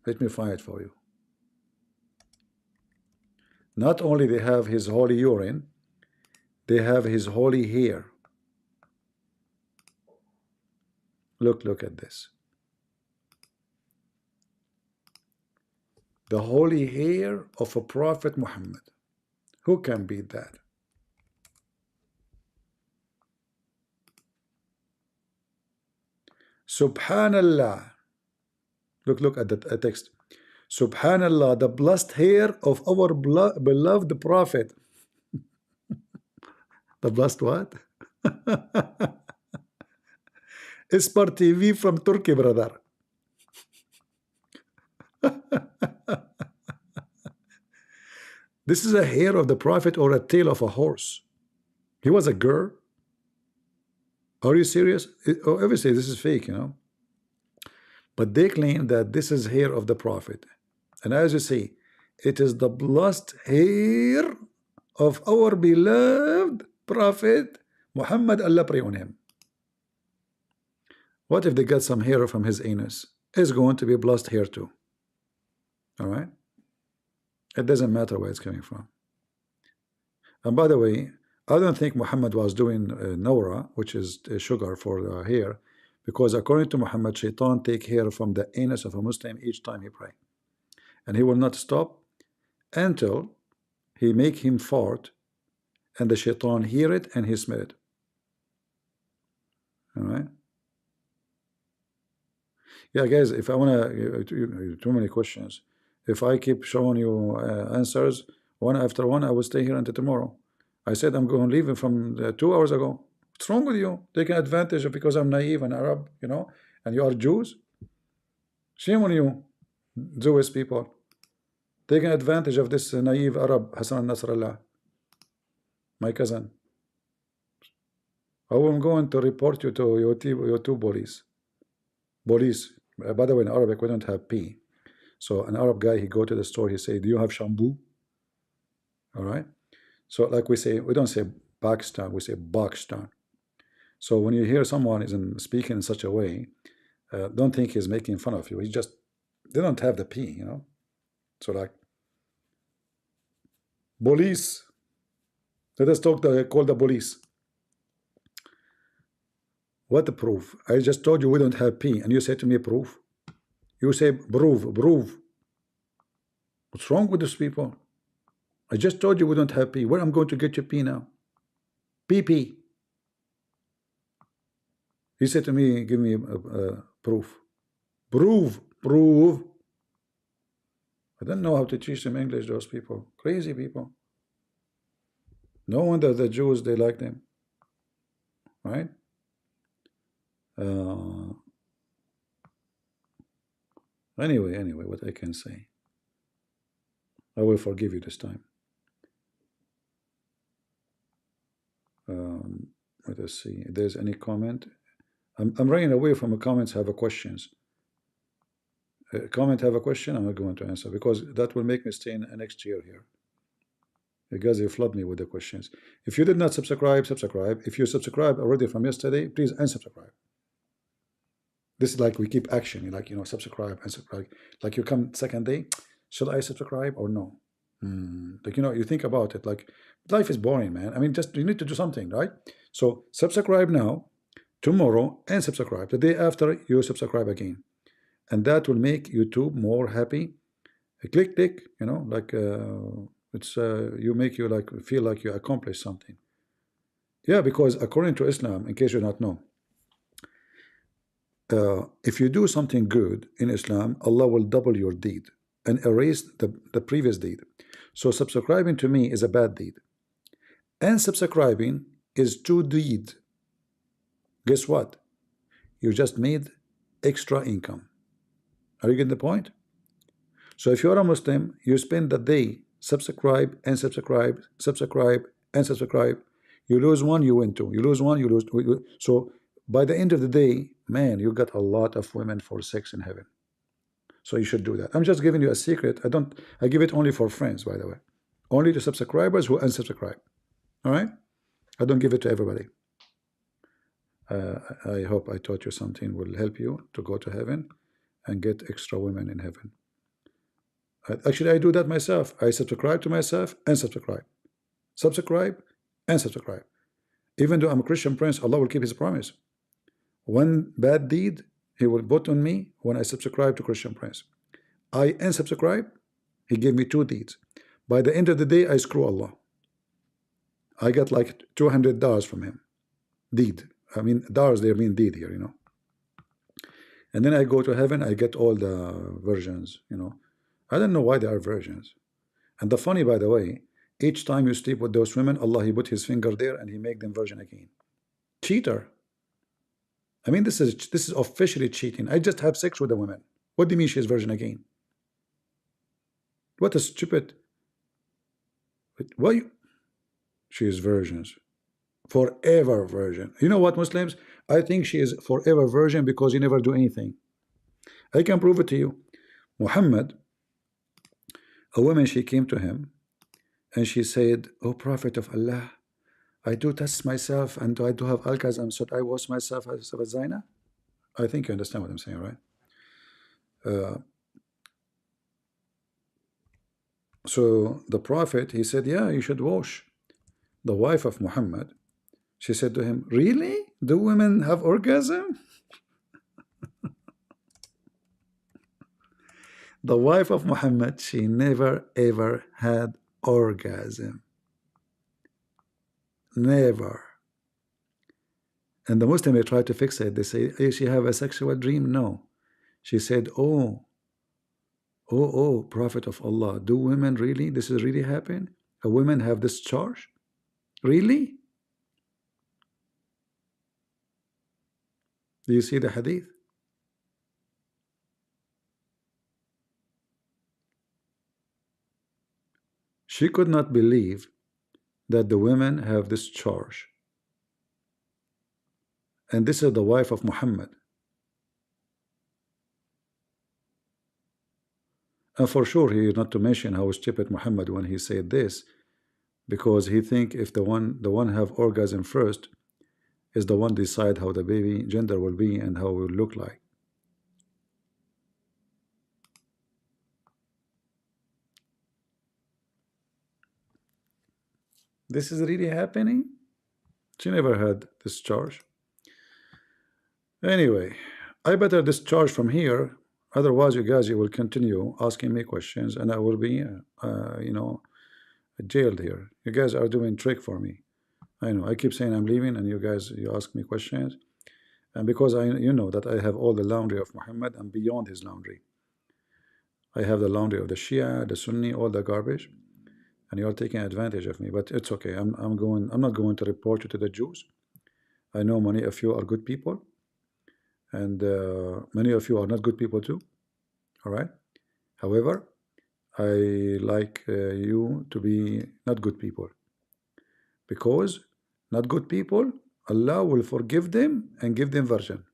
Let me find it for you. Not only they have his holy urine, they have his holy hair. Look at this. The holy hair of a Prophet Muhammad. Who can beat that? Subhanallah. Look at the text. Subhanallah, the blessed hair of our beloved Prophet. The blessed what? Ispar TV from Turkey, brother. This is a hair of the Prophet or a tail of a horse. He was a girl. Are you serious? Obviously, this is fake, you know. But they claim that this is hair of the Prophet. And as you see, it is the blessed hair of our beloved Prophet Muhammad, Allah pray on him. What if they got some hair from his anus? It's going to be blessed hair too. All right? It doesn't matter where it's coming from. And by the way, I don't think Muhammad was doing Nora, which is sugar for the hair, because according to Muhammad, Shaitan take hair from the anus of a Muslim each time he pray. And he will not stop until he make him fart and the Shaitan hear it and he smell it. All right? Yeah, guys, if I want to, too many questions. If I keep showing you answers one after one, I will stay here until tomorrow. I said I'm going to leave from 2 hours ago. What's wrong with you? Taking advantage of because I'm naive and Arab, you know, and you are Jews? Shame on you, Jewish people. Taking advantage of this naive Arab, Hassan Nasrallah, my cousin. I am going to report you to YouTube police. Police. By the way, in Arabic, we don't have P. So an Arab guy, he go to the store, he say, do you have shampoo? All right. So like we say, we don't say Pakistan, we say Pakistan. So when you hear someone is speaking in such a way, don't think he's making fun of you. He just, they don't have the P, you know. So like, police. Let us call the police. What the proof? I just told you we don't have P, and you say to me proof. You say prove. What's wrong with these people? I just told you we don't have P. Where I'm going to get your P now? PP. He said to me, give me proof. Prove. I don't know how to teach them English, those people. Crazy people. No wonder the Jews, they like them. Right? Anyway, what I can say. I will forgive you this time. Let us see if there's any comment. I'm running away from the comments. Have a questions. Comment have a question. I'm not going to answer because that will make me stay in next year here. Because you flood me with the questions. If you did not subscribe. If you subscribe already from yesterday, please unsubscribe. This is like we keep action, like, you know, subscribe and subscribe. Like you come second day, should I subscribe or no? Like, you know, you think about it, like life is boring, man. I mean, just you need to do something, right? So subscribe now, tomorrow, and subscribe. The day after, you subscribe again. And that will make YouTube more happy. Click, you know, like it's you make you like feel like you accomplished something. Yeah, because according to Islam, in case you don't know, if you do something good in Islam, Allah will double your deed and erase the previous deed. So subscribing to me is a bad deed. And subscribing is two deed. Guess what? You just made extra income. Are you getting the point? So if you're a Muslim, you spend the day subscribe and subscribe, subscribe and subscribe. You lose one, you win two. You lose one, you lose two. So by the end of the day, man, you got a lot of women for sex in heaven. So you should do that. I'm just giving you a secret. I give it only for friends, by the way. Only to subscribers who unsubscribe. All right? I don't give it to everybody. I hope I taught you something will help you to go to heaven and get extra women in heaven. Actually, I do that myself. I subscribe to myself and subscribe. Subscribe and subscribe. Even though I'm a Christian prince, Allah will keep his promise. One bad deed, he will put on me when I subscribe to Christian prince. I unsubscribe, he gave me two deeds. By the end of the day, I screw Allah. I got like $200 from him. Deed. I mean, dollars, they mean deed here, you know. And then I go to heaven, I get all the virgins, you know. I don't know why they are virgins. And the funny, by the way, each time you sleep with those women, Allah, He put His finger there and He make them virgin again. Cheater. I mean, this is officially cheating. I just have sex with a woman. What do you mean she is virgin again? What a stupid. Why? She is virgins. Forever virgin. You know what, Muslims? I think she is forever virgin because you never do anything. I can prove it to you. Muhammad, a woman, she came to him and she said, "Oh, Prophet of Allah, I do test myself and I do have orgasm. Should I wash myself as a zina?" I think you understand what I'm saying, right? So the Prophet, he said, "Yeah, you should wash." The wife of Muhammad, she said to him, "Really? Do women have orgasm?" The wife of Muhammad, she never ever had orgasm. Never. And the Muslim, they try to fix it. They say, "Hey, she have a sexual dream?" No. She said, oh, Prophet of Allah, do women really, this is really happen? A women have this charge? Really? Do you see the hadith? She could not believe that the women have this charge. And this is the wife of Muhammad. And for sure, he is not to mention how stupid Muhammad when he said this, because he think if the one have orgasm first is the one decide how the baby gender will be and how it will look like. This is really happening? She never had this charge. Anyway, I better discharge from here. Otherwise, you guys, you will continue asking me questions and I will be, you know, jailed here. You guys are doing trick for me. I know. I keep saying I'm leaving and you guys, you ask me questions. And because you know that I have all the laundry of Muhammad and beyond his laundry. I have the laundry of the Shia, the Sunni, all the garbage. And you're taking advantage of me, but it's okay. I'm not going to report you to the Jews. I know many of you are good people, and many of you are not good people too. All right. However, I like you to be not good people, because not good people, Allah will forgive them and give them version.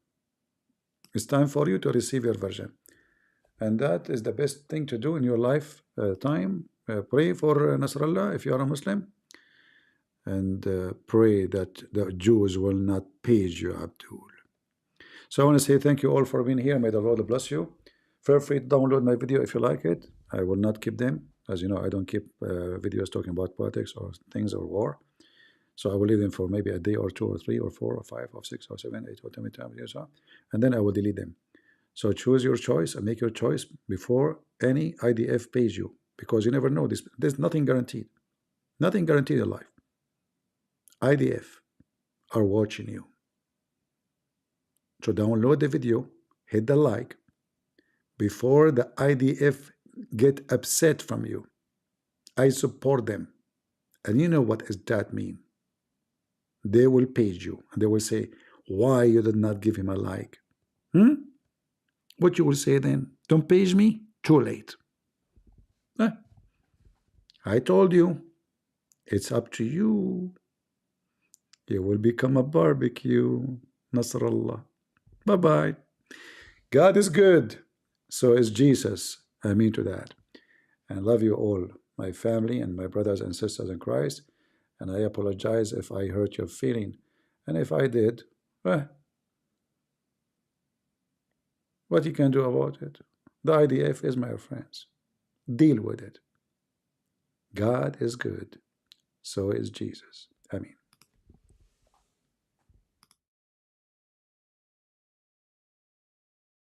It's time for you to receive your version, and that is the best thing to do in your life time. Pray for Nasrallah if you are a Muslim, and pray that the Jews will not page you, Abdul. So I want to say thank you all for being here. May the Lord bless you. Feel free to download my video if you like it. I will not keep them. As you know, I don't keep videos talking about politics or things or war. So I will leave them for maybe a day or 2 or 3 or 4 or 5 or 6 or 7, 8 or 10 videos, and then I will delete them. So choose your choice and make your choice before any IDF pays you. Because you never know. There's nothing guaranteed. Nothing guaranteed in life. IDF are watching you. So download the video, hit the like, before the IDF get upset from you. I support them. And you know what does that mean? They will page you. And they will say, why you did not give him a like? What you will say then? Don't page me? Too late. I told you, it's up to you. You will become a barbecue. Nasrallah. Bye-bye. God is good. So is Jesus. I mean to that. And I love you all, my family and my brothers and sisters in Christ. And I apologize if I hurt your feeling. And if I did, what you can do about it? The IDF is my friends. Deal with it. God is good. So is Jesus. I mean.